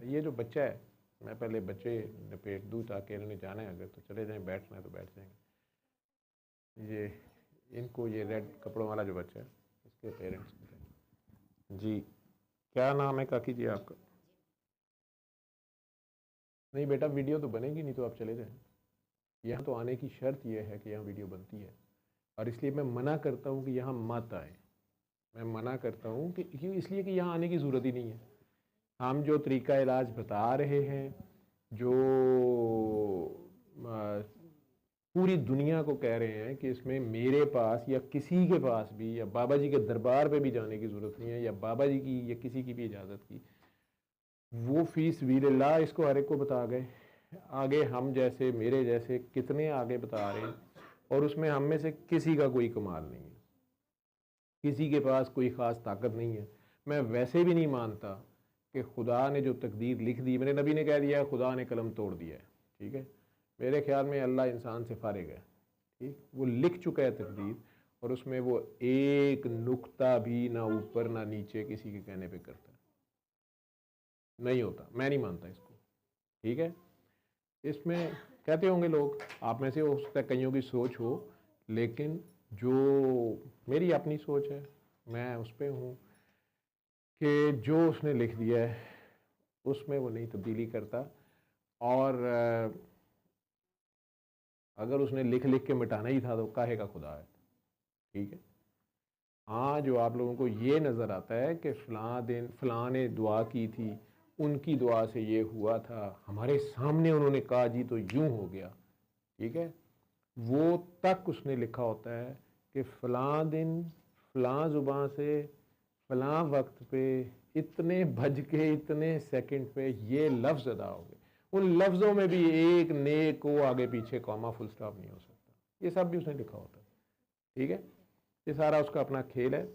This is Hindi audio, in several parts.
ये जो बच्चा है, मैं पहले बच्चे लपेट दूँ ताकि इन्होंने जाना है, अगर तो चले जाएं, बैठना है तो बैठ जाएंगे। ये इनको, ये रेड कपड़ों वाला जो बच्चा है, इसके पेरेंट्स जी। क्या नाम है काकी जी आपका? नहीं बेटा, वीडियो तो बनेगी नहीं तो आप चले जाएं। यहाँ तो आने की शर्त यह है कि यहाँ वीडियो बनती है, और इसलिए मैं मना करता हूँ कि यहाँ मत आए। मैं मना करता हूँ कि क्यों, इसलिए कि यहाँ आने की ज़रूरत ही नहीं है। हम जो तरीका इलाज बता रहे हैं, जो पूरी दुनिया को कह रहे हैं कि इसमें मेरे पास या किसी के पास भी, या बाबा जी के दरबार पे भी जाने की ज़रूरत नहीं है, या बाबा जी की या किसी की भी इजाज़त की, वो फीस वील्लाह इसको हर एक को बता गए। आगे हम जैसे, मेरे जैसे कितने आगे बता रहे हैं, और उसमें हम में से किसी का कोई कमाल नहीं है, किसी के पास कोई ख़ास ताकत नहीं है। मैं वैसे भी नहीं मानता कि खुदा ने जो तकदीर लिख दी, मेरे नबी ने कह दिया है खुदा ने कलम तोड़ दिया है, ठीक है। मेरे ख्याल में अल्लाह इंसान से फारिग है, ठीक। वो लिख चुका है तकदीर, और उसमें वो एक नुक्ता भी ना ऊपर ना नीचे किसी के कहने पे करता है, नहीं होता। मैं नहीं मानता इसको, ठीक है। इसमें कहते होंगे लोग, आप में से हो सकता है कईयों की सोच हो, लेकिन जो मेरी अपनी सोच है, मैं उस पर हूँ कि जो उसने लिख दिया है उसमें वो नहीं तब्दीली करता। और अगर उसने लिख लिख के मिटाना ही था तो काहे का खुदा है, ठीक है। हाँ, जो आप लोगों को ये नज़र आता है कि फ़लाँ दिन फ़लाँ ने दुआ की थी, उनकी दुआ से ये हुआ था, हमारे सामने उन्होंने कहा जी तो यूँ हो गया, ठीक है। वो तक उसने लिखा होता है कि फ़लाँ दिन फ़लाँ ज़ुबान से फ़लाँ वक्त पे इतने बज के इतने सेकंड पे ये लफ्ज़ अदा हो गए। उन लफ्ज़ों में भी एक नेक को आगे पीछे कॉमा फुल स्टॉप नहीं हो सकता, ये सब भी उसने लिखा होता है, ठीक है। ये सारा उसका अपना खेल है।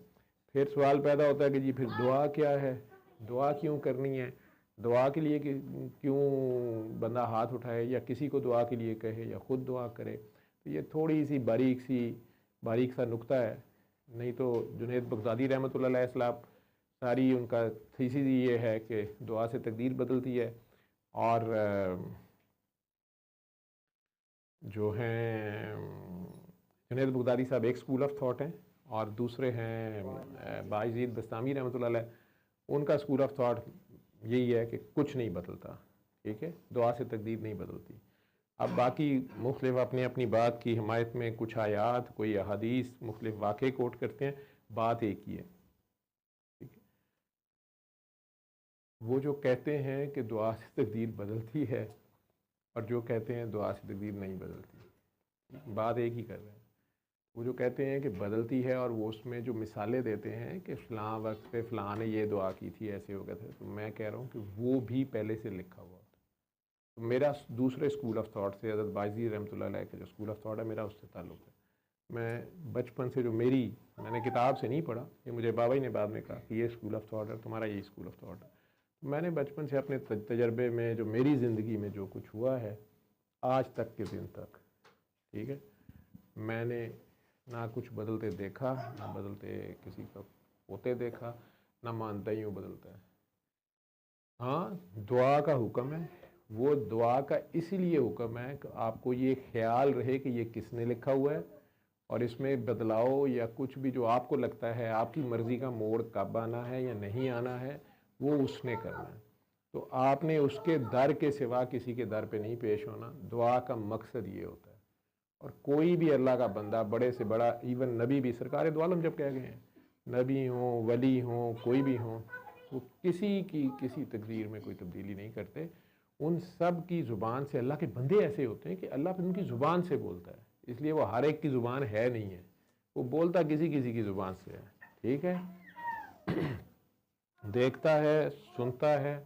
फिर सवाल पैदा होता है कि जी फिर दुआ क्या है, दुआ क्यों करनी है, दुआ के लिए कि क्यों बंदा हाथ उठाए या किसी को दुआ के लिए कहे या ख़ुद दुआ करे। तो ये थोड़ी सी बारीक सा नुक्ता है। नहीं तो जुनैद बगदादी रहमतुल्लाह अलैह सलाम, सारी उनका थीसिस ये है कि दुआ से तकदीर बदलती है। और जो हैं जुनैद बगदादी साहब एक स्कूल ऑफ थॉट हैं, और दूसरे हैं बायज़ीद बस्तामी रहमतुल्लाह अलैह, उनका स्कूल ऑफ थॉट यही है कि कुछ नहीं बदलता, ठीक है, दुआ से तकदीर नहीं बदलती। अब बाकी मुख्तलिफ अपनी अपनी बात की हिमायत में कुछ आयात, कोई अहादीस, मुख्तलिफ वाक़े कोट करते हैं, बात एक ही है, ठीक है। वो जो कहते हैं कि दुआ से तकदीर बदलती है, और जो कहते हैं दुआ से तकदीर नहीं बदलती, बात एक ही कर रहे हैं। वो जो कहते हैं कि बदलती है, और वो उसमें जो मिसालें देते हैं कि फ़लाँ वक्त पे फ़लाँ ने ये दुआ की थी, ऐसे हो गया था, तो मैं कह रहा हूँ कि वो भी पहले से लिखा हुआ होता है। तो मेरा दूसरे स्कूल ऑफ थॉट से, हज़रत बायज़ीद रहमतुल्लाह अलैह का जो स्कूल ऑफ थॉट है, मेरा उससे ताल्लुक़ है। मैं बचपन से जो मैंने किताब से नहीं पढ़ा, ये मुझे बाबा जी ने बाद में कहा कि ये स्कूल ऑफ थॉट है, तुम्हारा ये स्कूल ऑफ थॉट है। मैंने बचपन से अपने तजर्बे में, जो मेरी ज़िंदगी में जो कुछ हुआ है आज तक के दिन तक, ठीक है, मैंने ना कुछ बदलते देखा, ना बदलते किसी का होते देखा, ना मानता ही हूँ बदलता है। हाँ, दुआ का हुक्म है, वो दुआ का इसीलिए हुक्म है कि आपको ये ख्याल रहे कि ये किसने लिखा हुआ है, और इसमें बदलाव या कुछ भी जो आपको लगता है आपकी मर्ज़ी का मोड़ कब आना है या नहीं आना है, वो उसने करना है। तो आपने उसके दर के सिवा किसी के दर पे नहीं पेश होना। दुआ का मकसद ये होता है। और कोई भी अल्लाह का बंदा, बड़े से बड़ा, इवन नबी भी, सरकार दो आलम जब कह गए हैं, नबी हों, वली हों, कोई भी हों, वो किसी की किसी तकदीर में कोई तब्दीली नहीं करते। उन सब की ज़ुबान से, अल्लाह के बंदे ऐसे होते हैं कि अल्लाह उनकी ज़ुबान से बोलता है, इसलिए वो हर एक की ज़ुबान है नहीं है, वो बोलता किसी किसी की ज़ुबान से है, ठीक है। देखता है, सुनता है,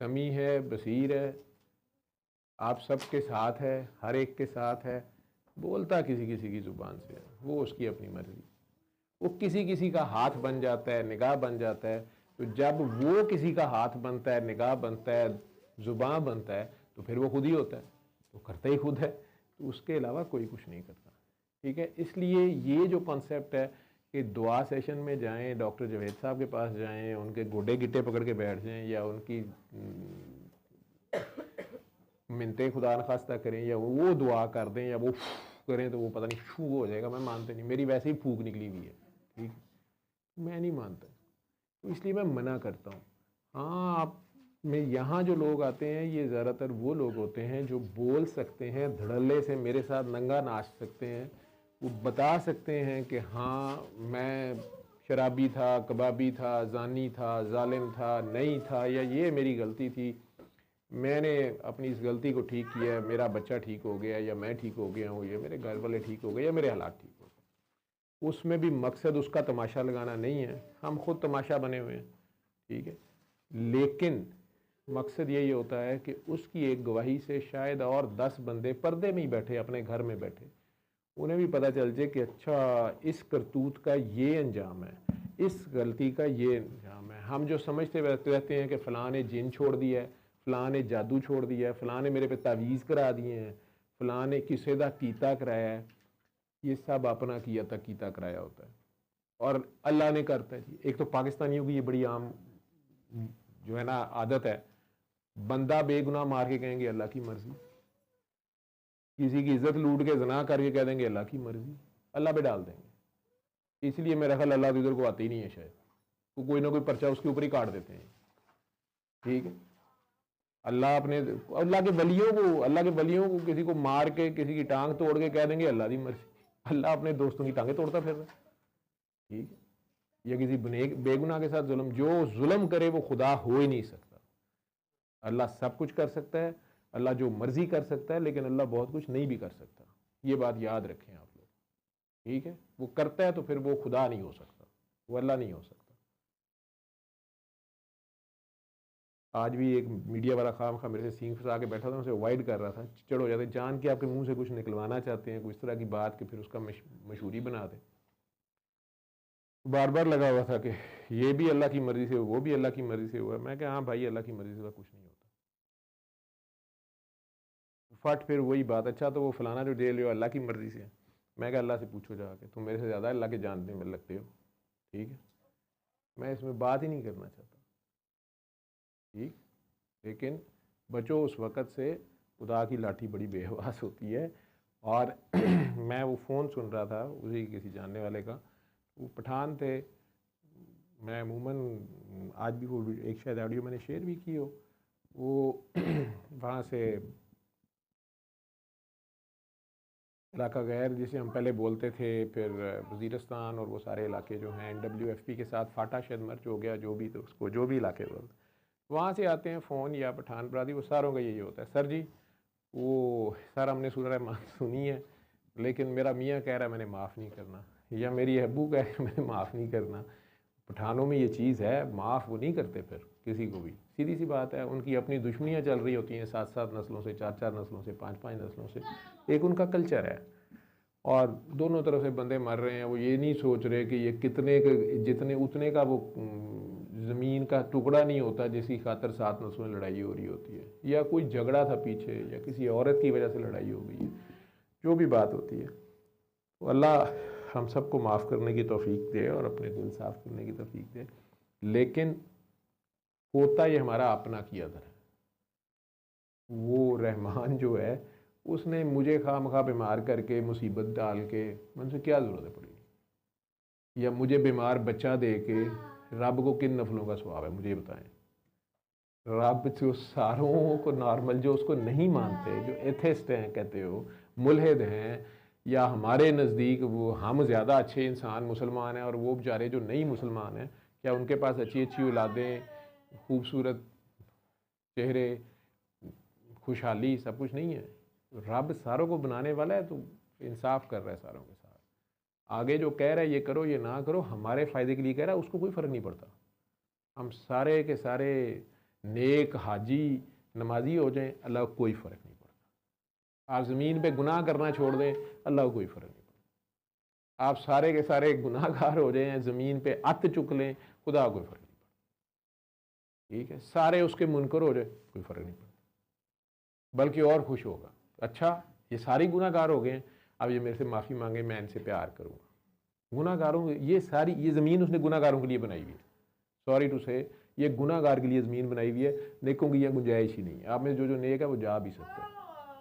समी है, बसीर है, आप सबके साथ है, हर एक के साथ है, बोलता किसी किसी की ज़ुबान से है, वो उसकी अपनी मर्ज़ी। वो किसी किसी का हाथ बन जाता है, निगाह बन जाता है। तो जब वो किसी का हाथ बनता है, निगाह बनता है, ज़ुबान बनता है, तो फिर वो खुद ही होता है, तो करता ही खुद है, तो उसके अलावा कोई कुछ नहीं करता, ठीक है। इसलिए ये जो कॉन्सेप्ट है कि दुआ सेशन में जाएं, डॉक्टर जवेद साहब के पास जाएं, उनके गोडे गिट्टे पकड़ के बैठ जाएं, या उनकी मिन्नतें खुदा न खास्ता करें, या वो दुआ कर दें, या वो करें तो वो पता नहीं शू हो जाएगा। मैं मानते नहीं, मेरी वैसे ही फूक निकली हुई है, ठीक, मैं नहीं मानता, तो इसलिए मैं मना करता हूँ। हाँ, आप में यहाँ जो लोग आते हैं ये ज़्यादातर वो लोग होते हैं जो बोल सकते हैं, धड़ल्ले से मेरे साथ नंगा नाच सकते हैं, वो बता सकते हैं कि हाँ मैं शराबी था, कबाबी था, जानी था, जालिम था, नहीं था, या ये मेरी गलती थी, मैंने अपनी इस गलती को ठीक किया, मेरा बच्चा ठीक हो गया, या मैं ठीक हो गया हूँ, या मेरे घर वाले ठीक हो गए, या मेरे हालात ठीक हो गए। उसमें भी मकसद उसका तमाशा लगाना नहीं है, हम खुद तमाशा बने हुए हैं, ठीक है, लेकिन मकसद यही होता है कि उसकी एक गवाही से शायद और 10 बंदे पर्दे में ही बैठे, अपने घर में बैठे, उन्हें भी पता चल जाए कि अच्छा इस करतूत का ये अंजाम है, इस गलती का ये अंजाम है। हम जो समझते रहते हैं कि फ़लाँ ने जिन छोड़ दिया है, फ़लाँ ने जादू छोड़ दिया है, फ़लाँ ने मेरे पे तावीज़ करा दिए हैं, फ़लाँ ने किसी का कीता कराया है, ये सब अपना किया था कीता कराया होता है, और अल्लाह ने करता है जी। एक तो पाकिस्तानियों की ये बड़ी आम जो है ना आदत है, बंदा बेगुनाह मार के कहेंगे अल्लाह की मर्जी, किसी की इज्जत लूट के जना करके कह देंगे अल्लाह की मर्जी, अल्लाह पे डाल देंगे। इसलिए मेरा ख्याल अल्लाह इधर को आते ही नहीं है, शायद तो कोई ना कोई पर्चा उसके ऊपर ही काट देते हैं, ठीक है। अल्लाह अपने अल्लाह के वलियों को किसी को मार के किसी की टांग तोड़ के कह देंगे अल्लाह की मर्जी, अल्लाह अपने दोस्तों की टांगें तोड़ता फिर रहा है, ठीक है। या किसी बेगुनाह के साथ जुल्म, जो जुल्म करे वो खुदा हो ही नहीं सकता। अल्लाह सब कुछ कर सकता है, अल्लाह जो मर्जी कर सकता है, लेकिन अल्लाह बहुत कुछ नहीं भी कर सकता, ये बात याद रखें आप लोग, ठीक है। वो करता है तो फिर वो खुदा नहीं हो सकता, वो अल्लाह नहीं हो सकता। आज भी एक मीडिया वाला खाम खा मेरे से सींग फंसा के बैठा था, उसे अवॉइड कर रहा था, चिड़ हो जाते जान के आपके मुंह से कुछ निकलवाना चाहते हैं, कुछ इस तरह की बात कि फिर उसका मशहूरी बना दे। बार बार लगा हुआ था कि ये भी अल्लाह की मर्जी से, वो भी अल्लाह की मर्जी से हुआ। मैं कहा हाँ भाई, अल्लाह की मर्जी से कुछ नहीं होता। फट फिर वही बात, अच्छा तो वो फलाना जो जेल हो अल्लाह की मर्जी से। मैं कहा अल्लाह से पूछो जाके, तुम मेरे से ज़्यादा अल्लाह के जानने में लगते हो, ठीक है, मैं इसमें बात ही नहीं करना चाहता, ठीक। लेकिन बचो उस वक़्त से, खुदा की लाठी बड़ी बेहवास होती है। और मैं वो फ़ोन सुन रहा था उसी किसी जानने वाले का, वो पठान थे, मैं अमूमन आज भी वो एक शायद ऑडियो मैंने शेयर भी की हो, वो वहाँ से इलाका गैर जिसे हम पहले बोलते थे, फिर वज़ीरिस्तान और वो सारे इलाके जो हैं NWFP के साथ फाटा शायद मर्ज हो गया, जो भी, तो उसको जो भी इलाके बोलते, वहाँ से आते हैं फ़ोन या पठान बरादरी, वो सारों का यही होता है, सर जी वो सर हमने सूरह रहमान सुनी है, लेकिन मेरा मियाँ कह रहा है मैंने माफ़ नहीं करना, या मेरी अब्बू कह रहे मैंने माफ़ नहीं करना। पठानों में ये चीज़ है, माफ़ वो नहीं करते फिर किसी को भी, सीधी सी बात है। उनकी अपनी दुश्मनियाँ चल रही होती हैं 7-7 नस्लों से, 4-4 नस्लों से, 5-5 नस्लों से, एक उनका कल्चर है, और दोनों तरफ से बंदे मर रहे हैं। वो ये नहीं सोच रहे कि ये कितने जितने उतने का वो ज़मीन का टुकड़ा नहीं होता जिसकी खातर 7 नस्लों में लड़ाई हो रही होती है, या कोई झगड़ा था पीछे, या किसी औरत की वजह से लड़ाई हो गई है, जो भी बात होती है। तो अल्लाह हम सबको माफ़ करने की तौफीक दे और अपने दिल साफ़ करने की तौफीक दे। लेकिन होता ये हमारा अपना किया था, वो रहमान जो है उसने मुझे खामखा बीमार करके मुसीबत डाल के, मुझसे क्या ज़रूरत पड़ी, या मुझे बीमार बच्चा दे के रब को किन नफलों का सवाब है, मुझे बताएं। रब जो सारों को नॉर्मल, जो उसको नहीं मानते, जो एथिस्ट हैं कहते हो, मुल्हिद हैं, या हमारे नज़दीक वो हम ज़्यादा अच्छे इंसान मुसलमान हैं और वो बेचारे जो नहीं मुसलमान हैं, क्या उनके पास अच्छी अच्छी औलादें, खूबसूरत चेहरे, खुशहाली, सब कुछ नहीं है? रब सारों को बनाने वाला है, तो इंसाफ कर रहा है सारों के साथ। आगे जो कह रहा है ये करो ये ना करो, हमारे फ़ायदे के लिए कह रहा है, उसको कोई फ़र्क नहीं पड़ता। हम सारे के सारे नेक हाजी नमाजी हो जाएं, अल्लाह को कोई फ़र्क नहीं पड़ता। आप ज़मीन पे गुनाह करना छोड़ दें, अल्लाह को कोई फ़र्क नहीं पड़ता। आप सारे के सारे गुनाहगार हो जाएं, ज़मीन पे अत चुक लें, खुदा को कोई फ़र्क नहीं पड़ता, ठीक है। सारे उसके मुनकर हो जाए, कोई फ़र्क नहीं पड़ता, बल्कि और खुश होगा। अच्छा, ये सारे गुनाहगार हो गए हैं, अब ये मेरे से माफ़ी मांगे, मैं इनसे प्यार करूँगा, गुनाहगारों, ये सारी ये ज़मीन उसने गुनाहगारों के लिए बनाई हुई है। सॉरी टू से, ये गुनाहगार के लिए ज़मीन बनाई हुई है, नेकों की यह गुंजाइश ही नहीं है। आप में जो नेक है वो जा भी सकता है,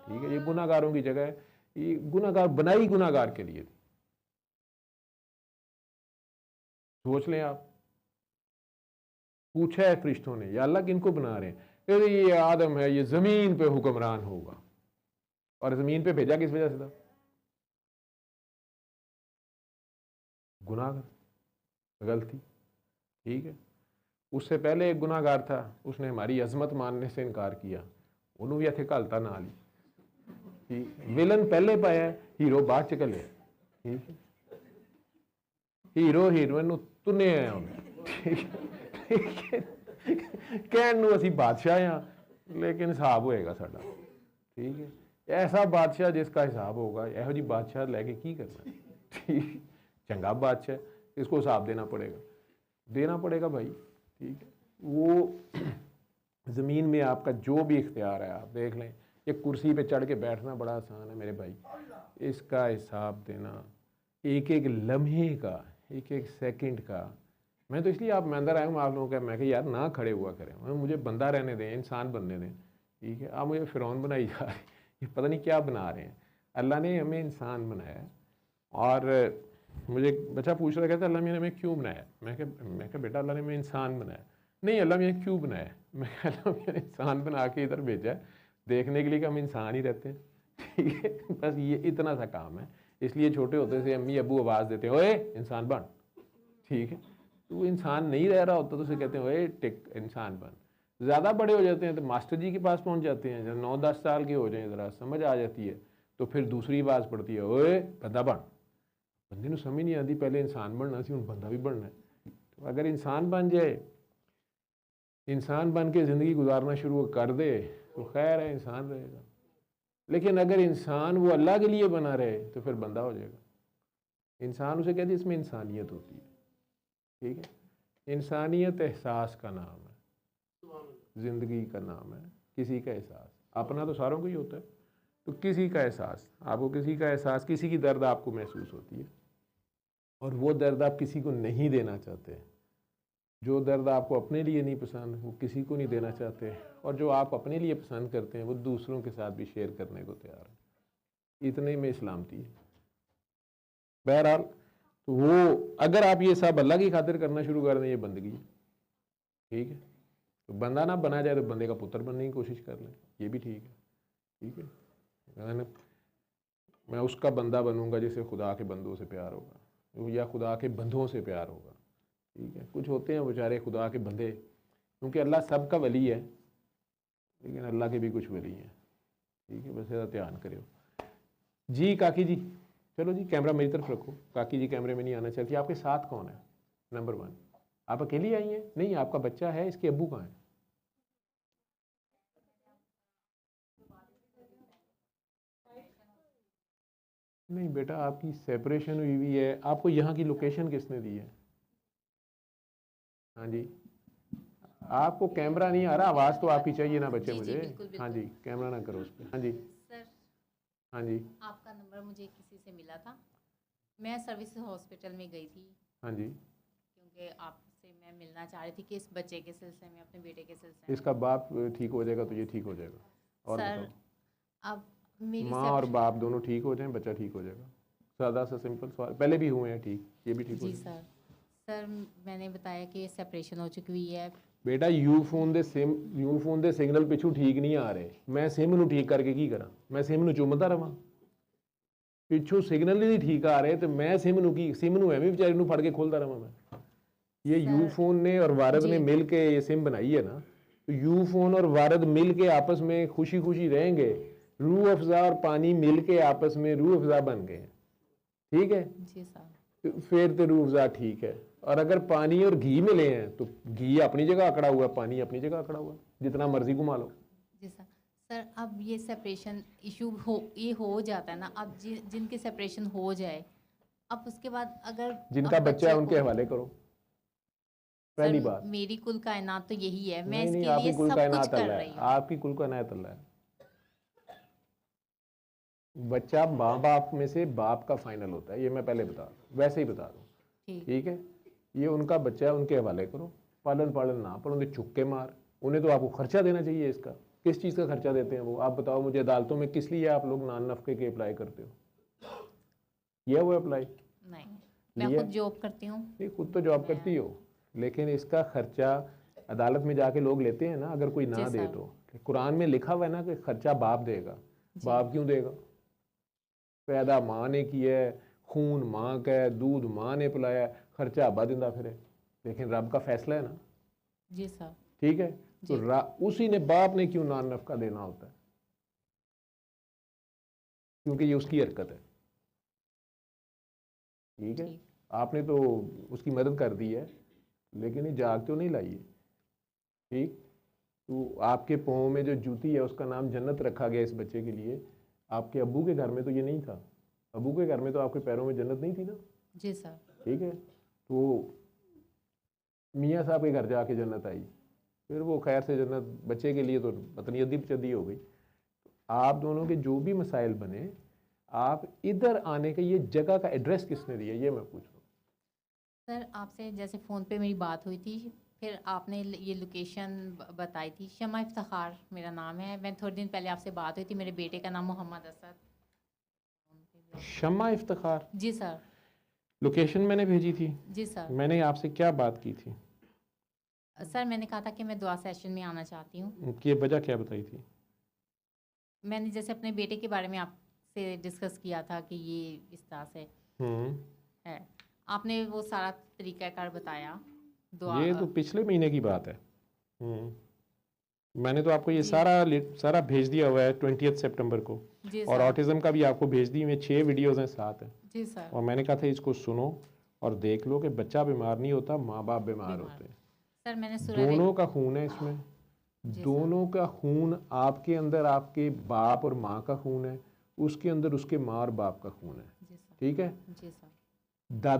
ठीक है। ये गुनाहगारों की जगह है, ये गुनाहगार बनाई गुनाहगार के लिए थी। सोच लें आप, पूछा है फरिश्तों ने, या अल्लाह किनको बना रहे हैं? ये आदम है, ये ज़मीन पे हुक्मरान होगा। और ज़मीन पे भेजा किस वजह से था? गुनाह, गलती, ठीक है। उससे पहले एक गुनाहगार था, उसने हमारी अजमत मानने से इनकार किया, उन्होंने भी इत्थे घलता ना ली। विलन पहले पाया, हीरो बाद च घलिया, ठीक है। हीरो हीरोइन तुने आया उन्हें, ठीक है। कहन असीं बादशाह हाँ, लेकिन हिसाब होएगा साडा, ठीक है। ऐसा बादशाह जिसका हिसाब होगा, यहो जी बादशाह लैके की करना, ठीक। चंगा बादशाह, इसको हिसाब देना पड़ेगा भाई, ठीक है। वो ज़मीन में आपका जो भी इख्तियार है, आप देख लें, ये कुर्सी पे चढ़ के बैठना बड़ा आसान है मेरे भाई, इसका हिसाब देना एक एक लम्हे का, एक एक सेकंड का। मैं तो इसलिए आप मैं अंदर आया हूँ आप लोगों का, मैं कि यार ना खड़े हुआ करें, मुझे बंदा रहने दें, इंसान बनने दें, ठीक है। आप मुझे फ़िरौन बनाई जा रहे हैं, ये पता नहीं क्या बना रहे हैं। अल्लाह ने हमें इंसान बनाया है। और मुझे बच्चा पूछ रहा, कहता अल्लाह ने हमें क्यों बनाया? मैं कहा बेटा अल्लाह ने हमें इंसान बनाया। नहीं, अल्लाह ने क्यों बनाया? मैं अल्लाह ने इंसान बना के इधर भेजा है देखने के लिए कि हम इंसान ही रहते हैं, ठीक है। बस ये इतना सा काम है। इसलिए छोटे होते से अम्मी अबू आवाज़ देते हैं, ओए इंसान बन, ठीक है। तो वो इंसान नहीं रह रहा होता तो उसे कहते हैं ओए टिक इंसान बन। ज़्यादा बड़े हो जाते हैं तो मास्टर जी के पास पहुंच जाते हैं, जब 9-10 साल के हो जाएं, ज़रा समझ आ जाती है, तो फिर दूसरी आवाज़ पड़ती है, ओए बंदा बन। बंदे को समझ नहीं आती, पहले इंसान बनना सी, हुण बंदा भी बनना है। तो अगर इंसान बन जाए, इंसान बन के ज़िंदगी गुजारना शुरू कर दे तो खैर है, इंसान रहेगा। लेकिन अगर इंसान वो अल्लाह के लिए बना रहे तो फिर बंदा हो जाएगा। इंसान उसे कहते हैं, इसमें इंसानियत होती है, ठीक है। इंसानियत एहसास का नाम है, ज़िंदगी का नाम है, किसी का एहसास। अपना तो सारों को ही होता है, तो किसी का एहसास, आपको किसी का एहसास, किसी की दर्द आपको महसूस होती है, और वो दर्द आप किसी को नहीं देना चाहते। जो दर्द आपको अपने लिए नहीं पसंद वो किसी को नहीं देना चाहते, और जो आप अपने लिए पसंद करते हैं वो दूसरों के साथ भी शेयर करने को तैयार है। इतने में इस्लामती है। बहरहाल तो वो अगर आप ये सब अल्लाह की खातिर करना शुरू कर दें, ये बंदगी है, ठीक है। तो बंदा ना बना जाए तो बंदे का पुत्र बनने की कोशिश कर लें, ये भी ठीक है, ठीक है। मैं उसका बंदा बनूंगा जिसे खुदा के बंदों से प्यार होगा, या खुदा के बंदों से प्यार होगा, ठीक है। कुछ होते हैं बेचारे खुदा के बंदे, क्योंकि अल्लाह सबका वली है, लेकिन अल्लाह के भी कुछ वली हैं, ठीक है। बस ज़रा ध्यान करो जी। काकी जी, चलो जी कैमरा मेरी तरफ रखो। काकी जी कैमरे में नहीं आना चाहती। आपके साथ कौन है? नंबर 1, आप अकेली आई हैं? नहीं, आपका बच्चा है, इसके अब्बू कहाँ हैं? नहीं बेटा, आपकी सेपरेशन हुई है, आपको यहाँ की लोकेशन किसने दी है? हाँ जी, आपको कैमरा नहीं आ रहा, आवाज़ तो आपकी चाहिए ना बच्चे मुझे। हाँ जी, कैमरा ना करो उस पर। हाँ जी सर, हाँ जी, आपका नंबर मुझे किसी से मिला था, मैं सर्विस हॉस्पिटल में गई थी, हाँ जी। क्योंकि आपसे मैं मिलना चाह रही थी कि इस बच्चे के सिलसिले में, अपने बेटे के सिलसिले में। इसका बाप ठीक हो जाएगा तो ये ठीक हो जाएगा। और सर बताओ, अब मेरी माँ और बाप दोनों ठीक हो जाएं, बच्चा ठीक हो जाएगा। सादा सा सिंपल सवाल, पहले भी हुए हैं ठीक, ये भी ठीक हो जी जाएगा। सर मैंने बताया कि सेपरेशन हो चुकी हुई है। बेटा यू फोन ਦੇ सिग्नल पिछू ठीक नहीं आ रहे, मैं सिम ਨੂੰ ठीक करके की करा? मैं सिम ਨੂੰ ਚੁੰਮਦਾ ਰਵਾਂ? ਪਿੱਛੋਂ सिग्नल ही नहीं ठीक आ रहे तो मैं सिम ਨੂੰ की सिम ਨੂੰ ਐਵੇਂ ਵਿਚਾਰੀ ਨੂੰ ਫੜ ਕੇ ਖੋਲਦਾ ਰਵਾਂ मैं? ये यू फोन ने और वारद ने मिल के ये सिम बनाई है ना, तो यू फोन और वारद मिल के आपस में खुशी खुशी रहेंगे, रूह अफ़ज़ा और पानी मिल के आपस में रूह अफ़ज़ा बन गए, ठीक है जी सर। तो फिर तो रूह अफ़ज़ा ठीक है। और अगर पानी और घी मिले हैं तो घी अपनी जगह अकड़ा हुआ, पानी अपनी जगह अकड़ा हुआ, जितना मर्जी घुमा लो। जी सर। सर अब ये सेपरेशन इशू ये हो जाता है ना, अब जिनके सेपरेशन हो जाए, अब उसके बाद अगर जिनका बच्चा है उनके हवाले करो, पहली बात। मेरी कुल कायनात तो यही है, मैं नहीं, इसके लिए आपकी कुल सब कुछ कायनात कर अल्लाह रही है, हूँ। आपकी कुल कायनात अल्लाह है। बच्चा माँ बाप में से बाप का फाइनल होता है, ये मैं पहले बता दूँ, वैसे ही बता दूँ। ठीक। ठीक है, ये उनका बच्चा है, उनके हवाले करो, पालन पालन ना पर उन्हें चुक के मार। उन्हें तो आपको खर्चा देना चाहिए इसका। किस चीज़ का खर्चा देते हैं वो, आप बताओ मुझे। अदालतों में किस लिए आप लोग नान नफ़के के अप्लाई करते हो? किया वो अप्लाई? नहीं, मैं लिया? खुद जॉब करती हूँ। नहीं, खुद तो जॉब करती हो, लेकिन इसका खर्चा अदालत में जाके लोग लेते हैं ना, अगर कोई ना जी दे सर। तो। कुरान में लिखा हुआ है ना कि खर्चा बाप देगा। जी। बाप क्यों देगा? पैदा माँ ने किया है, खून माँ का है, दूध माँ ने पिलाया है, खर्चा अब्बा दिंदा फिरे। लेकिन रब का फैसला है ना। जी सर। ठीक है, तो जी। उसी ने, बाप ने क्यों नान नफ़का देना होता है? क्योंकि ये उसकी हरकत है। ठीक है, ठीक। आपने तो उसकी मदद कर दी है, लेकिन ये जाग तो नहीं लाई है। ठीक, तो आपके पाँव में जो जूती है उसका नाम जन्नत रखा गया इस बच्चे के लिए। आपके अब्बू के घर में तो ये नहीं था। अब्बू के घर में तो आपके पैरों में जन्नत नहीं थी ना। जी सर। ठीक है, तो मियाँ साहब के घर जाके जन्नत आई, फिर वो खैर से जन्नत बच्चे के लिए तो पता नहीं अद्दी पचद्दी हो गई। आप दोनों के जो भी मसाइल बने, आप इधर आने का, ये जगह का एड्रेस किसने दिया, ये मैं पूछ रहा हूँ। सर आपसे जैसे फ़ोन पे मेरी बात हुई थी, फिर आपने ये लोकेशन बताई थी। शमा इफ्तिखार मेरा नाम है। मैं थोड़े दिन पहले आपसे बात हुई थी, मेरे बेटे का नाम मोहम्मद असद। शमा इफ्तिखार, जी सर। लोकेशन मैंने भेजी थी। जी सर। मैंने आपसे क्या बात की थी? सर मैंने कहा था कि मैं दुआ सेशन में आना चाहती हूँ। कि ये वजह क्या बताई थी? मैंने जैसे अपने बेटे के बारे में आपसे डिस्कस किया था कि ये इस तरह से है, आपने वो सारा तरीक़ाकार बताया। दुआ ये तो पिछले महीने की बात है। मैंने तो आपको ये जी। सारा भेज दिया हुआ है 20 सितंबर को। जी और सर। ऑटिज़म का भी आपको भेज दी, में 6 वीडियोज़ हैं साथ हैं। जी सर। और मैंने कहा था इसको सुनो और देख लो कि बच्चा बीमार नहीं होता, माँ बाप बीमार बीमार। होते हैं। सर मैंने दोनों का खून है इसमें। जी सर। दोनों का खून, आपके अंदर आपके बाप और माँ का खून है, उसके अंदर उसके माँ और बाप का खून है। जी सर। ठीक है, जी सर। दादा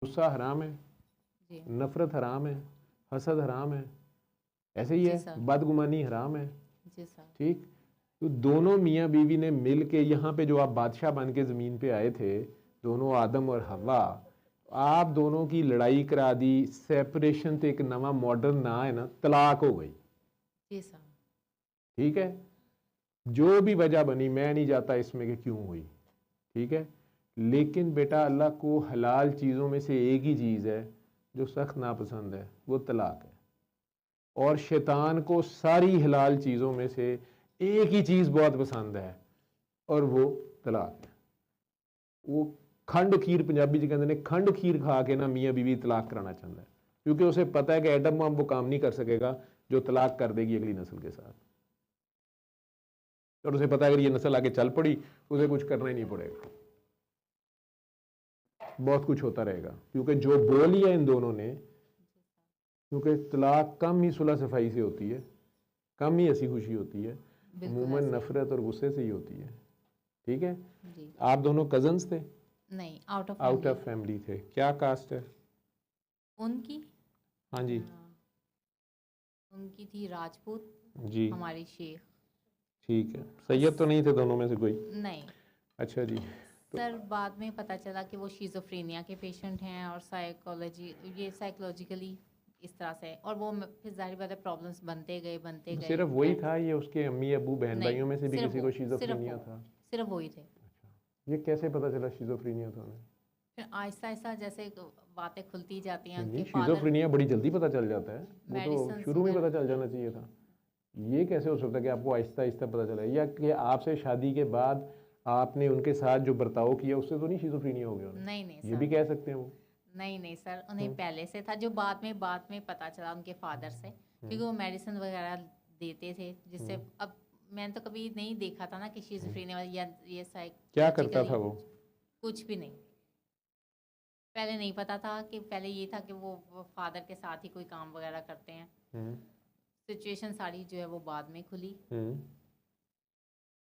गुस्सा हराम है, जी। नफरत हराम है, हसद हराम है, ऐसे ही जी है, सर। बदगुमानी हराम है। जी सर। ठीक, तो दोनों मियाँ बीवी ने मिल के यहाँ पे, जो आप बादशाह बन के ज़मीन पे आए थे, दोनों आदम और हवा, आप दोनों की लड़ाई करा दी, सेपरेशन तो एक नवा मॉडर्न ना है ना, तलाक हो गई। जी सर। ठीक है, जो भी वजह बनी, मैं नहीं जाता इसमें कि क्यों हुई। ठीक है, लेकिन बेटा अल्लाह को हलाल चीज़ों में से एक ही चीज़ है जो सख्त नापसंद है, वो तलाक है। और शैतान को सारी हलाल चीज़ों में से एक ही चीज़ बहुत पसंद है, और वो तलाक है। वो खंड खीर, पंजाबी जी कहते हैं, खंड खीर खा के ना मियाँ बीवी तलाक कराना चाहता है, क्योंकि उसे पता है कि एटम बम वो काम नहीं कर सकेगा जो तलाक कर देगी अगली नस्ल के साथ। और उसे पता है अगर ये नस्ल आगे चल पड़ी, उसे कुछ करना ही नहीं पड़ेगा, बहुत कुछ होता रहेगा। क्योंकि जो बोल लिया इन दोनों ने, क्योंकि तलाक कम ही सुलह सफाई से होती है, कम ही हंसी खुशी होती है, अमूमन नफरत और गुस्से से ही होती है। ठीक है, जी। आप दोनों कजन्स थे? नहीं, आउट ऑफ फैमिली थे। क्या कास्ट है उनकी? हाँ जी। उनकी थी राजपूत, जी, हमारी शेख। ठीक है, सैयद तो नहीं थे दोनों में से कोई? नहीं अच्छा जी। तो सर, बाद में पता चला कि वो शिज़ोफ्रेनिया के पेशेंट हैं और साइकोलॉजिकली इस तरह से, और वो फिर ज़ाहिर बात है प्रॉब्लम्स बनते गए। सिर्फ वही था, ये उसके अम्मी अबू बहन नहीं, भाइयों में से भी सिर्फ किसी वो को शिज़ोफ्रेनिया था? सिर्फ वही थे। अच्छा, ये कैसे पता चला शिज़ोफ्रेनिया था उन्हें? फिर आहिस्ता आहिस्ता जैसे बातें खुलती जाती हैं, नहीं, उनके फादर शिज़ोफ्रेनिया बड़ी जल्दी पता चल जाता है, वो तो मेडिसिन शुरू में वगैरह। पता चल जाना चाहिए था। ये कैसे हो सकता है कि आपको आहिस्ता आहिस्ता पता चला, या कि आपसे शादी के बाद आपने उनके साथ जो बर्ताव किया उससे तो नहीं शिज़ोफ्रेनिया हो गया उन्हें? नहीं ये भी सर। कह सकते हैं वो। नहीं सर, उन्हें पहले से था, जो बाद में पता चला उनके फादर से, क्योंकि वो मेडिसिन वगैरह देते थे, जिससे अब मैंने तो कभी नहीं देखा था ना कि शिज़ोफ्रेनिया या ये क्या करता था साइकोलॉजिकली वो? कुछ भी नहीं। पहले नहीं पता था, कि पहले ये था कि वो फादर के साथ ही कोई काम वगैरह करते हैं। सिचुएशन सारी जो है वो बाद में खुली।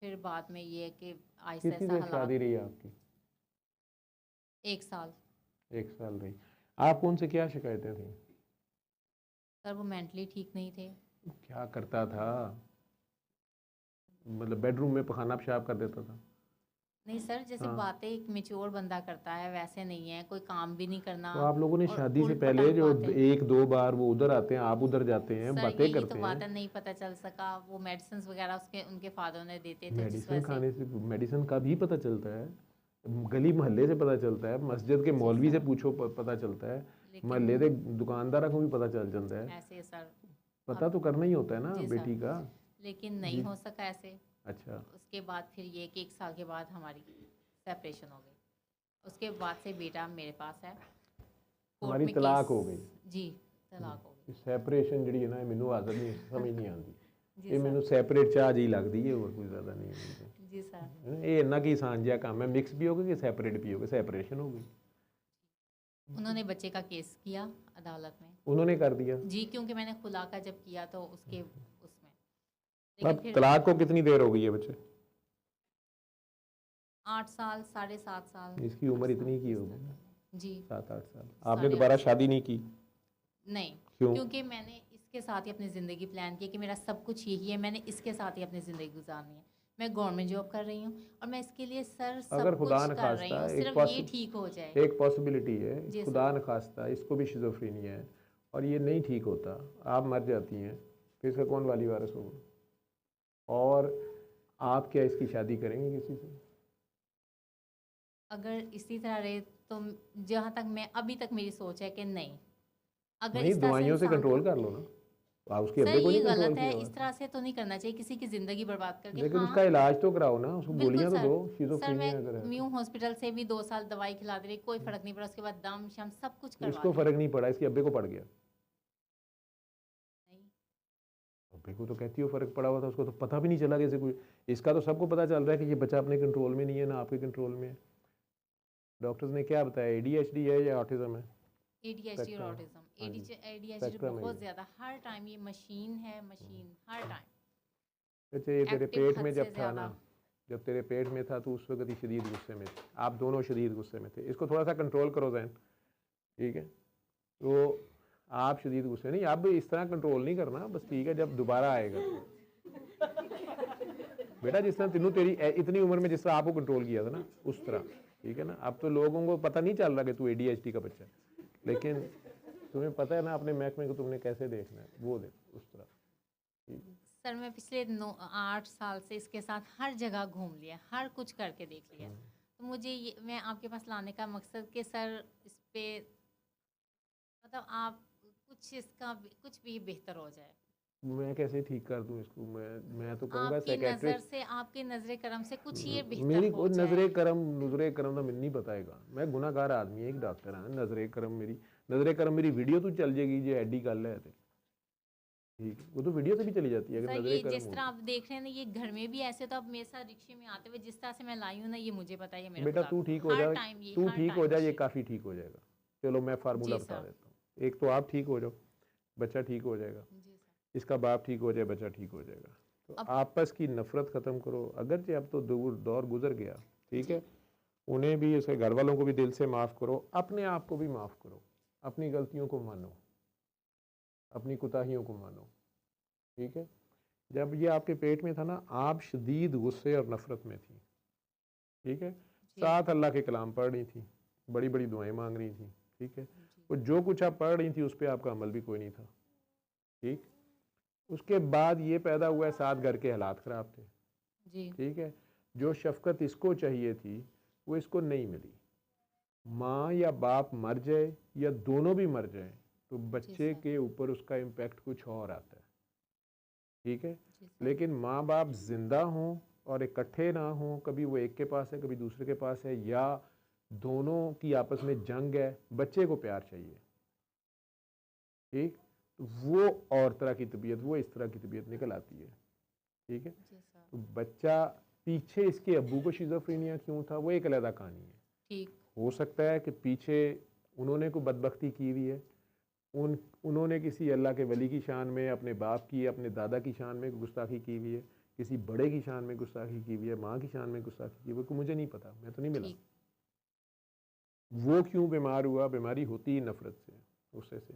फिर बाद में ये है कि आहिस्ता कितनी आहिस्ता देर शादी हालात। रही आपकी? 1 साल। 1 साल रही। आपको उनसे क्या शिकायतें थी? सर वो मेंटली ठीक नहीं थे। क्या करता था? मतलब बेडरूम में पखाना पेशाब कर देता था? नहीं सर, जैसे हाँ। बातें एक मैच्योर बंदा करता है वैसे नहीं है, कोई काम भी नहीं करना। तो आप लोगों ने और शादी से उल्ट पहले पटांग जो बातें। 1-2 बार वो उधर आते हैं, आप उधर जाते हैं, सर बातें यही तो करते बात है, हैं। नहीं पता चल सका। वो मेडिसिन वगैरह उसके उनके फादर ने देते थे, जिस मेडिसिन वजह से। खाने से मेडिसिन का भी पता चलता है, गली मोहल्ले से पता चलता है, मस्जिद के जी मौलवी से सर। पूछो पता चलता है, लेकिन मोहल्ले के दुकानदारों को भी पता चल जाता है। ऐसे सर। पता अब तो करना ही होता है ना जी सर, बेटी का। लेकिन नहीं जी। हो सका ऐसे। अच्छा। उसके बाद फिर ये कि 1 साल के बाद हमारी सेपरेशन हो गई। उसके बाद से बेटा मेरे पास है। कोर्ट हमारी में तलाक केस। हो गई। जी, तलाक हो गई। सैपरेशन जी है ना, मैनू आदत नहीं समझ नहीं आती। जी ये सर। मैनू सैपरेट चाह जी लगती है, और कोई ज़्यादा नहीं है। जी सर। ये इन्ना की आसान जहा काम है, मिक्स भी होगा कि सैपरेट भी होगा, सैपरेशन हो गई। उन्होंने बच्चे का केस किया अदालत में। उन्होंने कर दिया। जी, क्योंकि मैंने खुला का जब किया तो उसके उसमें। लेकिन अब फिर तलाक को कितनी देर हो गई है बच्चे? 8 साल, 7.5 साल। इसकी 8 उम्र साल इतनी की इस हो तरह गई, का। जी। 7-8 साल। आपने 8.5 दोबारा साल। शादी नहीं की? नहीं, क्यों? क्योंकि मैंने इसके साथ ही अपनी ज़िंदगी प्लान की कि मेरा सब कुछ यही है, मैंने इसके साथ ही अपनी ज़िंदगी गुजारनी है। मैं गवर्नमेंट जॉब कर रही हूँ और मैं इसके लिए सर अगर सब खुदा कुछ न कर रही खास्ता हूँ, सिर्फ ये ठीक हो जाए। एक पॉसिबिलिटी है, जी खुदा सर। न खास्ता इसको भी शिज़ोफ्रेनिया है और ये नहीं ठीक होता, आप मर जाती हैं, फिर इसका कौन वाली वारिस होगा? और आप क्या इसकी शादी करेंगे किसी से? अगर इसी तरह रहे तो जहाँ तक मैं अभी तक मेरी सोच है कि नहीं, अगर नहीं, इस तरह से दवाइयों से इंसान। कंट्रोल कर लो ना। आप उसके सर अब्बे को ये नहीं कंट्रोल गलत है, किया हुआ? इस तरह से तो नहीं करना चाहिए किसी की ज़िंदगी बर्बाद करके। लेकिन हाँ, उसका इलाज तो कराओ ना, उसको बिल्कुल गोलियां तो सर। दो, सर मैं शिज़ोफ्रेनिया अगर है तो। म्यू हॉस्पिटल से भी 2 साल दवाई खिला दे रही, कोई फ़र्क नहीं पड़ा। उसके बाद दम शम सब कुछ करवा इसको लिया। फर्क नहीं पड़ा, इसके अब्बे को पड़ गया। नहीं। अब्बे को तो कहती हो फर्क पड़ा हुआ था, उसको तो पता भी नहीं चला कैसे कोई। इसका तो सबको पता चल रहा है कि ये बच्चा अपने कंट्रोल में नहीं है, ना आपके कंट्रोल में है। डॉक्टर्स ने क्या बताया, ADHD है या ऑटिज्म है? ADHD और ऑटिज्म। हाँ जी, ADHD स्पेक्ट्रम है बहुत ये। ज़्यादा, हर टाइम ये मशीन है, मशीन हर टाइम अच्छा, ये तेरे एक्टिव पेट हद में से जब था ना, ज़्यादा। जब तेरे पेट में था तो उस वक्त ही शदीद गुस्से में थे, आप दोनों शदीद गुस्से में थे। इसको थोड़ा सा कंट्रोल करो जहन, ठीक है? तो आप शदीद गुस्से नहीं, अब इस तरह कंट्रोल नहीं करना बस, ठीक है? जब दोबारा आएगा तो बेटा जिस तरह तीनों तेरी इतनी उम्र में जिस तरह आपको कंट्रोल किया था ना, उस तरह, ठीक है ना? अब तो लोगों को पता नहीं चल रहा कि तू ADHD का बच्चा है, लेकिन तुम्हें पता है ना अपने महकमे को तुमने कैसे देखना है, वो देखो उस तरह, ठीक है? सर मैं पिछले 8 साल से इसके साथ हर जगह घूम लिया, हर कुछ करके देख लिया। तो मुझे ये, मैं आपके पास लाने का मकसद कि सर इस पे मतलब आप कुछ इसका कुछ भी बेहतर हो जाए। मैं कैसे ठीक कर दूं इसको? मैं तो कहूँगा आपकी नज़र साइकेट्रिस्ट। से, आपके नज़र करम से कुछ ये बेहतर मेरी हो कोई जाए। नजरे करम तो मैंने नहीं बताएगा, मैं गुनाहगार आदमी, एक डॉक्टर हाँ। नजरे करम मेरी वीडियो तो चल जाएगी जो एडी गल है, ठीक है? वो तो वीडियो से भी चली जाती है अगर सर नजरे ये करम जिस हो तरह आप देख रहे हैं ना, ये घर में भी ऐसे, तो अब मेरे साथ रिक्शे में आते हुए जिस तरह से मैं लाई हूँ ना, ये मुझे पता है, ये मेरे बेटा खुदा तू को ठीक हो हर जा, टाइम, ये तू हर ठीक हो टाइम जा, ये मशीन। काफ़ी ठीक हो जाएगा। चलो मैं फार्मूला जी बता सर। देता हूँ। एक तो आप ठीक हो जाओ, बच्चा ठीक हो जाएगा, जी सर। इसका बाप ठीक हो जाए, बच्चा ठीक हो जाएगा। तो अब आपस की नफरत ख़त्म करो, अगरचे अब तो दौर गुजर गया, ठीक जी है? उन्हें भी, ऐसे घर वालों को भी दिल से माफ़ करो, अपने आप को भी माफ़ करो, अपनी गलतियों को मानो, अपनी कोताहियों को मानो, ठीक है? जब ये आपके पेट में था ना, आप शदीद गुस्से और नफ़रत में थी, ठीक है? जी साथ अल्लाह के कलाम पढ़ रही थी, बड़ी बड़ी दुआएं मांग रही थी, ठीक है? जी वो जो कुछ आप पढ़ रही थी उस पर आपका अमल भी कोई नहीं था, ठीक? उसके बाद ये पैदा हुआ है, साथ घर के हालात ख़राब थे, जी ठीक है? जो शफकत इसको चाहिए थी वो इसको नहीं मिली। माँ या बाप मर जाए या दोनों भी मर जाए तो जी बच्चे सर। के ऊपर उसका इम्पैक्ट कुछ और आता है, ठीक है? जी सर। लेकिन माँ बाप जिंदा हों और इकट्ठे ना हों, कभी वो एक के पास है कभी दूसरे के पास है, या दोनों की आपस में जंग है, बच्चे को प्यार चाहिए, ठीक? तो वो और तरह की तबीयत, वो इस तरह की तबीयत निकल आती है, ठीक है? जी सर। तो बच्चा, पीछे इसके अब्बू को शिज़ोफ्रेनिया क्यों था वो एक अलग कहानी है। ठीक। हो सकता है कि पीछे उन्होंने कोई बदबख्ती की हुई है, उन्होंने किसी अल्लाह के वली की शान में, अपने बाप की, अपने दादा की शान में गुस्ताखी की हुई है, किसी बड़े की शान में गुस्ताखी की हुई है, माँ की शान में गुस्ताखी की हुई है, मुझे नहीं पता, मैं तो नहीं मिला। ठीक। वो क्यों बीमार हुआ? बीमारी होती ही नफरत से, गुस्से से।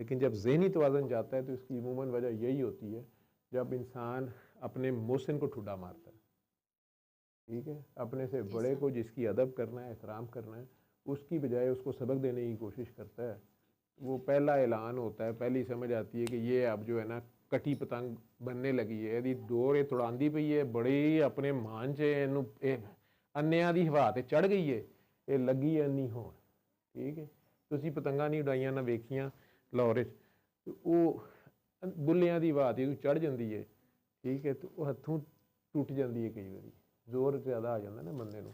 लेकिन जब ज़हनी तवाज़ुन जाता है तो इसकी अमूमन वजह यही होती है जब इंसान अपने मोहसिन को ठुड्डा मारता है, ठीक है, अपने से जी बड़े सर। को जिसकी अदब करना है, एहतराम करना है, उसकी बजाय उसको सबक देने की कोशिश करता है। वो पहला ऐलान होता है, पहली समझ आती है कि ये अब जो है ना कटी पतंग बनने लगी है, यदि डोर ये तुड़ांदी पई है, बड़े अपने मान च अन्निया की हवा ते चढ़ गई है, ये लगी है अन्नी हो, ठीक है। तुसी पतंगा नहीं उड़ाइया ना वेखियां लाहौर, वो बुल्लियां की हवा ते चढ़ जाती है, ठीक है, तो हथों टुट जाती है, कई बार जोर ज़्यादा आ जाता ना बंदे को,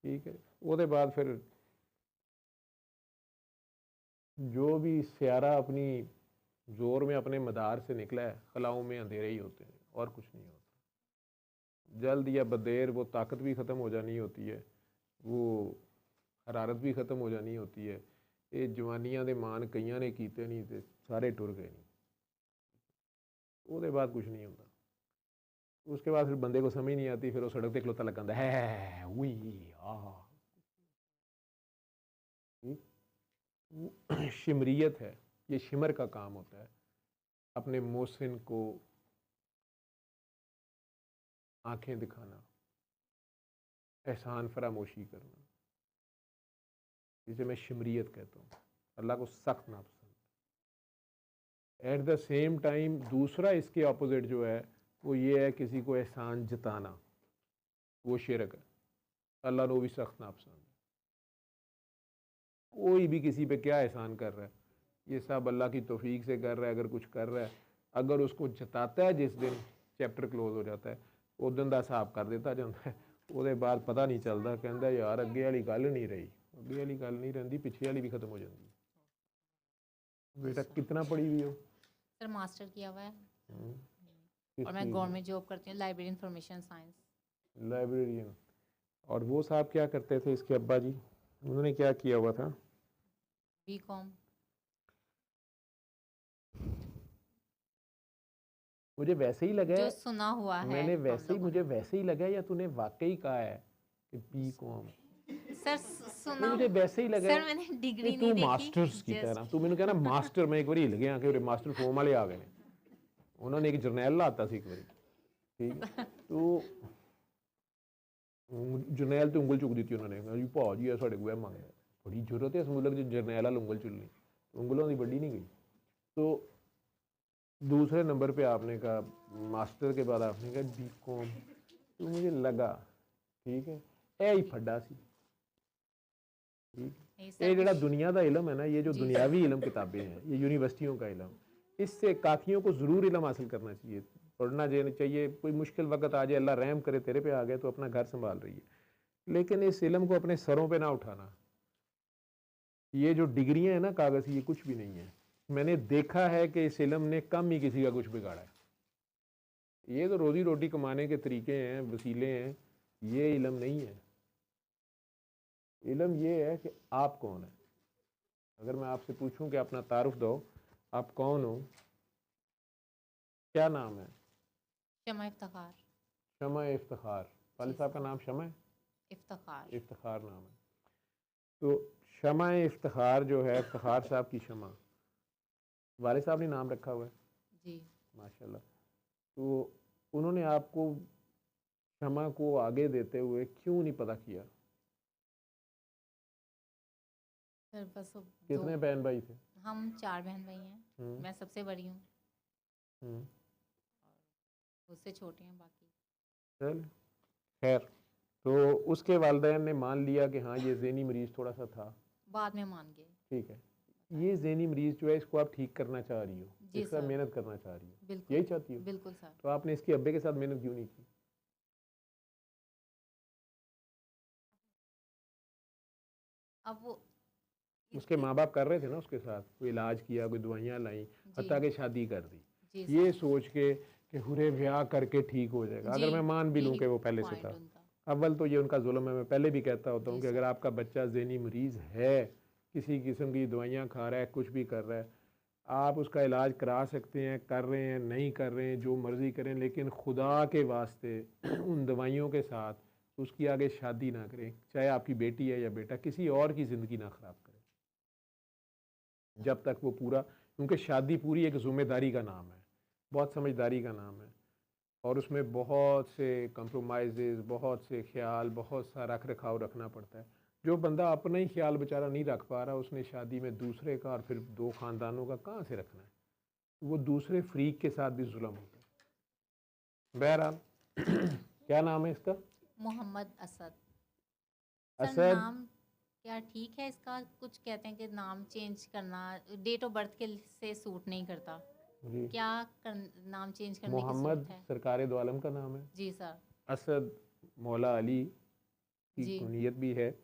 ठीक है। वो बाद फिर जो भी स्यारा अपनी जोर में अपने मदार से निकला है, खलाओं में अंधेरे ही होते हैं और कुछ नहीं होता। जल्द या बदेर वो ताकत भी ख़त्म हो जानी होती है, वो हरारत भी ख़त्म हो जानी होती है। ये जवानियां दे मान कईयां ने कीते नहीं ते सारे टुर गए नहीं, वो बाद कुछ नहीं होता। उसके बाद फिर बंदे को समझ नहीं आती, फिर वो सड़क पर खलोता लगा है हुई शिमरियत है, ये शिमर का काम होता है, अपने मोहसिन को आंखें दिखाना, एहसान फरामोशी करना, जिसे मैं शिमरियत कहता हूँ। अल्लाह को सख्त नापसंद। एट द सेम टाइम दूसरा इसके ऑपोजिट जो है वो ये है किसी को एहसान जताना, वो शिरक है, अल्लाह को भी सख्त नापसंद है। कोई भी किसी पे क्या एहसान कर रहा है, ये सब अल्लाह की तौफीक से कर रहा है। अगर कुछ कर रहा है, अगर उसको जताता है, जिस दिन चैप्टर क्लोज हो जाता है, उस दिन का हिसाब कर देता जाता है, उसके बाद पता नहीं चलता, कहता यार अगे वाली गल नहीं रही, अगे वाली गल नहीं रही, पिछले वाली भी खत्म हो जाती है। बेटा कितना पढ़ी हुई हो? सर मास्टर किया हुआ है किस और मैं चीज़ में? गवर्नमेंट जॉब करती हूँ, लाइब्रेरी इंफॉर्मेशन साइंस। लाइब्रेरियन। और वो साहब क्या करते थे, इसके अब्बा जी, उन्होंने क्या किया हुआ था? बीकॉम। मुझे वैसे ही लगा जो है, सुना हुआ है मैंने हम वैसे ही, लोगों मुझे ने। वैसे ही लगा है, या तूने वाकई कहा है कि बी कॉम? सर नहीं, सुना। मुझे वैसे ही लगा सर है मैंने कि डिग्री तू नहीं देखी, मास्टर्स की तरह, जस्ट। तू मैंने कहना मास्टर, मैं एक बार हिल गया कि मास्टर फॉर्म वाले आ गए, उन्होंने एक जर्नैल लाता सी एक बार, ठीक है, तो जर्नैल तो उंगल चुक दी उन्होंने, जी भा जी साढ़े को मंगना, बड़ी जरूरत है इस मुल्क च जर्नैल वाल उंगल चुलनी, उंगलों की बड़ी नहीं गई। तो दूसरे नंबर पे आपने कहा मास्टर के बाद आपने कहा बी कॉम, तो मुझे लगा ठीक है ए ही फड्डा सी, ठीक। नहीं ये सर जो कुछ। दुनिया का इलम है ना, ये जो जी सर। दुनियावी इलम किताबें हैं, ये यूनिवर्सिटियों का इलम, इससे काफियों को ज़रूर इलम हासिल करना चाहिए, पढ़ना चाहिए। कोई मुश्किल वक्त आ जाए, अल्लाह रहम करे तेरे पे आ गए तो अपना घर संभाल रही है, लेकिन इस इलम को अपने सरों पे ना उठाना। ये जो डिग्रियां हैं ना कागज़ की, ये कुछ भी नहीं है। मैंने देखा है कि इस इलम ने कम ही किसी का कुछ बिगाड़ा है। ये तो रोज़ी रोटी कमाने के तरीके हैं, वसीले हैं, ये इलम नहीं है। इलम ये है कि आप कौन है। अगर मैं आपसे पूछूं कि अपना तारुफ दो, आप कौन हो, क्या नाम है? शमा इफ्तिखार। शमा इफ्तिखार। वालिद जी साहब का सर। नाम शमा है? इफ्तिखार। इफ्तिखार नाम है। तो शमा इफ्तिखार जो है, इफ्तिखार साहब की शमा, वालिद साहब ने नाम रखा हुआ है, जी। माशाल्लाह। तो उन्होंने आपको शमा को आगे देते हुए क्यों नहीं पता किया? सर बस वो दो। कितने बहन भाई थे? हम 4 बहन भाई हैं, हम्म, मैं सबसे बड़ी हूँ हम्म, और उससे छोटे हैं बाकी। चल खैर। तो उसके वालिदैन ने मान लिया कि हाँ ये ज़हनी मरीज़ थोड़ा सा था, बाद में मान गए। ठीक है। ये ज़हनी मरीज़ जो है, इसको आप ठीक करना चाह रही हो, जी इसका सर। मेहनत करना चाह रही हो, बिल्कुल। यही चाहती हो, बिल्कुल सर। तो आपने इसके अब्बे के साथ मेहनत क्यों नहीं की? अब वो उसके माँ बाप कर रहे थे ना उसके साथ, कोई इलाज किया, कोई दवाइयाँ लाई, जी। हत्ता के शादी कर दी, जी ये सर। सोच के कि हुरे ब्याह करके ठीक हो जाएगा। जी अगर मैं मान भी लूँ यही कि वो पहले से पॉइंट था, उनका। अव्वल तो ये उनका जुल्म है। मैं पहले भी कहता होता हूँ जी कि अगर सर। आपका बच्चा ज़हनी मरीज़ है किसी किस्म की दवाइयाँ खा रहा है, कुछ भी कर रहा है, आप उसका इलाज करा सकते हैं, कर रहे हैं, नहीं कर रहे हैं, जो मर्ज़ी करें, लेकिन खुदा के वास्ते उन दवाइयों के साथ उसकी आगे शादी ना करें, चाहे आपकी बेटी है या बेटा, किसी और की ज़िंदगी ना ख़राब करें जब तक वो पूरा, क्योंकि शादी पूरी एक ज़िम्मेदारी का नाम है, बहुत समझदारी का नाम है, और उसमें बहुत से कंप्रोमाइज़, बहुत से ख्याल, बहुत सा रख रखाव रखना पड़ता है। जो बंदा अपना ही ख्याल बेचारा नहीं रख पा रहा, उसने शादी में दूसरे का और फिर दो ख़ानदानों का कहाँ से रखना है? वो दूसरे फ्रीक के साथ भी जुल्म होता है। बहरहाल क्या नाम है इसका? मोहम्मद असद। सर असद। नाम क्या ठीक है इसका? कुछ कहते हैं कि नाम चेंज करना डेट ऑफ बर्थ के से सूट नहीं करता, जी। क्या नाम चेंज करने की मोहम्मद ज़रूरत है? सरकार दो आलम का नाम है। जी सर। असद मौला अली की जी कुनियत भी है,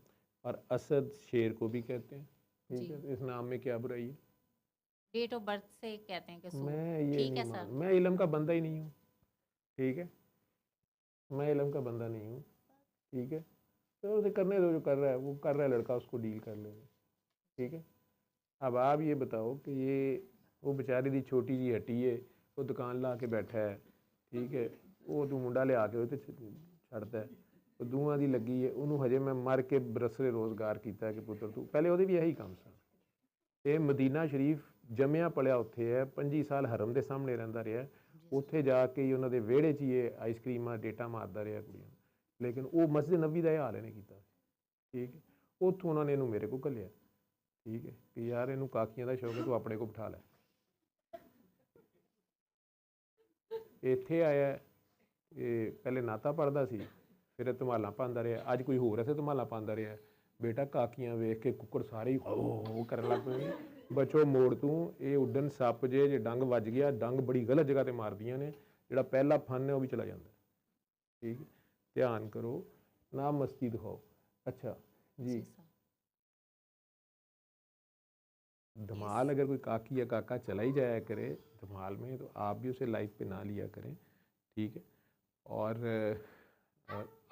और असद शेर को भी कहते हैं। ठीक जी। है, तो इस नाम में क्या बुराई है? डेट ऑफ बर्थ से कहते हैं कि मैं सूट ये ठीक नहीं है सर। मैं इल्म का बंदा ही नहीं हूँ। ठीक है, मैं इल्म का बंदा नहीं हूँ। ठीक है, तो उसे करने दो, जो कर रहा है वो कर रहा है, लड़का उसको डील कर लेगा। ठीक है, अब आप ये बताओ कि ये वो बेचारी दी छोटी जी हट्टी है, वो दुकान ला के बैठा है। ठीक है, वो तू मुंडा ले आके वो छड़ता है, तो दूआं दी लगी है, उन्होंने हजे मैं मर के बरसरे रोज़गार किया कि पुत्र तू पहले वो भी यही काम सा। ये मदीना शरीफ जमिया पलिया उत्थे है, 25 साल हरम के सामने रहिंदा रहा, उत्थे जाके ही उन्होंने वेड़े च ही आइसक्रीमां डेटा मारदा रहा कुड़ियां, लेकिन वो मस्जिद नबी का यह हाल नहीं किया। ठीक है, उत्थों उन्होंने इनू मेरे को घल्लिया। ठीक है, कि यार इनू काकियां का शौक है, तू अपने को बिठा लै। इत्थे आया, ये पहले नाता पढ़ता सी, फिर धमालां पांदा रहा, अज कोई होर ऐसे धमालां पांदा रहा। बेटा काकियां वेख के कुक्कड़ सारे ही ओ करन लग पे, बचो मोड़ तू, ये उड्डन सप जे डंग वज गया, डंग बड़ी गलत जगह ते मारदियां ने, जिहड़ा पहला फन है वो भी चला जाता है। ठीक है, ध्यान करो ना, मस्ती दिखाओ। अच्छा जी, जी सर। इस धमाल अगर कोई काकी या काका चला ही जाया करे धमाल में, तो आप भी उसे लाइफ पे ना लिया करें। ठीक है, और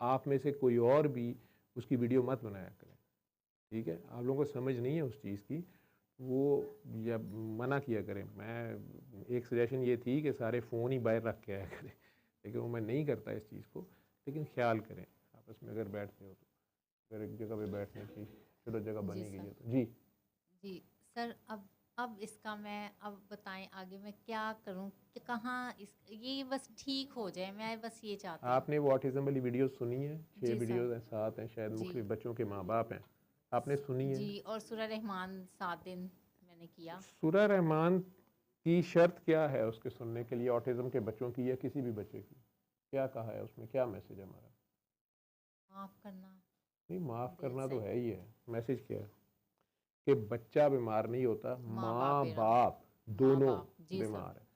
आप में से कोई और भी उसकी वीडियो मत बनाया करें। ठीक है, आप लोगों को समझ नहीं है उस चीज़ की, वो या मना किया करें। मैं एक सजेशन ये थी कि सारे फ़ोन ही बाहर रख के आया करें, लेकिन वो मैं नहीं करता इस चीज़ को। लेकिन ख्याल करें आपस में अगर बैठते हो तो, अगर एक जगह पे बैठने की चलो जगह जी बनी गई सर। है तो। जी, जी सर। अब इसका मैं अब बताएं आगे मैं क्या करूं कि कहाँ इस ये बस ठीक हो जाए, मैं बस ये चाहती हूँ। आपने वो ऑटिज़म वाली वीडियो सुनी है? 6 जी सर। वीडियोज़ हैं, 7 हैं शायद, जी मुख्तलिफ बच्चों के माँ बाप हैं, आपने सुनी है? जी। और सूरह रहमान 7 दिन मैंने किया। सूरह रहमान की शर्त क्या है उसके सुनने के लिए, ऑटिज़म के बच्चों की या किसी भी बच्चे की? क्या कहा है उसमें, क्या मैसेज है हमारा? माफ़ करना, नहीं, माफ़ दिल करना तो से। है ही है, मैसेज क्या है? कि बच्चा बीमार नहीं होता, माँ बाप माँ बेरा बाप माँ दोनों बाप जी सर। बीमार है,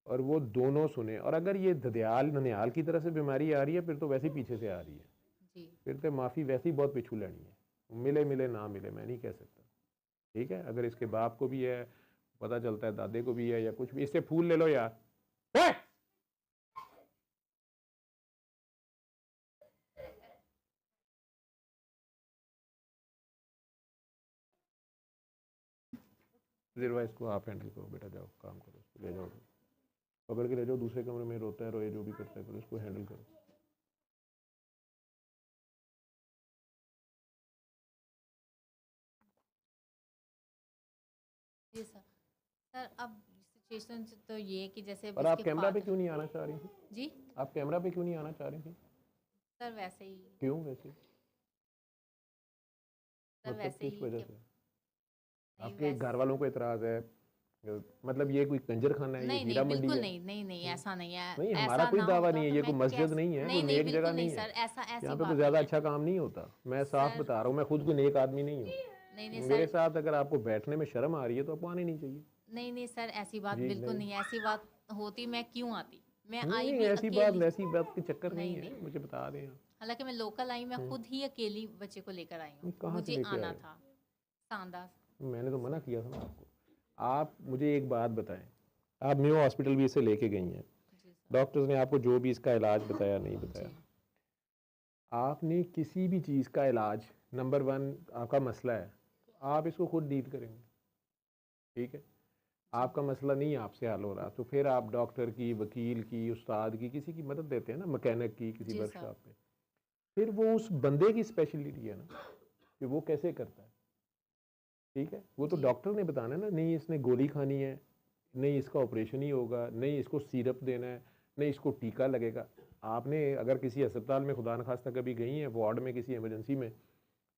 और वो दोनों सुने। और अगर ये ददयाल ननियाल की तरह से बीमारी आ रही है, फिर तो वैसे ही पीछे से आ रही है, जी फिर तो माफ़ी वैसे ही बहुत पिछू लेनी है, मिले मिले ना मिले मैं नहीं कह सकता। ठीक है, अगर इसके बाप को भी है, पता चलता है दादे को भी है या कुछ भी, इससे फूल ले लो यार। ओए! ज़िरवा, इसको आप हैंडल करो बेटा, जाओ काम करो, इसको ले जाओ, पकड़ के ले जाओ, दूसरे कमरे में रोता है रोए, जो भी करता है करो, इसको हैंडल करो। जी सर। सर अब सिचुएशन तो ये है कि जैसे और आप इसके कैमरा पे फादर। क्यों नहीं आना चाह रही थी? जी आप कैमरा पे क्यों नहीं आना चाह रही थी? सर वैसे ही। क्यों वैसे? सर मतलब वैसे किस ही वजह कि से? नहीं आपके घर वैसे। वालों को इतराज़ है? मतलब ये कोई कंजर खाना है, ये नहीं नहीं हीरा मंडी बिल्कुल है? नहीं, नहीं नहीं ऐसा नहीं है। नहीं, हमारा ऐसा कोई ना दावा होता नहीं है, तो ये मैं कोई मस्जिद कैसे। नहीं है, कोई नहीं नहीं नेक जगह बिल्कुल नहीं नहीं है, सर, ऐसा ऐसी यहाँ पे कोई बात नहीं ज़्यादा है अच्छा काम नहीं होता। मैं साफ सर। बता रहा हूँ, मैं खुद कोई नेक आदमी नहीं हूँ। नहीं नहीं मेरे सर। साथ अगर आपको बैठने में शर्म आ रही है तो आपको आनी नहीं चाहिए। नहीं नहीं सर, ऐसी बात जी बिल्कुल नहीं, नहीं है। ऐसी बात होती मैं क्यों आती? मैं नहीं आई नहीं, भी अकेली। ऐसी बात के चक्कर नहीं नहीं नहीं, है, मुझे बता दें आप। हालांकि मैं लोकल आई, मैं हम्म, खुद ही अकेली बच्चे को लेकर आई हूँ, नहीं, कहाँ से मुझे लेके आना आए? था सांदा। मैंने तो मना किया था ना आपको। आप मुझे एक बात बताएं, आप मेयो हॉस्पिटल भी इसे लेके गई हैं, जी सर। डॉक्टर्स ने आपको जो भी इसका इलाज बताया नहीं जी बताया, आपने किसी भी चीज़ का इलाज, नंबर वन आपका मसला है, आप इसको खुद डील करेंगे, ठीक है। आपका मसला नहीं आपसे हल हो रहा, तो फिर आप डॉक्टर की, वकील की, उस्ताद की, किसी की मदद देते हैं ना, मैकेनिक की, किसी जी सर। वर्कशॉप पे। फिर वो उस बंदे की स्पेशलिटी है ना कि वो कैसे करता है, ठीक है। वो तो जी डॉक्टर ने बताना है ना, नहीं इसने गोली खानी है, नहीं इसका ऑपरेशन ही होगा, नहीं इसको सिरप देना है, नहीं इसको टीका लगेगा। आपने अगर किसी अस्पताल में खुदा न खास्ता कभी गई हैं वार्ड में किसी इमरजेंसी में,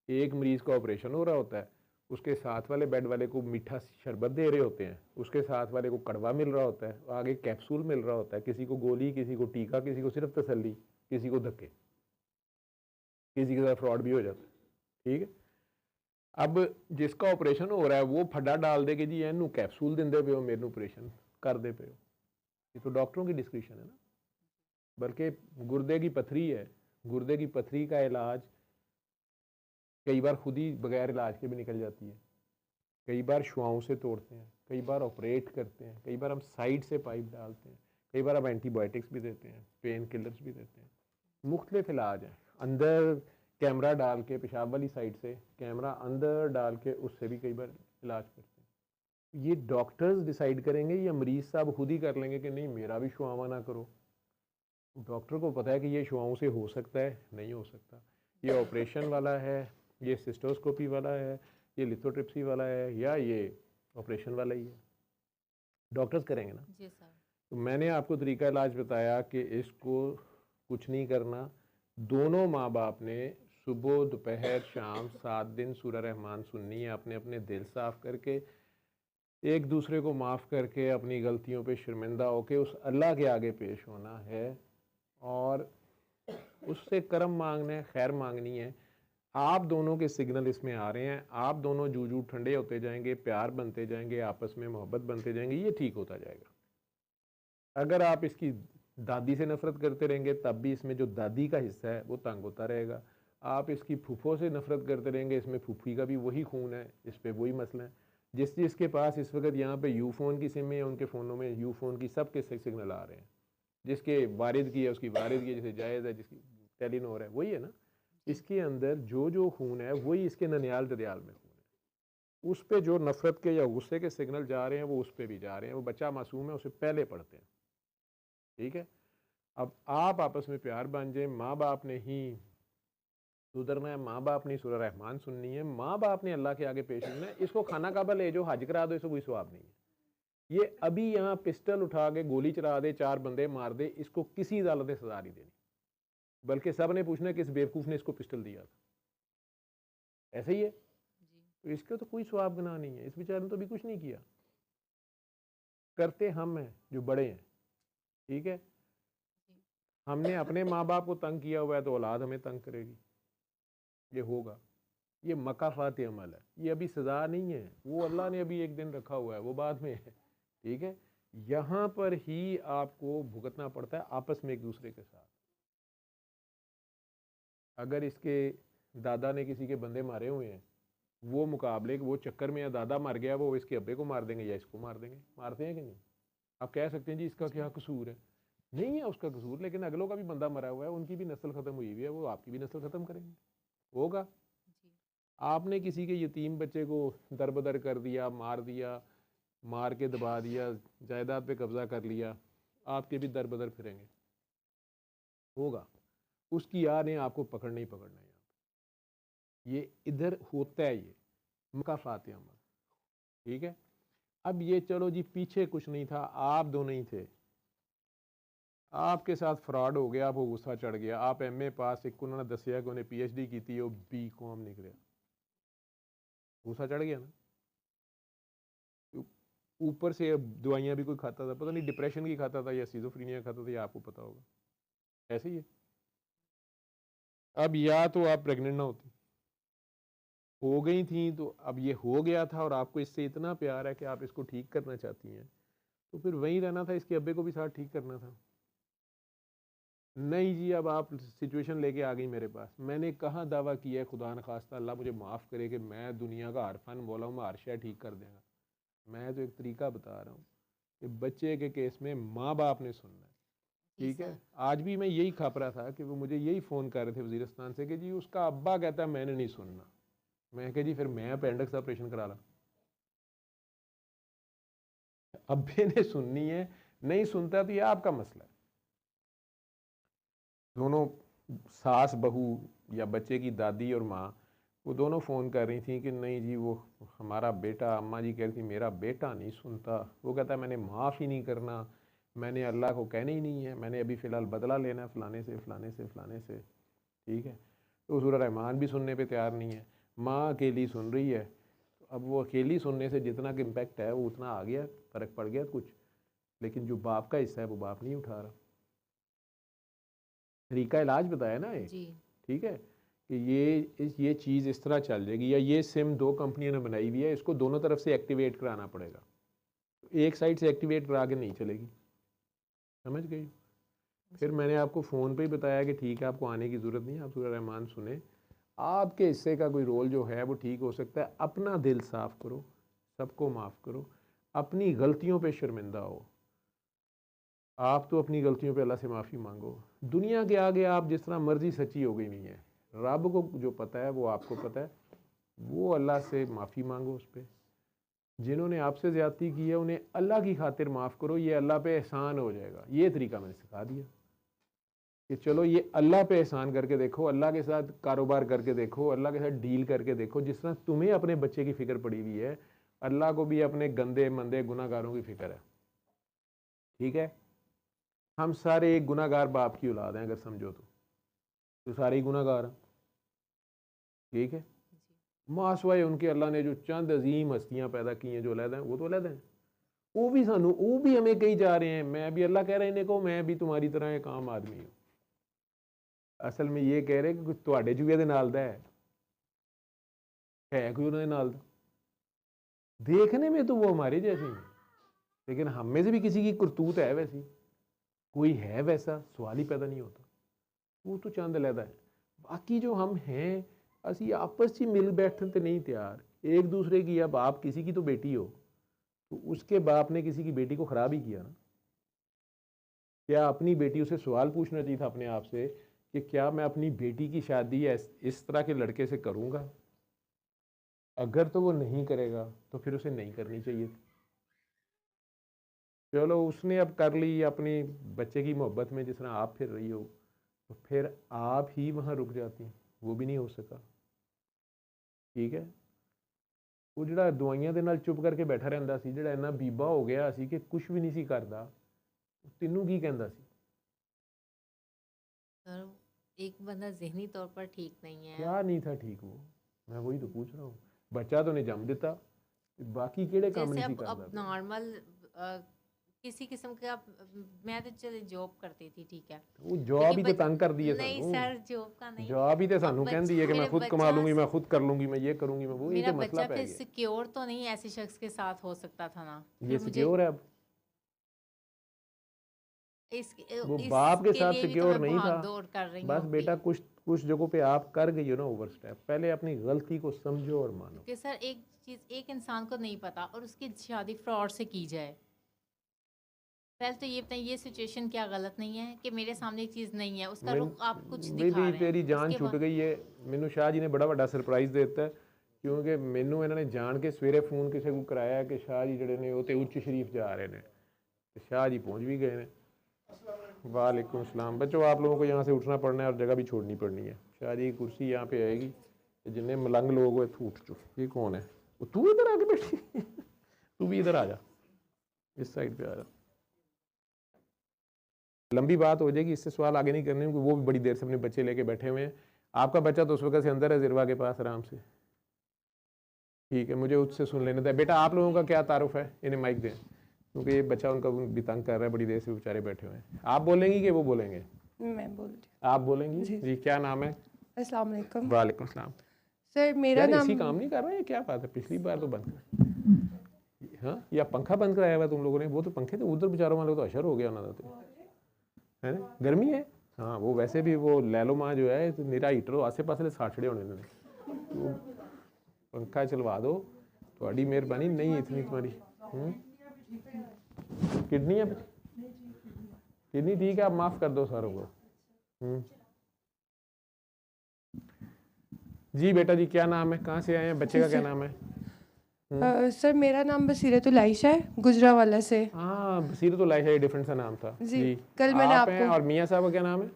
एक मरीज़ का ऑपरेशन हो रहा होता है, उसके साथ वाले बेड वाले को मीठा शरबत दे रहे होते हैं, उसके साथ वाले को कड़वा मिल रहा होता है, आगे कैप्सूल मिल रहा होता है, किसी को गोली, किसी को टीका, किसी को सिर्फ तसल्ली, किसी को धक्के, किसी के साथ फ्रॉड भी हो जाता है, ठीक है। अब जिसका ऑपरेशन हो रहा है वो फड्डा डाल दे कि जी एनू कैप्सूल देंदे पे हो, मेरे ऑपरेशन कर दे पे हो, ये तो डॉक्टरों की डिस्क्रिप्शन है ना। बल्कि गुर्दे की पथरी है, गुर्दे की पथरी का इलाज कई बार खुद ही बगैर इलाज के भी निकल जाती है, कई बार शुआओं से तोड़ते हैं, कई बार ऑपरेट करते हैं, कई बार हम साइड से पाइप डालते हैं, कई बार हम एंटीबायोटिक्स भी देते हैं, पेन किलर्स भी देते हैं, मुख्तलिफ इलाज हैं। अंदर कैमरा डाल के पेशाब वाली साइड से कैमरा अंदर डाल के उससे भी कई बार इलाज करते हैं। ये डॉक्टर्स डिसाइड करेंगे या मरीज़ साहब खुद ही कर लेंगे कि नहीं मेरा भी शुआवा ना करो। डॉक्टर को पता है कि ये शुआओं से हो सकता है, नहीं हो सकता, ये ऑपरेशन वाला है, ये सिस्टोस्कोपी वाला है, ये लिथोट्रिप्सी वाला है, या ये ऑपरेशन वाला ही है, डॉक्टर्स करेंगे ना। जी सर। तो मैंने आपको तरीका इलाज बताया कि इसको कुछ नहीं करना, दोनों माँ बाप ने सुबह दोपहर शाम 7 दिन सूरह रहमान सुननी है, अपने अपने दिल साफ़ करके, एक दूसरे को माफ़ करके, अपनी गलतियों पे शर्मिंदा होके उस अल्लाह के आगे पेश होना है और उससे करम मांगना है, खैर मांगनी है। आप दोनों के सिग्नल इसमें आ रहे हैं, आप दोनों जू जू ठंडे होते जाएंगे, प्यार बनते जाएंगे, आपस में मोहब्बत बनते जाएंगे, ये ठीक होता जाएगा। अगर आप इसकी दादी से नफरत करते रहेंगे तब भी इसमें जो दादी का हिस्सा है वो तंग होता रहेगा। आप इसकी फूफो से नफरत करते रहेंगे, इसमें फूफी का भी वही खून है, इस पर वही मसला है। जिसके पास इस वक्त यहाँ पे यू फ़ोन की सिम है, उनके फ़ोनों में यू फ़ोन की सब के सिग्नल आ रहे हैं, जिसके वारिद की है उसकी वारिद की, जैसे जायज़ है जिसकी टेलीनोर है, वही है ना। जी इसके अंदर जो जो खून है वही इसके ननियाल दरियाल में खून है, उस पर जो नफरत के या गुस्से के सिग्नल जा रहे हैं वो उस पर भी जा रहे हैं। वो बच्चा मासूम है, उसे पहले पढ़ते हैं, ठीक है। अब आप आपस में प्यार बन जाए, माँ बाप ने ही सुधरना है, माँ बाप ने सूरह रहमान सुननी है, माँ बाप ने अल्लाह के आगे पेश होना है। इसको खाना काबा ले जो हज करा दो, इसको कोई स्वाब नहीं है। ये अभी यहाँ पिस्टल उठा के गोली चला दे, 4 बंदे मार दे, इसको किसी अदालत ने सजा नहीं देनी, बल्कि सब ने पूछना कि इस बेवकूफ़ ने इसको पिस्टल दिया था, ऐसे ही है। जी तो इसका तो कोई स्वाब गुनाह नहीं है, इस बेचारे ने तो अभी कुछ नहीं किया। करते हम हैं जो बड़े हैं, ठीक है। जी हमने अपने माँ बाप को तंग किया हुआ है तो औलाद हमें तंग करेगी, ये होगा। ये मकाफात अमल है, ये अभी सज़ा नहीं है, वो अल्लाह ने अभी एक दिन रखा हुआ है, वो बाद में है, ठीक है। यहाँ पर ही आपको भुगतना पड़ता है आपस में एक दूसरे के साथ। अगर इसके दादा ने किसी के बंदे मारे हुए हैं, वो मुकाबले वो चक्कर में या दादा मर गया, वो इसके अब्बे को मार देंगे या इसको मार देंगे, मारते हैं कि नहीं। आप कह सकते हैं जी इसका क्या जी कसूर है, नहीं है उसका कसूर, लेकिन अगलों का भी बंदा मरा हुआ है, उनकी भी नस्ल ख़त्म हुई हुई है, वो आपकी भी नस्ल ख़त्म करेंगे, होगा। जी आपने किसी के यतीम बच्चे को दरबदर कर दिया, मार दिया, मार के दबा दिया, जायदाद पे कब्जा कर लिया, आपके भी दरबदर फिरेंगे, होगा। उसकी यार ने आपको पकड़ना ही पकड़ना है, यहाँ पे ये इधर होता है, ये मुकाफात अमल, ठीक है। अब ये चलो जी पीछे कुछ नहीं था, आप दोनों ही थे, आपके साथ फ्रॉड हो गया, आपको गुस्सा चढ़ गया, आप एमए पास, एक उन्होंने दसिया कि उन्हें पीएचडी की थी, वो बीकॉम निकले, गुस्सा चढ़ गया ना। ऊपर से अब दवाइयाँ भी कोई खाता था, पता नहीं डिप्रेशन की खाता था या सिजोफ्रीनिया खाता था, या आपको पता होगा, ऐसे ही है। अब या तो आप प्रेग्नेंट ना होती, हो गई थी, तो अब ये हो गया था और आपको इससे इतना प्यार है कि आप इसको ठीक करना चाहती हैं, तो फिर वहीं रहना था, इसके अब्बे को भी साथ ठीक करना था। नहीं जी, अब आप सिचुएशन लेके आ गई मेरे पास, मैंने कहाँ दावा किया है खुदा न खास्ता अल्लाह मुझे माफ़ करे कि मैं दुनिया का हर फन बोला हूँ, मैं हर शय ठीक कर देगा। मैं तो एक तरीका बता रहा हूँ कि बच्चे के केस में माँ बाप ने सुनना है, जी ठीक है। सर। आज भी मैं यही खप रहा था कि वो मुझे यही फ़ोन कर रहे थे वजीरस्तान से कि जी उसका अब्बा कहता है मैंने नहीं सुनना, मैं कहा जी फिर मैं अपेंडिक्स ऑपरेशन करा ला। अब्बे ने सुननी है, नहीं सुनता तो ये आपका मसला है। दोनों सास बहू या बच्चे की दादी और माँ वो दोनों फ़ोन कर रही थी कि नहीं जी वो हमारा बेटा, अम्मा जी कह रही थी मेरा बेटा नहीं सुनता, वो कहता है मैंने माफ़ ही नहीं करना, मैंने अल्लाह को कहना ही नहीं है, मैंने अभी फ़िलहाल बदला लेना है फ़लाने से फ़लाने से फ़लाने से। ठीक है, तो सूरह रहमान भी सुनने पे तैयार नहीं है, माँ अकेली सुन रही है। तो अब वो अकेली सुनने से जितना कि इम्पेक्ट है वो उतना आ गया, फ़र्क पड़ गया कुछ, लेकिन जो बाप का हिस्सा है वो बाप नहीं उठा रहा। तरीका इलाज बताया ना एक, जी ठीक है, कि ये चीज़ इस तरह चल जाएगी, या ये सिम 2 कंपनियों ने बनाई हुई है, इसको दोनों तरफ से एक्टिवेट कराना पड़ेगा, एक साइड से एक्टिवेट करा के नहीं चलेगी। समझ गई? फिर मैंने आपको फ़ोन पे ही बताया कि ठीक है आपको आने की ज़रूरत नहीं है, आप सूरह रहमान सुने, आपके हिस्से का कोई रोल जो है वो ठीक हो सकता है। अपना दिल साफ़ करो, सबको माफ़ करो, अपनी गलतियों पे शर्मिंदा हो। आप तो अपनी गलतियों पे अल्लाह से माफ़ी मांगो। दुनिया के आगे आप जिस तरह मर्ज़ी सच्ची हो गई नहीं है, रब को जो पता है वो आपको पता है, वो अल्लाह से माफ़ी मांगो उस पर। जिन्होंने आपसे ज़्यादती की है उन्हें अल्लाह की खातिर माफ़ करो, ये अल्लाह पे एहसान हो जाएगा। ये तरीका मैंने सिखा दिया कि चलो ये अल्लाह पे एहसान करके देखो, अल्लाह के साथ कारोबार करके देखो, अल्लाह के साथ डील करके देखो। जिस तरह तुम्हें अपने बच्चे की फ़िक्र पड़ी हुई है, अल्लाह को भी अपने गंदे मंदे गुनाहगारों की फ़िक्र है। ठीक है, हम सारे एक गुनाहगार बाप की औलाद हैं, अगर समझो तो सारे ही गुनाहगार हैं। ठीक है, मासवाए उनके अल्लाह ने जो चंद अजीम हस्तियां पैदा की हैं जो अलग हैं, वो तो अलग हैं, वो भी हमें कही जा रहे हैं, मैं भी अल्लाह कह रहे हैं इन्हें को मैं भी तुम्हारी तरह एक आम आदमी हूँ। असल में ये कह रहे कि ਤੁਹਾਡੇ ਜੂਏ ਦੇ ਨਾਲ ਦਾ है कोई उन्होंने नाल दा। देखने में तो वो हमारे जैसे हैं, लेकिन हम में से भी किसी की करतूत है वैसी, कोई है वैसा, सवाल ही पैदा नहीं होता। वो तो चंद अलहदा है, बाकी जो हम हैं असी आपस च मिल बैठन तो नहीं तैयार। एक दूसरे की, अब आप किसी की तो बेटी हो, तो उसके बाप ने किसी की बेटी को ख़राब ही किया ना। क्या अपनी बेटी, उसे सवाल पूछना चाहिए था अपने आप से कि क्या मैं अपनी बेटी की शादी इस तरह के लड़के से करूँगा? अगर तो वो नहीं करेगा तो फिर उसे नहीं करनी चाहिए थी। चलो उसने अब कर ली अपनी बच्चे की मोहब्बत में, जिस तरह आप फिर रही हो, तो फिर आप ही वहाँ रुक जाती, वो भी नहीं हो सका। ठीक है, वो ਜਿਹੜਾ ਦਵਾਈਆਂ ਦੇ ਨਾਲ ਚੁੱਪ ਕਰਕੇ ਬੈਠਾ ਰਹਿੰਦਾ ਸੀ, ਜਿਹੜਾ ਇੰਨਾ ਬੀਬਾ ਹੋ ਗਿਆ ਸੀ ਕਿ ਕੁਝ ਵੀ ਨਹੀਂ ਸੀ ਕਰਦਾ, ਤੈਨੂੰ ਕੀ ਕਹਿੰਦਾ ਸੀ? सर, एक बंदा जहनी तौर पर ठीक नहीं है। क्या नहीं था ठीक वो, मैं वही तो पूछ रहा हूँ। बच्चा तो ने जम दिता, बाकी केड़े काम जैसे नहीं सी अब करदा पिया। नॉर्मल किसी किस्म का मैं तो चले जॉब करती थी, ठीक है, वो जॉब लेकिन ही तो तंग कर दी है नहीं सानू, सर जॉब का नहीं। जॉब ही तो अब सानू कहती है कि मैं मेरे खुद कमा बच्चा लूंगी, मैं खुद कर लूंगी, मैं ये करूंगी, मैं वो, ये मेरा तो मसला बच्चा पै फिर गया। सिक्योर तो नहीं ऐसे शख्स के साथ हो सकता था ना, ये फिर मुझे सिक्योर है अब, वो बाप के इसके साथ लिए भी तो सिक्योर मैं नहीं था। भाग दौड़ कर रही बस हूँ अभी। बेटा कुछ कुछ जगहों पे आप कर गई हो ना ओवर स्टेप, पहले अपनी गलती को समझो और मानो। कि सर एक चीज़ एक इंसान को नहीं पता और उसकी शादी फ्रॉड से की जाए। पहले तो ये बताइए, ये सिचुएशन क्या गलत नहीं है कि मेरे सामने एक चीज़ नहीं है, उसका रुख आप कुछ दिखा मेरी रहे तेरी हैं, जान उसके छुट बाद गई है। मैनू शाह जी ने बड़ा बड़ा सरप्राइज़ दे दिता है, क्योंकि मैनू इन्होंने जान के सवेरे फ़ोन किसी को कराया कि शाह जी जड़े ने वो तो उच्च शरीफ जा रहे हैं, तो शाह जी पहुँच भी गए हैं। वालेकुम सलाम। बच्चों आप लोगों को यहाँ से उठना पड़ना है और जगह भी छोड़नी पड़नी है। शाह जी की कुर्सी यहाँ पे आएगी, जिन्हें मलंग लोग हो इतों उठ चुके। ये कौन है? तू इधर आके बैठी तू भी इधर आ जा, इस साइड पे आ जा। लंबी बात हो जाएगी, इससे सवाल आगे नहीं करने, क्योंकि वो भी बड़ी देर से अपने बच्चे लेके बैठे हुए हैं। आपका बच्चा तो उस वक्त से अंदर है जिरवा के पास आराम से। ठीक है, मुझे उससे सुन लेने था। बेटा आप लोगों का क्या तारुफ है? इन्हें माइक दें, क्योंकि ये बच्चा उनका भी तंग कर रहा है, बड़ी देर से बेचारे बैठे हुए हैं। आप बोलेंगी कि वो बोलेंगे? मैं बोल रही आप बोलेंगी जी। जी। क्या नाम है? अस्सलाम वालेकुम वालेकुम सलाम। सर, मेरा यार नाम इसी काम नहीं कर रहे हैं, क्या बात है? पिछली बार तो बंद कर, हाँ, या पंखा बंद कराया हुआ तुम लोगों ने? वो तो पंखे तो उधर बेचारों वाले तो अशर हो गया ना, तो है ना, गर्मी है। हाँ, वो वैसे भी वो लैलो माँ जो है तो निरा हीटर आसे पास साठड़े होने ने, तो पंखा चलवा दो, थोड़ी मेहरबानी। नहीं इतनी तुम्हारी किडनी है, किडनी ठीक है, आप माफ़ कर दो सारों को। जी बेटा जी, क्या नाम है, कहाँ से आए हैं, बच्चे का क्या नाम है? सर मेरा नाम बसीरतुल आयशा है, गुजरावाला से। हाँ, बसीरतुल आयशा, डिफरेंट सा नाम था जी, कल मैंने आप हैं, आपको और मियाँ साहब का क्या नाम है?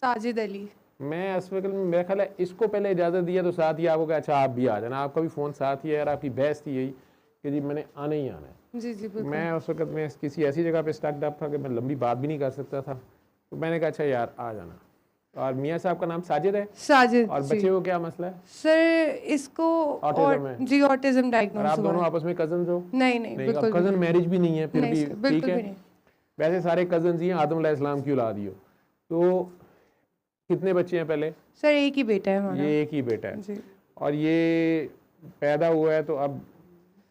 साजिद अली। मैं अस्फकल में, मेरा ख्याल है इसको पहले इजाज़त दिया तो साथ ही आपको कहा अच्छा आप भी आ जाना, आपका भी फ़ोन साथ ही है, और आपकी बहस थी यही कि जी मैंने आना ही आना है। जी जी बिल्कुल। मैं उस वक्त में किसी ऐसी जगह पे स्टक अप था कि मैं लंबी बात भी नहीं कर सकता था, तो मैंने कहा अच्छा यार आ जाना। और मियाँ साहब का नाम साजिद है, साजिद और जी। बच्चे को क्या मसला है? सर इसको ऑटिज्म है। जी ऑटिज्म और डायग्नोज आप हुआ दोनों है। आपस में कजन हो? नहीं नहीं, अब बिल्कुल भी कजन नहीं। मैरिज भी नहीं है फिर नहीं भी सर, ठीक बिल्कुल है। भी नहीं। वैसे सारे कजन ही हैं, आदम अलैहिस्सलाम की औलाद ही हो। तो कितने बच्चे हैं पहले? सर एक ही बेटा है हमारा। ये एक ही बेटा है, जी और ये पैदा हुआ है तो अब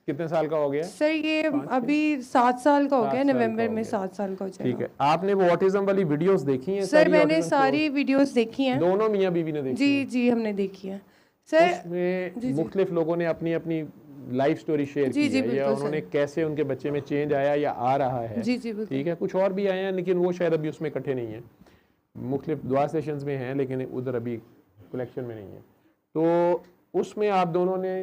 कितने साल का हो गया? सर ये 5-6 अभी 7 साल का हो 7 गया, साल का नवंबर हो में गया। 7 साल का हो ठीक जाएगा। है, आपने वो ऑटिज्म वाली वीडियोस देखी हैं? सर सारी मैंने autism सारी वीडियोस देखी हैं। दोनों मियाँ बीवी ने देखी जी हैं? जी हमने देखी है सर। उसमें जी, जी। मुख्तलिफ लोगों ने अपनी अपनी लाइफ स्टोरी शेयर जी, की जी, है, या बिल्कुल उन्होंने सर। कैसे उनके बच्चे में चेंज आया या आ रहा है। जी जी बिल्कुल। ठीक है, कुछ और भी आए हैं लेकिन वो शायद अभी उसमें इकट्ठे नहीं है, मुख्तलिफ दुआ सेशंस में हैं लेकिन उधर अभी कलेक्शन में नहीं है। तो उसमें आप दोनों ने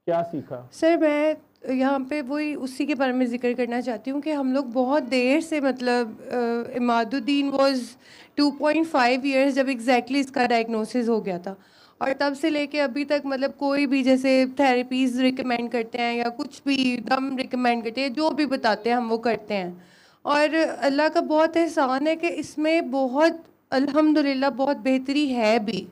क्या सीखा? सर मैं यहाँ पे वही उसी के बारे में जिक्र करना चाहती हूँ कि हम लोग बहुत देर से मतलब इमादुद्दीन वाज 2.5 इयर्स जब एग्जैक्टली इसका डायग्नोसिस हो गया था, और तब से लेके अभी तक मतलब कोई भी जैसे थेरेपीज़ रिकमेंड करते हैं या कुछ भी दम रिकमेंड करते हैं, जो भी बताते हैं हम वो करते हैं। और अल्लाह का बहुत एहसान है कि इसमें बहुत अल्हम्दुलिल्लाह बहुत बेहतरी है भी,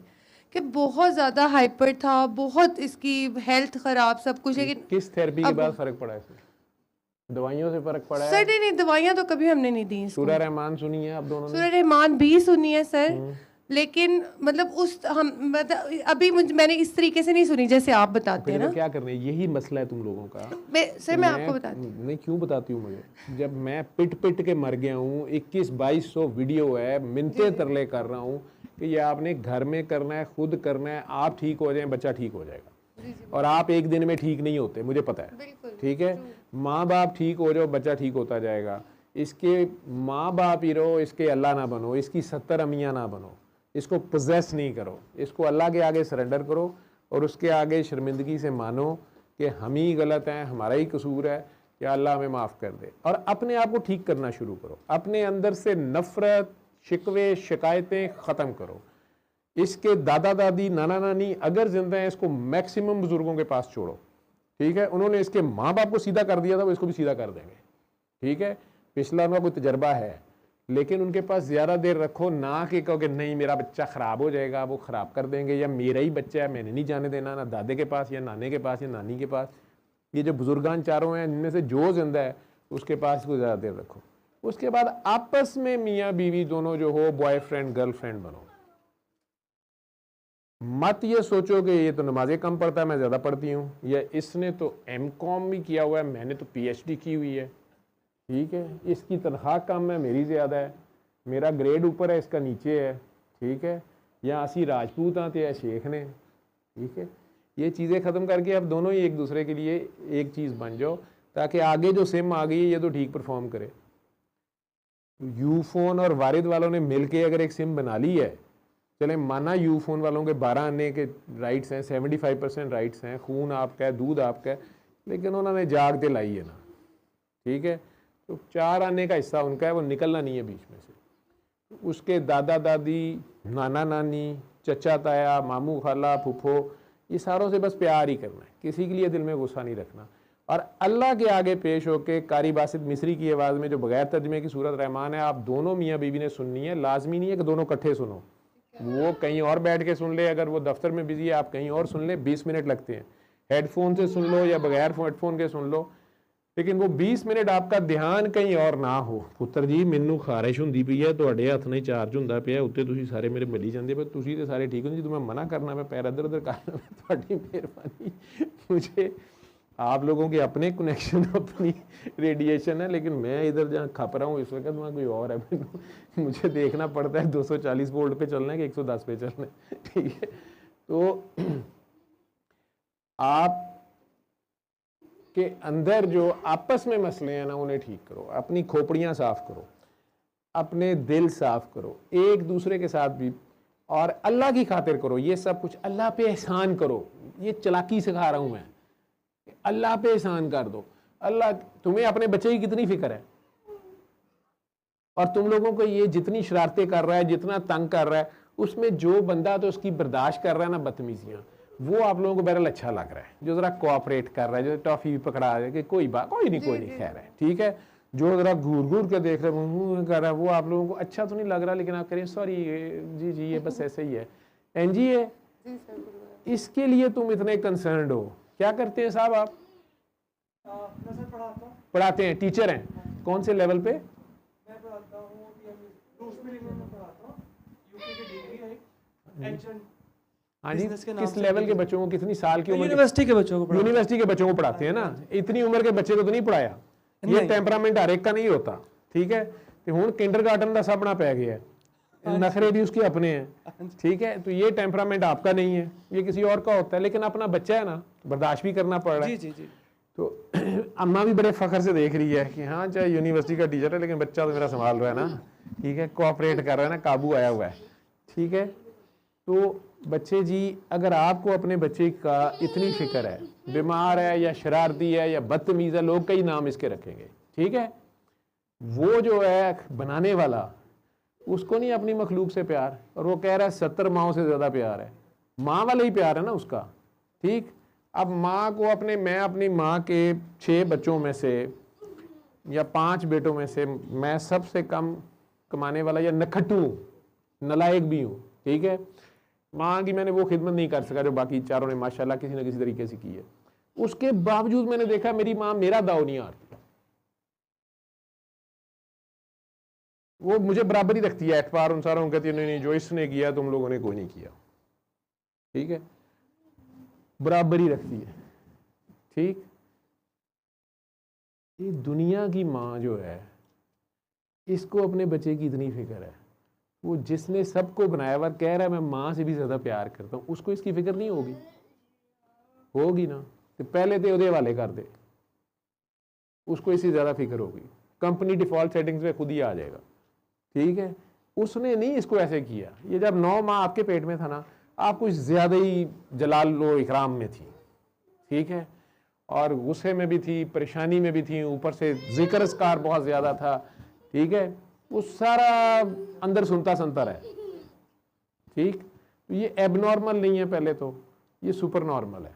कि बहुत ज़्यादा हाइपर था, बहुत इसकी हेल्थ ख़राब सब कुछ, लेकिन किस थेरेपी के अब बाद फर्क पड़ा है? दवाइयों से फर्क पड़ा सर है? नहीं दवाइयाँ तो कभी हमने नहीं दी इसको। सूरह रहमान सुनी है आप दोनों ने? सूरह रहमान भी सुनी है सर, लेकिन मतलब उस हम मतलब अभी मैंने इस तरीके से नहीं सुनी जैसे आप बताते फिर हैं ना। क्या करना है, यही मसला है तुम लोगों का। सर मैं आपको बताती हूँ। नहीं, क्यों बताती हूँ मुझे, जब मैं पिट पिट के मर गया हूँ, 21-2200 वीडियो है, मिन्नते तरले कर रहा हूँ कि ये आपने घर में करना है, खुद करना है, आप ठीक हो जाए बच्चा ठीक हो जाएगा। और आप एक दिन में ठीक नहीं होते, मुझे पता है। ठीक है, माँ बाप ठीक हो जाओ बच्चा ठीक होता जाएगा। इसके माँ बाप ही रहो, इसके अल्लाह ना बनो, इसकी 70 अमियाँ ना बनो, इसको पोजेस नहीं करो, इसको अल्लाह के आगे सरेंडर करो और उसके आगे शर्मिंदगी से मानो कि हम ही गलत हैं, हमारा ही कसूर है, कि अल्लाह हमें माफ़ कर दे, और अपने आप को ठीक करना शुरू करो। अपने अंदर से नफ़रत, शिकवे, शिकायतें ख़त्म करो। इसके दादा दादी, नाना नानी अगर जिंदा हैं, इसको मैक्सिमम बुजुर्गों के पास छोड़ो। ठीक है, उन्होंने इसके माँ बाप को सीधा कर दिया था, वो इसको भी सीधा कर देंगे। ठीक है, पिछला उनका कोई तजर्बा है, लेकिन उनके पास ज़्यादा देर रखो ना कि कहो कि नहीं मेरा बच्चा ख़राब हो जाएगा, वो ख़राब कर देंगे, या मेरा ही बच्चा है मैंने नहीं जाने देना, ना दादे के पास या नाने के पास या नानी के पास। ये जो बुजुर्गान चारों हैं, इनमें से जो जिंदा है उसके पास इसको ज़्यादा देर रखो। उसके बाद आपस में मियाँ बीवी दोनों जो हो, बॉयफ्रेंड गर्लफ्रेंड बनो। मत ये सोचो कि ये तो नमाजें कम पढ़ता है मैं ज़्यादा पढ़ती हूँ, या इसने तो M.Com भी किया हुआ है मैंने तो PhD की हुई है। ठीक है, इसकी तनख्वाह कम है मेरी ज़्यादा है, मेरा ग्रेड ऊपर है इसका नीचे है। ठीक है, या असी राजपूत आते हैं शेख ने। ठीक है, ये चीज़ें ख़त्म करके अब दोनों ही एक दूसरे के लिए एक चीज़ बन जाओ, ताकि आगे जो सिम आ गई है ये तो ठीक परफॉर्म करे। यूफोन और वारिद वालों ने मिलके अगर एक सिम बना ली है, चले माना यूफोन वालों के 12 आने के राइट्स हैं, 75% राइट्स हैं, खून आपका है, दूध आपका है, लेकिन उन्होंने जाग के लाई है ना। ठीक है, तो 4 आने का हिस्सा उनका है, वो निकलना नहीं है बीच में से। उसके दादा दादी, नाना नानी, चचा ताया, मामू खाला, फूफो, ये सारों से बस प्यार ही करना है, किसी के लिए दिल में गुस्सा नहीं रखना। और अल्लाह के आगे पेश होके कारी बासित मिस्री की आवाज़ में जो बगैर तर्जमे की सूरत रहमान है, आप दोनों मियाँ बीवी ने सुननी है। लाजमी नहीं है कि दोनों इकट्ठे सुनो, वो कहीं और बैठ के सुन ले, अगर वो दफ्तर में बिजी है आप कहीं और सुन ले, 20 मिनट लगते हैं। हेडफोन से सुन लो या बगैर हेडफोन के सुन लो, लेकिन वो 20 मिनट आपका ध्यान कहीं और ना हो। पुत्र जी मैनू खारिश हुंदी पई है, तुहाडे हत्थ नहीं चार्ज हुंदा पिया, उत्ते तुसीं सारे मेरे मिली जांदे पे, तुसीं ते सारे ठीक हो जी, तुम्हें मना करना मैं पैर इधर उधर करना, तुहाडी मेहरबानी। मुझे आप लोगों के अपने कनेक्शन, अपनी रेडिएशन है, लेकिन मैं इधर जहाँ खप रहा हूँ इस वक्त वहाँ कोई और है, मुझे देखना पड़ता है 240 वोल्ट पे चलना है कि 110 पे चलना है। ठीक है, तो आप के अंदर जो आपस में मसले हैं ना उन्हें ठीक करो, अपनी खोपड़ियाँ साफ करो, अपने दिल साफ करो एक दूसरे के साथ भी। और अल्लाह की खातिर करो, ये सब कुछ अल्लाह पे एहसान करो। ये चालाकी सिखा रहा हूं मैं, अल्लाह पे एहसान कर दो। अल्लाह, तुम्हें अपने बच्चे की कितनी फिक्र है, और तुम लोगों को ये जितनी शरारतें कर रहा है, जितना तंग कर रहा है, उसमें जो बंदा तो उसकी बर्दाश्त कर रहा है ना बदतमीजियाँ, वो आप लोगों को बहरहाल अच्छा लग रहा है। जो ज़रा कोऑपरेट कर रहा है, जो टॉफ़ी भी पकड़ा है कि कोई बात, कोई नहीं खैर है, ठीक है। जो ज़रा घूर घूर के देख रहे हैं, कर रहा है, वो आप लोगों को अच्छा तो नहीं लग रहा, लेकिन आप करें सॉरी जी जी, ये बस ऐसे ही है। एन जी है, इसके लिए तुम इतने कंसर्न हो। क्या करते हैं साहब आप? पढ़ाते हैं, टीचर हैं। कौन से लेवल पे? हाँ जी, किस लेवल के बच्चों को, कितनी साल की उम्र? यूनिवर्सिटी के बच्चों को। यूनिवर्सिटी के बच्चों को पढ़ाते हैं ना, इतनी उम्र के बच्चे को तो नहीं पढ़ाया। ये टेम्परामेंट हर एक का नहीं होता, ठीक है। तो हुण किंडरगार्टन का सपना पै गया है, नखरे भी उसके अपने हैं, ठीक है। तो ये टेम्परामेंट आपका नहीं है, ये किसी और का होता है, लेकिन अपना बच्चा है ना, बर्दाश्त भी करना पड़ रहा है। जी जी जी। तो अम्मा भी बड़े फख्र से देख रही है कि हाँ, चाहे यूनिवर्सिटी का टीचर है, लेकिन बच्चा तो मेरा संभाल रहा है ना, ठीक है, कोऑपरेट कर रहा है ना, काबू आया हुआ है, ठीक है। तो बच्चे जी, अगर आपको अपने बच्चे का इतनी फिक्र है, बीमार है या शरारती है या बदतमीज़ है, लोग कई नाम इसके रखेंगे, ठीक है। वो जो है बनाने वाला, उसको नहीं अपनी मखलूक से प्यार, और वो कह रहा है 70 माओं से ज़्यादा प्यार है। माँ वाला ही प्यार है ना उसका, ठीक। अब माँ को मैं अपनी माँ के 6 बच्चों में से या 5 बेटों में से मैं सबसे कम कमाने वाला या नखट्टू नलायक भी हूँ, ठीक है। माँ की मैंने वो खिदमत नहीं कर सका जो बाकी चारों ने माशाल्लाह किसी न किसी तरीके से की है। उसके बावजूद मैंने देखा मेरी माँ मेरा दाव नहीं हारती, वो मुझे बराबरी रखती है। एतबार अनुसार हम कहती है नहीं, जो इसने किया तुम लोगों ने कोई नहीं किया, ठीक है, बराबरी रखती है, ठीक। ये दुनिया की माँ जो है, इसको अपने बच्चे की इतनी फिक्र है। वो जिसने सबको बनाया हुआ कह रहा है मैं माँ से भी ज़्यादा प्यार करता हूँ, उसको इसकी फिक्र नहीं होगी? होगी ना। तो पहले तो उदय वाले कर दे, उसको इससे ज़्यादा फिक्र होगी। कंपनी डिफ़ॉल्ट सेटिंग्स में खुद ही आ जाएगा, ठीक है। उसने नहीं इसको ऐसे किया। ये जब 9 माह आपके पेट में था ना, आप कुछ ज़्यादा ही जलाल व इकराम में थी, ठीक है, और गुस्से में भी थी, परेशानी में भी थी, ऊपर से जिक्र अस्कार बहुत ज़्यादा था, ठीक है। वो सारा अंदर सुनता रहे, ठीक। तो ये एबनॉर्मल नहीं है, पहले तो ये सुपर नॉर्मल है,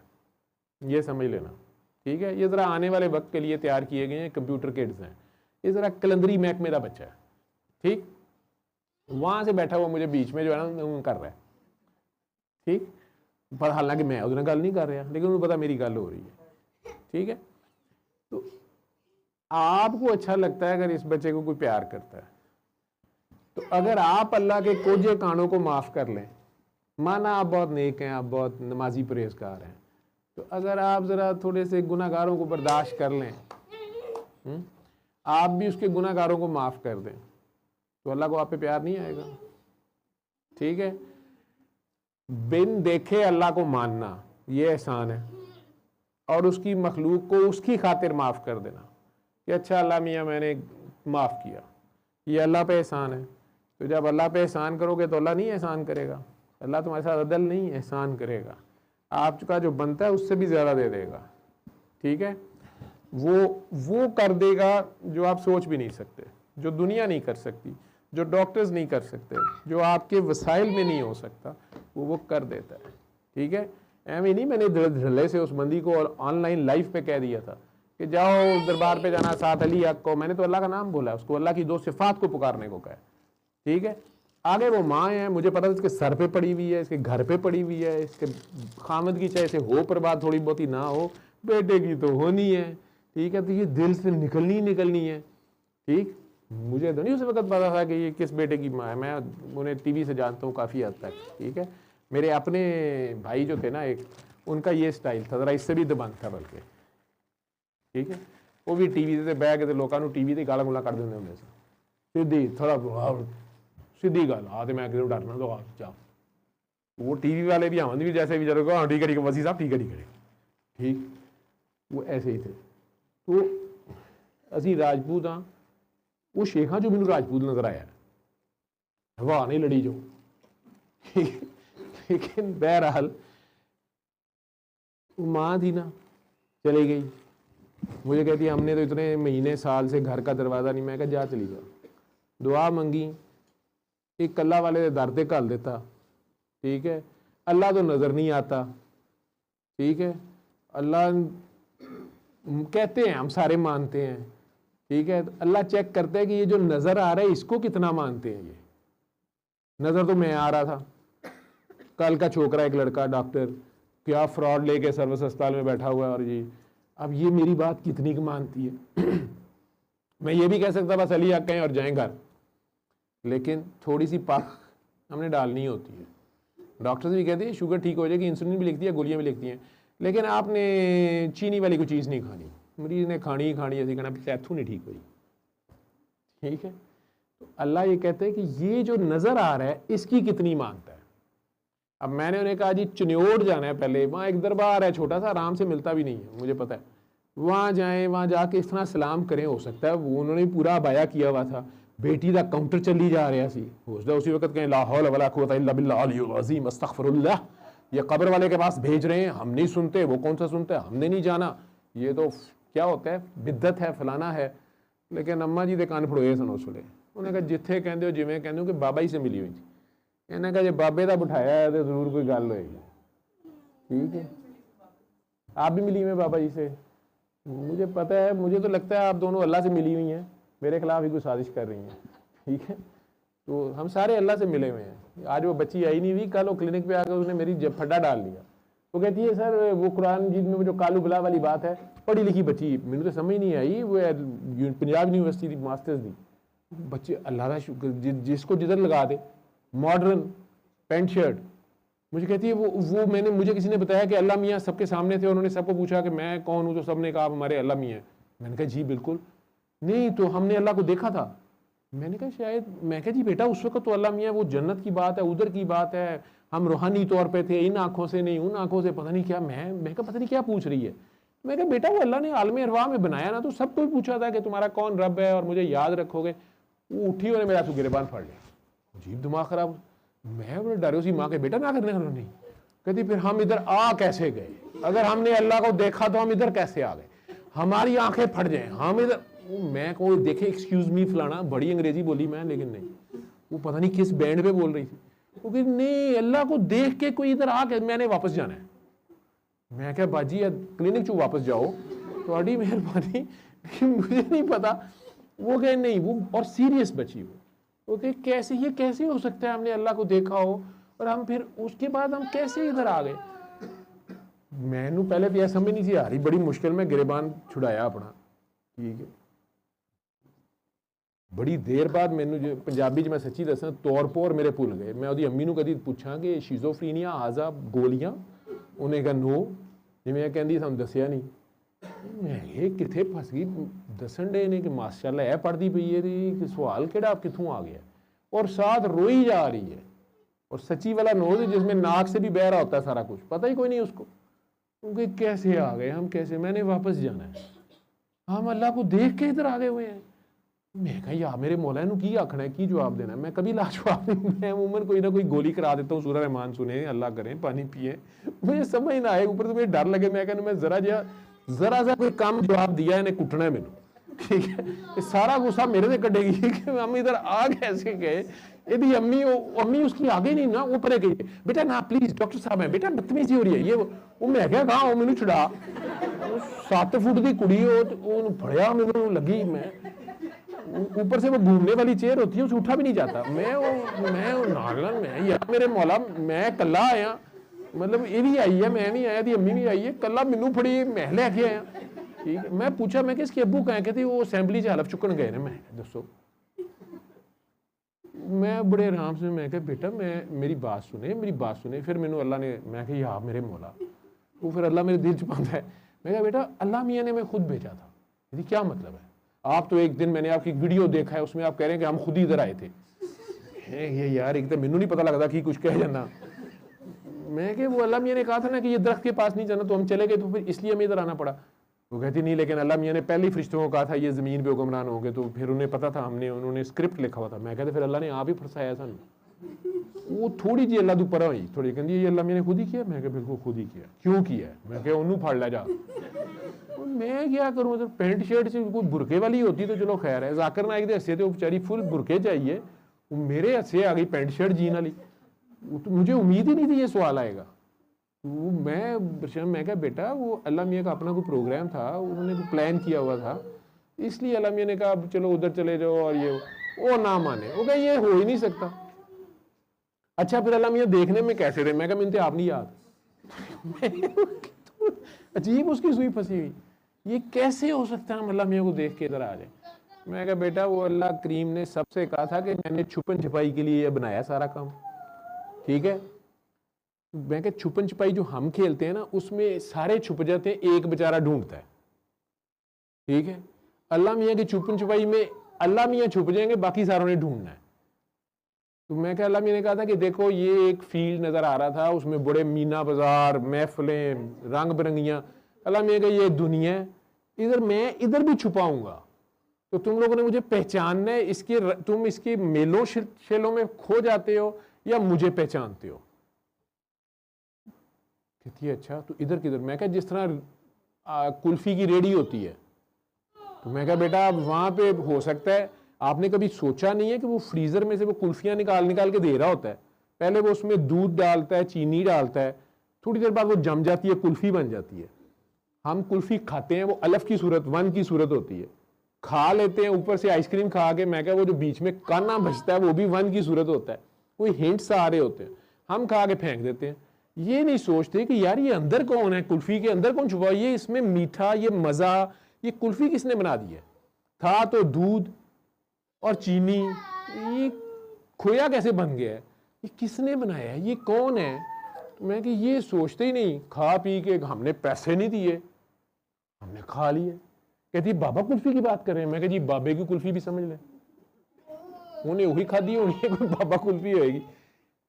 ये समझ लेना, ठीक है। ये ज़रा आने वाले वक्त के लिए तैयार किए गए हैं, कंप्यूटर किड्स हैं। ये ज़रा कलंदरी महकमे का बच्चा है, ठीक। वहाँ से बैठा हुआ मुझे बीच में जो है ना कर रहा है, ठीक। पर हालांकि मैं उसने गल नहीं कर रहा, लेकिन उन्हें पता मेरी गल हो रही है, ठीक है। तो आपको अच्छा लगता है अगर इस बच्चे को कोई प्यार करता है, तो अगर आप अल्लाह के कोजे कानों को माफ़ कर लें, माना आप बहुत नेक हैं, आप बहुत नमाजी परहेजगार हैं, तो अगर आप ज़रा थोड़े से गुनाहगारों को बर्दाश्त कर लें, आप भी उसके गुनाहगारों को माफ़ कर दें, तो अल्लाह को आप पे प्यार नहीं आएगा, ठीक है। बिन देखे अल्लाह को मानना ये एहसान है, और उसकी मखलूक को उसकी खातिर माफ़ कर देना कि अच्छा अल्लाह मियाँ मैंने माफ़ किया, ये अल्लाह पे एहसान है। तो जब अल्लाह पे एहसान करोगे तो अल्लाह नहीं एहसान करेगा, अल्लाह तुम्हारे साथ अदल नहीं एहसान करेगा, आपका जो बनता है उससे भी ज़्यादा दे देगा, ठीक है। वो कर देगा जो आप सोच भी नहीं सकते, जो दुनिया नहीं कर सकती, जो डॉक्टर्स नहीं कर सकते, जो आपके वसाइल में नहीं हो सकता, वो कर देता है, ठीक है। एम ही नहीं, मैंने धड़ल्ले से उस बंदी को ऑनलाइन लाइव पे कह दिया था कि जाओ दरबार पे जाना, साथ अली हक को, मैंने तो अल्लाह का नाम बोला, उसको अल्लाह की 2 सिफात को पुकारने को कहा, ठीक है। आगे वो माँ है, मुझे पता है इसके सर पे पड़ी हुई है, इसके घर पे पड़ी हुई है, इसके खामद की चाहे से हो पर बात थोड़ी बहुत ही ना हो, बेटे की तो होनी है, ठीक है। तो ये दिल से निकलनी है, ठीक। मुझे तो नहीं उस वक्त पता था कि ये किस बेटे की माँ है, मैं उन्हें टीवी से जानता हूँ काफ़ी हद तक, ठीक है। मेरे अपने भाई जो थे ना एक, उनका ये स्टाइल था, ज़रा इससे भी दबंग था बल्कि, ठीक है। वो भी टीवी से बह के लोगों को टीवी से गाला गुला कर देंगे होंगे, सीधी थोड़ा सीधी गल आ, तो मैं किसी डरना तो जाओ। वो टीवी वाले भी आमद भी जैसे भी चलो, हाँ ठीक है वसी साहब ठीक है, ठीक। वो ऐसे ही थे। तो असी राजपूत हाँ, वो शेखा जो मैनू राजपूत नजर आया, हवा नहीं लड़ी जो, लेकिन बहरहाल माँ थी ना, चली गई। मुझे कहती है हमने तो इतने महीने साल से घर का दरवाज़ा नहीं, मैं कहा जा चली जाओ। दुआ मंगी, एक अल्लाह वाले दर ते घल देता, ठीक है। अल्लाह तो नज़र नहीं आता, ठीक है। अल्लाह कहते हैं, हम सारे मानते हैं, ठीक है। तो अल्लाह चेक करता है कि ये जो नज़र आ रहा है इसको कितना मानते हैं। ये नज़र तो मैं आ रहा था, कल का छोकरा एक लड़का डॉक्टर क्या फ्रॉड लेके सर्विस अस्पताल में बैठा हुआ है, और ये अब ये मेरी बात कितनी की मानती है। मैं ये भी कह सकता बस अली कहें और जाएं घर, लेकिन थोड़ी सी पाक हमने डालनी होती है। डॉक्टर्स भी कहते हैं शुगर ठीक हो जाएगी, इंसुलिन भी लिखती है, गोलियां भी लिखती हैं, लेकिन आपने चीनी वाली कोई चीज़ नहीं खानी। मरीज ने खानी ही खानी, ऐसी कहना तैथू नहीं ठीक हुई, ठीक है। तो अल्लाह ये कहते हैं कि ये जो नज़र आ रहा है इसकी कितनी मानता है। अब मैंने उन्हें कहा जी चिन्योड़ जाना है, पहले वहाँ एक दरबार है छोटा सा, आराम से मिलता भी नहीं है, मुझे पता है। वहाँ जाएं, वहाँ जाके इस तरह सलाम करें, हो सकता है वो उन्होंने पूरा अबाया किया हुआ था, बेटी का काउंटर चली जा रहा सी, हो सकता है उसी वक्त कहें ला हौल वला कुव्वता इल्ला बिल्लाह अल अज़ीम अस्तगफिरुल्लाह, ये कब्र वाले के पास भेज रहे हैं, हम नहीं सुनते, वो कौन सा सुनता है, हमने नहीं जाना, ये तो क्या होता है बिद्दत है, फलाना है। लेकिन अम्मा जी दे कान फड़ोए सन उस वे, उन्हें कहा जिथे कहते हो जिमें कहते हो कि बाबा ही से मिली हुई थी। इन्हें कहा जो बाबे का बिठाया है तो जरूर कोई गल होएगी, ठीक है। आप भी मिली हुई बाबा जी से, मुझे पता है, मुझे तो लगता है आप दोनों अल्लाह से मिली हुई हैं, मेरे खिलाफ ही कोई साजिश कर रही हैं, ठीक है। तो हम सारे अल्लाह से मिले हुए हैं। आज वो बच्ची आई नहीं हुई, कल वो क्लिनिक पे आकर उसने मेरी फड्डा डाल लिया। वो कहती है सर वो कुरान जीत में जो कालू बला वाली बात है, पढ़ी लिखी बच्ची, मैंने तो समझ नहीं आई, वो पंजाब यूनिवर्सिटी की मास्टर्स दी बच्चे, अल्लाह का शुक्र जिसको जिधर लगा दे, मॉडर्न पैंट शर्ट। मुझे कहती है वो मैंने मुझे किसी ने बताया कि अल्लाह मियाँ सबके सामने थे, उन्होंने सबको पूछा कि मैं कौन हूँ, तो सबने कहा आप हमारे अल्लाह मियाँ। मैंने कहा जी बिल्कुल नहीं, तो हमने अल्लाह को देखा था। मैंने कहा शायद, मैं कहा जी बेटा उस वक्त तो अल्लाह मियाँ वो जन्नत की बात है, उधर की बात है, हम रूहानी तौर पे थे, इन आंखों से नहीं, उन आंखों से, पता नहीं क्या। मैं कहा पता नहीं क्या पूछ रही है। मैं कहा बेटा वो अल्लाह ने आलम अरवाह में बनाया ना, तो सबको ही पूछा था कि तुम्हारा कौन रब है और मुझे याद रखोगे। वो उठी और मेरा गिरबान फाड़ लिया, अजीब दिमाग खराब। मैं बड़े डरे उसी माँ के, बेटा ना करने नहीं। कहती फिर हम इधर आ कैसे गए, अगर हमने अल्लाह को देखा तो हम इधर कैसे आ गए, हमारी आंखें फट जाए, हम इधर। मैं कोई देखे एक्सक्यूज मी फलाना, बड़ी अंग्रेजी बोली मैं, लेकिन नहीं, वो पता नहीं किस बैंड पे बोल रही थी। वो कि नहीं अल्लाह को देख के कोई इधर आके, मैंने वापस जाना है। मैं क्या बाजी क्लिनिक चो वापस जाओ, थोड़ी मेहरबानी, मुझे नहीं पता। वो कहे नहीं, वो और सीरियस बची वो कहे कैसे, ये कैसे हो सकता है हमने अल्लाह को देखा हो और हम फिर उसके बाद हम कैसे इधर आ गए। मैनू पहले तो यह समझ नहीं थी आ रही, बड़ी मुश्किल में गिरबान छुड़ाया अपना, ठीक है। बड़ी देर बाद मैनू जो पंजाबी च मैं सच्ची दसा तौर पोर मेरे भुल गए। मैं उसकी अम्मी कभी पूछा कि शिजोफ्रीनिया आजा गोलियां, उन्हें कहा नो, जिवें कहती सानू दसिया नहीं। मैं ये किथे फस गई, दसन डे ने कि माशाल्लाह है पढ़ती पई है, कि सवाल केड़ा कितों आ गया, और साथ रोई जा रही है, और सच्ची वाला नोज जिसमें नाक से भी बह रहा होता है सारा कुछ, पता ही कोई नहीं उसको। क्योंकि कैसे आ गए हम, कैसे, मैंने वापस जाना है, हम अल्लाह को देख के इधर आ गए हुए हैं। मैं कहा यार मेरे मौला नू की आखना है, की जवाब देना है। मैं कभी लाजवाब नहीं, मैं उमर कोई ना कोई गोली करा देता हूँ, सूरह रहमान सुने, अल्लाह करें, पानी पिए, मुझे समझ ना आए, ऊपर तो मुझे डर लगे। मैं कहना मैं जरा सा कोई काम जवाब दिया इन्हें कुटना है मैनू, ठीक है। सारा गुस्सा मेरे से कटेगी कि हम इधर आ कैसे गए। यदि अम्मी उसकी आगे नहीं ना, वो परे गई, बेटा ना प्लीज डॉक्टर साहब है, बेटा बदतमीजी हो रही है, ये वो मैं क्या कहा मैनू छुड़ा, 7 फुट की कुड़ी फड़िया, मैनू लगी, मैं ऊपर से वो घूमने वाली चेयर होती है, उसे उठा भी नहीं जाता। मैं नागन, मैं यार मेरे मौला, मैं कला आया, मतलब ये भी आई है, मैं नहीं आया, दी अम्मी भी आई है, कला मैनू फड़ी मैं लैके आया, ठीक है। मैं पूछा मैं किसके अब्बू कहें, कहते वो असेंबली च हलफ चुकन गए ने। मैं दसो, मैं बड़े आराम से, मैं कहा बेटा मैं मेरी बात सुने। फिर मैनू अल्लाह ने, मैं कहा यार मेरे मौला, वो फिर अल्लाह मेरे दिल च पाता है। मैं कहा बेटा अल्लाह मियाँ ने मैं खुद भेजा था। यदि क्या मतलब है, आप तो एक दिन मैंने आपकी वीडियो देखा है, उसमें आप कह रहे हैं कि हम खुद ही इधर आए थे। ये यार एक तो मैनू नहीं पता लगता कि कुछ कह जाना। मैं कि वो अल्लाह मियाँ ने कहा था ना कि ये दरख्त के पास नहीं जाना, तो हम चले गए, तो फिर इसलिए हमें इधर आना पड़ा। वो कहती नहीं, लेकिन अल्लाह मियाँ ने पहले ही फरिश्तों को कहा था ये ज़मीन पे हुक्मरान होंगे, तो फिर उन्हें पता था, उन्होंने स्क्रिप्ट लिखा हुआ था। मैं कहते फिर अल्लाह ने आप ही फंसाया सन, वो थोड़ी जी अल्लाह तो पर हुई, थोड़ी कहती ये अल्लाह मैंने खुद ही किया। मैं बिल्कुल खुद ही किया। क्यों किया? मैं क्या उन्होंने फाड़ ला जा। मैं क्या करूँ, मतलब पैंट शर्ट से कोई बुरके वाली होती तो चलो खैर है। जाकिर नाइक दे हस्से तो बेचारी फुल बुरके चाहिए, वो मेरे हस्से आ गई पैंट शर्ट जीन वाली। तो मुझे उम्मीद ही नहीं थी ये सवाल आएगा। तो मैं क्या बेटा वो अल्लाह मियाँ का अपना कोई प्रोग्राम था, उन्होंने कोई प्लान किया हुआ था, इसलिए अल्लाह मियाँ ने कहा चलो उधर चले जाओ। और ये वो ना माने, वो कहा ये हो ही नहीं सकता। अच्छा फिर अल्लाह मियाँ देखने में कैसे थे? मैं कहा मिनते आप नहीं याद। अजीब उसकी सुई फंसी हुई, ये कैसे हो सकता है हम अल्लाह मियाँ को देख के इधर आ जाए। मैं कहा बेटा वो अल्लाह करीम ने सबसे कहा था कि मैंने छुपन छिपाई के लिए ये बनाया सारा काम, ठीक है। मैं कहा छुपन छिपाई जो हम खेलते हैं ना उसमें सारे छुप जाते हैं, एक बेचारा ढूंढता है, ठीक है। अल्लाह मियाँ की छुपन छिपाई में अल्लाह मियाँ छुप जाएंगे, बाकी सारों ने ढूंढना है। तो मैं क्या अल्लाह मियाँ ने कहा था कि देखो ये एक फील्ड नजर आ रहा था, उसमें बड़े मीना बाजार, महफिलें, रंग बिरंगियां। अल्लाह मियाँ का ये दुनिया है, इधर मैं इधर भी छुपाऊंगा, तो तुम लोगों ने मुझे पहचानना है। तुम इसके मेलों शेलों में खो जाते हो या मुझे पहचानते हो? कहती है अच्छा तो इधर किधर? मैं क्या जिस तरह कुल्फी की रेडी होती है, तो मैं क्या बेटा अब वहां पे हो सकता है आपने कभी सोचा नहीं है कि वो फ्रीजर में से वो कुल्फियां निकाल के दे रहा होता है। पहले वो उसमें दूध डालता है, चीनी डालता है, थोड़ी देर बाद वो जम जाती है, कुल्फी बन जाती है। हम कुल्फी खाते हैं, वो अलफ की सूरत, वन की सूरत होती है, खा लेते हैं, ऊपर से आइसक्रीम खा के मैं क्या वो जो बीच में काना बचता है वो भी वन की सूरत होता है, कोई हिंट्स आ रहे होते हैं, हम खा के फेंक देते हैं। ये नहीं सोचते कि यार ये अंदर कौन है, कुल्फी के अंदर कौन छुपा, ये इसमें मीठा, ये मजा, ये कुल्फी किसने बना दी है? था तो दूध और चीनी, ये खोया कैसे बन गया है, ये किसने बनाया है, ये कौन है? तो मैं कि ये सोचते ही नहीं, खा पी के हमने पैसे नहीं दिए, हमने खा लिए। कहती बाबा कुल्फी की बात कर रहे हैं। मैं कहा जी बाबे की कुल्फी भी समझ ले, उन्हें वही खादी होगी, कोई बाबा कुल्फी होगी।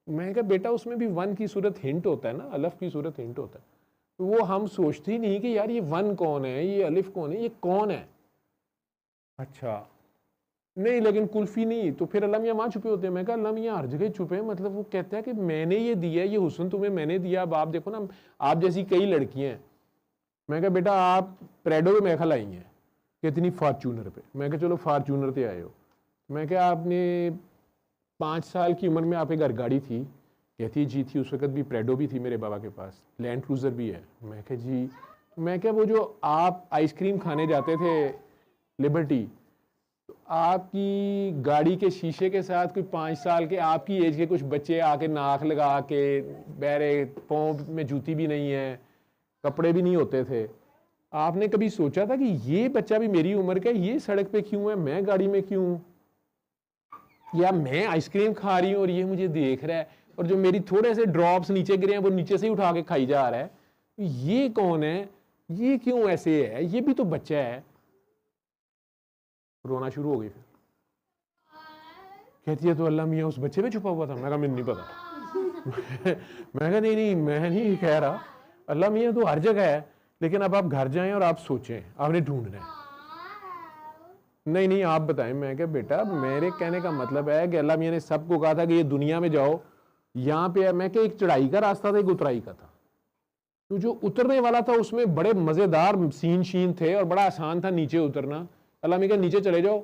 मैं कहा बेटा उसमें भी वन की सूरत हिंट होता है ना, अलिफ की सूरत हिंट होता है। तो वो हम सोचते ही नहीं कि यार ये वन कौन है, ये अलिफ कौन है, ये कौन है। अच्छा नहीं, लेकिन कुल्फी नहीं, तो फिर अल्लाह मियाँ वहाँ छुपे होते हैं। मैं कहा अल्लाह मियाँ हर जगह छुपे हैं, मतलब वो कहता है कि मैंने ये दिया, ये हुस्न तुम्हें मैंने दिया, अब आप देखो ना, आप जैसी कई लड़कियाँ हैं। मैं कहा बेटा आप प्रेडो में महफल आई हैं, कितनी फार्चूनर पे। मैं कहा चलो फार्चूनर पे आए हो। मैं क्या आपने 5 साल की उम्र में आप एक गाड़ी थी? कहती जी थी, उस वक्त भी प्रेडो भी थी मेरे बाबा के पास, लैंड क्रूजर भी है। मैं कहा जी, मैं क्या वो जो आप आइसक्रीम खाने जाते थे लिबर्टी, तो आपकी गाड़ी के शीशे के साथ कोई 5 साल के आपकी एज के कुछ बच्चे आके नाक लगा के, बैरे पाँव में जूती भी नहीं है, कपड़े भी नहीं होते थे। आपने कभी सोचा था कि ये बच्चा भी मेरी उम्र का, ये सड़क पे क्यों है, मैं गाड़ी में क्यों हूं, या मैं आइसक्रीम खा रही हूँ और ये मुझे देख रहा है, और जो मेरी थोड़े से ड्रॉप्स नीचे गिरे हैं वो नीचे से ही उठा के खाई जा रहा है, ये कौन है, ये क्यों ऐसे है, ये भी तो बच्चा है। रोना शुरू हो गई। फिर कहती है तो अल्लाह मियाँ उस बच्चे पे छुपा हुआ था। मैं कहा मुझे नहीं पता। मैं कहा नहीं, मैं नहीं कह रहा, अल्लाह मियाँ तो हर जगह है, लेकिन अब आप घर जाएं और आप सोचें, आपने ढूंढना है। नहीं आप बताएं। मैं क्या बेटा मेरे कहने का मतलब है कि अल्लाह मियाँ ने सबको कहा था कि ये दुनिया में जाओ, यहाँ पे मैं क्या एक चढ़ाई का रास्ता था, एक उतराई का था। तो जो उतरने वाला था उसमें बड़े मजेदार सीन शीन थे और बड़ा आसान था नीचे उतरना। अल्लाह मियाँ नीचे चले जाओ,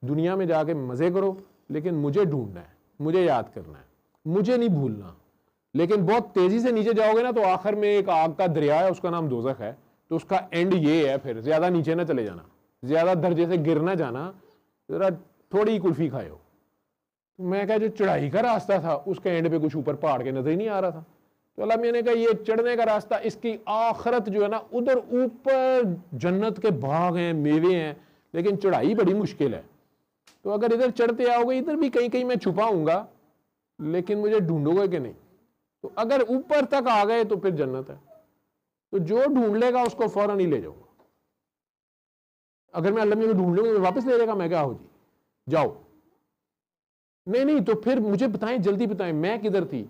दुनिया में जाके मजे करो, लेकिन मुझे ढूंढना है, मुझे याद करना है, मुझे नहीं भूलना। लेकिन बहुत तेजी से नीचे जाओगे ना तो आखिर में एक आग का दरिया है, उसका नाम दोज़ख है, तो उसका एंड ये है, फिर ज्यादा नीचे ना चले जाना, ज्यादा दर्जे से गिर ना जाना, जरा थोड़ी ही कुल्फी खाए हो। तो मैं कहा जो चढ़ाई का रास्ता था उसके एंड पे कुछ ऊपर पहाड़ के नजर ही नहीं आ रहा था। तो अल्लाह मियाँ ने कहा ये चढ़ने का रास्ता, इसकी आखिरत जो है ना, उधर ऊपर जन्नत के बाग हैं, मेवे हैं, लेकिन चढ़ाई बड़ी मुश्किल है। तो अगर इधर चढ़ते आओगे, इधर भी कहीं कहीं मैं छुपाऊंगा, लेकिन मुझे ढूंढोगे कि नहीं। तो अगर ऊपर तक आ गए तो फिर जन्नत है, तो जो ढूंढ लेगा उसको फौरन ही ले जाऊंगा। अगर मैं अल्लाह मियाँ को ढूंढ लूंगा तो वापस ले जाएगा। मैं क्या हो जी जाओ, नहीं तो फिर मुझे बताएं, जल्दी बताएं मैं किधर थी।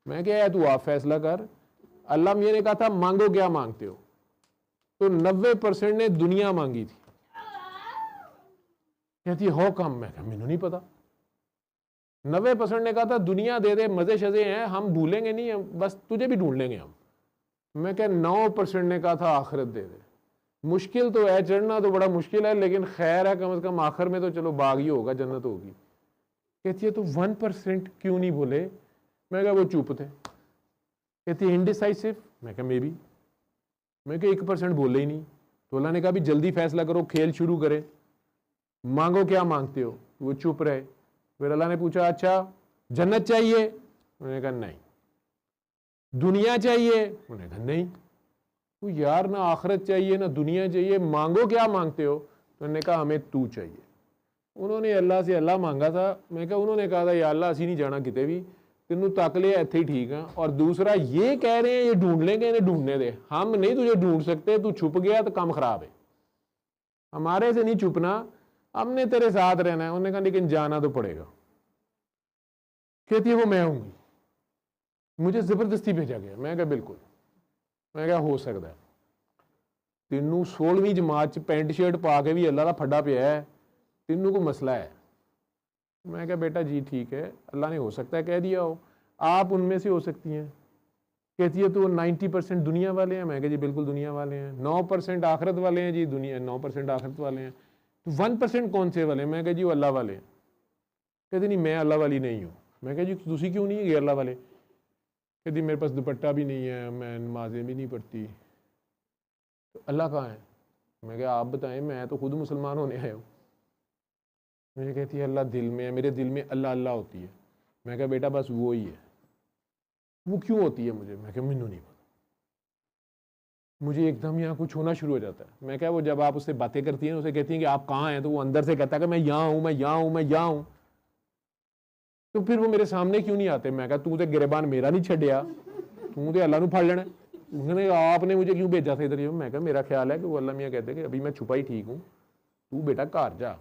मैं क्या है, तू आप फैसला कर। अल्लाह मियाँ ने कहा था मांगो क्या मांगते हो, तो 90% ने दुनिया मांगी थी। कहती हो कम? मैं क्या मैनू नहीं पता। 90% ने कहा था दुनिया दे दे, मज़े शज़े हैं, हम भूलेंगे नहीं, हम बस तुझे भी ढूंढ लेंगे हम। मैं क्या 9% ने कहा था आखिरत दे दे। मुश्किल तो है, चढ़ना तो बड़ा मुश्किल है, लेकिन खैर है, कम से कम आखिर में तो चलो बाग ही होगा, जन्नत होगी। कहती है तो 1% क्यों नहीं बोले? मैं क्या वो चुप थे। कहती है इनडिसाइसिव। मैं क्या मे बी। मैं क्या 1% बोले ही नहीं। तो अल्लाह ने कहा भी जल्दी फैसला करो, खेल शुरू करें, मांगो क्या मांगते हो। वो चुप रहे। फिर अल्लाह ने पूछा अच्छा जन्नत चाहिए? उन्होंने कहा नहीं। दुनिया चाहिए? उन्होंने कहा नहीं। तो यार ना आखिरत चाहिए ना दुनिया चाहिए, मांगो क्या मांगते हो? तो उन्होंने कहा हमें तू चाहिए। उन्होंने अल्लाह से अल्लाह मांगा था। मैं कहा उन्होंने कहा था या अल्लाह असी नहीं जाना किते भी, तेनू तक लिया इत्थे ही ठीक है। और दूसरा ये कह रहे हैं ये ढूंढ लेंगे, इन्हें ढूंढने दे, हम नहीं तुझे ढूंढ सकते, तू छुप गया तो काम खराब है, हमारे से नहीं छुपना, हमने तेरे साथ रहना है। उन्होंने कहा लेकिन जाना तो पड़ेगा। कहती है वो मैं हूँ, मुझे जबरदस्ती भेजा गया। मैं कहा बिल्कुल। मैं क्या हो सकता है, तेनू 16वीं जमात च पेंट शर्ट पा के भी अल्लाह का फड्डा पिया है, तेनू को मसला है? मैं क्या बेटा जी ठीक है, अल्लाह ने हो सकता है कह दिया हो, आप उनमें से हो सकती हैं। कहती है तो 90% दुनिया वाले हैं। मैं कहा जी बिल्कुल दुनिया वाले हैं। 9% आखिरत वाले हैं जी, दुनिया 9% आखिरत वाले हैं। तो 1% कौन से वाले? मैं कहा जी वो अल्लाह वाले हैं। कहती नहीं मैं अल्लाह वाली नहीं हूँ। मैं कहा जी तुसी क्यों नहीं है अल्लाह वाले? कहती मेरे पास दुपट्टा भी नहीं है, मैं नमाजें भी नहीं पढ़ती। तो अल्लाह कहाँ है? मैं कहा आप बताएं, मैं तो खुद मुसलमान होने आया हूँ। मुझे कहती है अल्लाह दिल में है, मेरे दिल में अल्लाह अल्लाह होती है। मैं कहा बेटा बस वो ही है। वो क्यों होती है मुझे? मैं कहा मैनू नहीं पता, मुझे एकदम यहाँ कुछ होना शुरू हो जाता है। मैं क्या वो जब आप उससे बातें करती हैं, उसे कहती हैं कि आप कहाँ हैं, तो वो अंदर से कहता है कि मैं यहाँ हूँ, मैं यहाँ हूँ, मैं यहाँ हूँ। तो फिर वो मेरे सामने क्यों नहीं आते? मैं कहा तू तो गिरबान मेरा नहीं छड़िया, तू तो अल्लाह नू फड़ लेना। उन्होंने आपने मुझे क्यों भेजा था इधर? मैं कहा मेरा ख्याल है कि वो अल्लाह मियाँ कहते हैं कि अभी मैं छुपा ही ठीक हूँ, तू बेटा घर जा।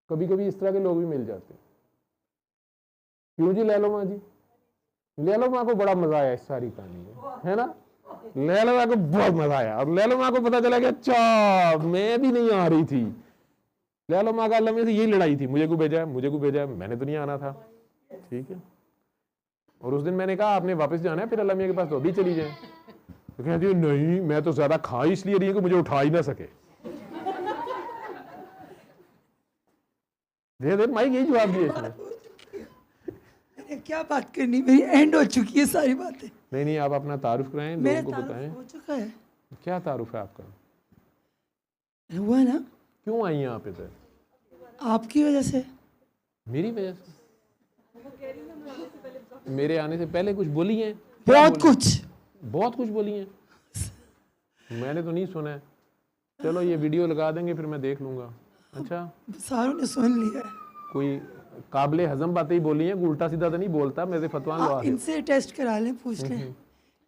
कभी कभी इस तरह के लोग भी मिल जाते हैं। क्यों जी? ले लो माँ जी, ले लो माँ को बड़ा मजा आया इस सारी कहानी में, है ना? ले लो माँ को बहुत मजा आया, और ले लो माँ को पता चला कि अच्छा मैं भी नहीं आ रही थी। ले लो माँ का अल्लाह में से यही लड़ाई थी, मुझे को भेजा, मुझे को भेजा, मैंने तो नहीं आना था। ठीक है। और उस दिन मैंने कहा आपने वापस जाना है, फिर अल्लाह मियाँ के पास तो अभी चली जाए। तो कहती है नहीं मैं तो ज्यादा खा इसलिए रही हूँ कि मुझे उठा ही ना सके। दे माइक यही जवाब दिया इसने। क्या बात करनी, मेरी एंड हो चुकी है सारी बातें। नहीं आप अपना तारुफ कराएं, लोगों को बताएं। हो चुका है। क्या तारुफ है आपका? हुआ ना? क्यों आई हैं आप इधर? आपकी वजह से। मेरी वजह से? मेरे आने से पहले कुछ बोली हैं? बहुत कुछ बोली हैं। मैंने तो नहीं सुना है। चलो ये वीडियो लगा देंगे, फिर मैं देख लूंगा। अच्छा सारों ने सुन लिया है। कोई काबिले हजम बातें ही बोली हैं, उल्टा सीधा तो नहीं बोलता। मेरे फतवा लगा है। इनसे टेस्ट करा लें, पूछ लें,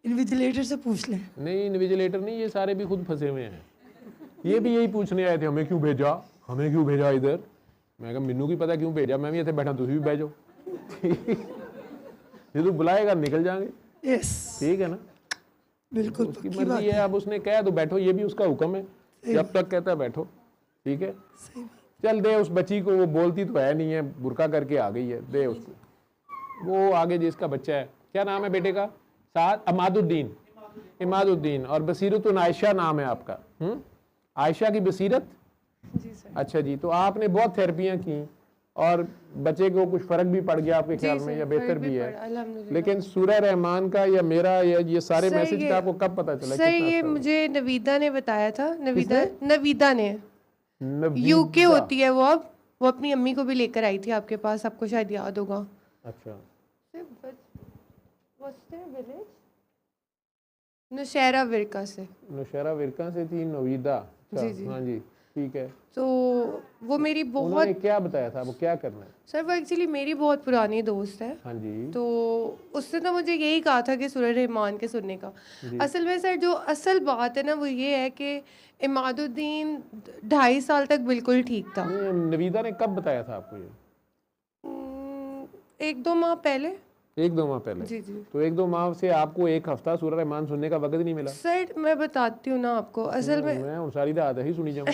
इन्विजिलेटर से पूछ लें। नहीं इन्विजिलेटर नहीं, ये सारे भी खुद फंसे हुए हैं। ये भी यही पूछने आए थे हमें क्यों भेजा इधर। मैं कहा मैनू की पता क्यों भेजा, मैं भी इतने बैठा, तुम भी बह जाओ। ये तो बुलाएगा निकल जाएंगे। यस ठीक है ना? बिल्कुल उसकी मर्जी है, अब उसने कहा तो बैठो, ये भी उसका हुक्म है, जब तक कहता है बैठो। ठीक है चल दे उस बच्ची को, वो बोलती तो है नहीं है, बुरका करके आ गई है, दे उसको। वो आगे जिसका बच्चा है, क्या नाम है बेटे का? साद इमादुद्दीन और बसीरतुन आयशा नाम है आपका। आयशा की बसीरत। जी सर। अच्छा जी, तो आपने बहुत थेरेपियां की और बच्चे को कुछ फर्क भी पड़ गया आपके ख्याल में, या बेहतर भी है? लेकिन सूरह रहमान का या मेरा या ये सारे मैसेज का आपको कब पता चला? सर ये मुझे नवीदा ने बताया था। नवीदा ने यूके होती है वो, अब वो अपनी अम्मी को भी लेकर आई थी आपके पास, आपको शायद याद होगा। अच्छा नौशहरा विरका से थी नवीदा। जी जी। हाँ जी ठीक है। तो वो मेरी बहुत, उन्होंने क्या बताया था, वो क्या करना है? सर वो एक्चुअली मेरी बहुत पुरानी दोस्त है। हाँ जी। तो उसने तो मुझे यही कहा था कि सूरह रहमान के सुनने का। असल में सर जो असल बात है ना वो ये है कि इमादुद्दीन 2.5 साल तक बिल्कुल ठीक था। नवीदा ने कब बताया था आपको ये? 1-2 माह पहले। 1-2 माह पहले? जी जी। तो 1-2 माह से आपको एक हफ्ता सूरह रहमान सुनने का वक्त ही नहीं मिला? सर मैं बताती हूँ ना आपको, असल में मैं सारी रात ही सुनी जाऊँ।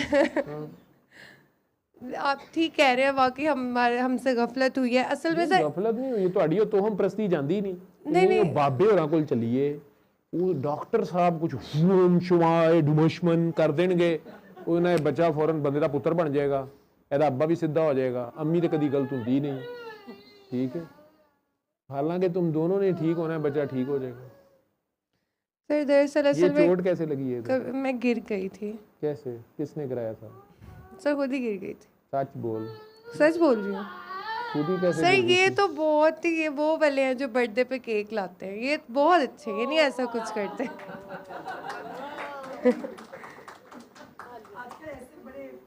आप ठीक कह रहे हैं, वाकई हमसे गफलत हुई है असल में सर। गफलत नहीं हुई ਤੁਹਾਡੀ, ਉਹ ਤੋਹਮ ਪ੍ਰਸਤੀ ਜਾਂਦੀ ਨਹੀਂ। नहीं ਉਹ ਬਾਬੇ ਹੋਰਾਂ ਕੋਲ ਚੱਲੀਏ, ਉਹ ਡਾਕਟਰ ਸਾਹਿਬ ਕੁਝ ਹੂਮ ਸ਼ਵਾਏ ਡੁਮਸ਼ਮਨ ਕਰ ਦੇਣਗੇ, ਉਹਨਾਂ ਦਾ ਬੱਚਾ ਫੌਰਨ ਬੰਦੇ ਦਾ ਪੁੱਤਰ ਬਣ ਜਾਏਗਾ, ਇਹਦਾ ਅੱਬਾ ਵੀ ਸਿੱਧਾ ਹੋ ਜਾएगा। अम्मी तो कभी गलत होती नहीं, ठीक है। हालांकि तुम दोनों ने ठीक होना है, बच्चा ठीक हो जाएगा। सर दरअसल ये असल में चोट कैसे लगी है? मैं गिर गई थी। कैसे, किसने गिराया था? सर खुद ही गिर गई थी। सच बोल। सच बोल रही हूँ खुद ही कैसे सर। गिर गई ये थी? तो बहुत ही, ये वो वाले हैं जो बर्थडे पे केक लाते हैं, ये बहुत अच्छे, ये नहीं ऐसा कुछ करते।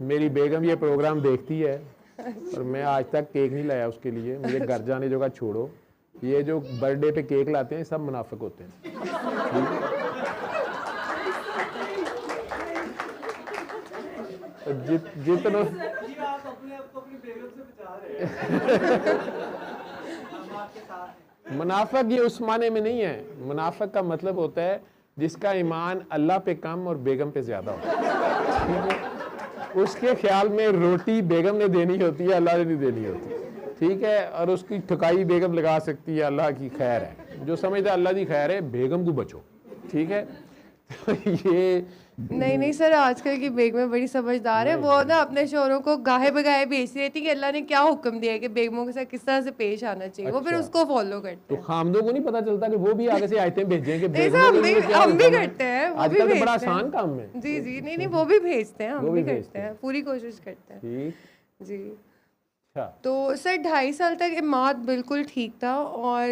मेरी बेगम ये प्रोग्राम देखती है और मैं आज तक केक नहीं लाया उसके लिए। मुझे घर जाने जो का छोड़ो, ये जो बर्थडे पे केक लाते हैं सब मुनाफिक होते हैं, ठीक है? जितना मुनाफिक ये उस माने में नहीं है। मुनाफिक का मतलब होता है जिसका ईमान अल्लाह पे कम और बेगम पे ज्यादा होता है, ठीक है? उसके ख्याल में रोटी बेगम ने देनी होती है, अल्लाह ने नहीं देनी होती, ठीक है? और उसकी ठुकाई बेगम लगा सकती है, अल्लाह की खैर है। जो समझता है अल्लाह की खैर है, बेगम को बचो, ठीक है? ये नहीं सर, आजकल की बेगमें बड़ी समझदार है। वो ना अपने शोरों को गाहे बगाहे भेजती रहती कि अल्लाह ने क्या हुक्म दिया है कि बेगमों के साथ किस तरह से पेश आना चाहिए। वो फिर अच्छा। उसको फॉलो करते तो हैं। खामदों को नहीं पता चलता कि वो भी आगे से आयतें भेजें कि नहीं सर, बेगमों के लिए क्या हम भी हुक्म है? करते हैं, वो भी आजकल तो बड़ा भेजते हैं। आसान काम है। जी नहीं वो भी भेजते हैं, वो हम भी भी भेजते करते हैं, पूरी कोशिश करते हैं ठीक। जी। अच्छा, तो सर 2.5 साल तक इमाद बिल्कुल ठीक था और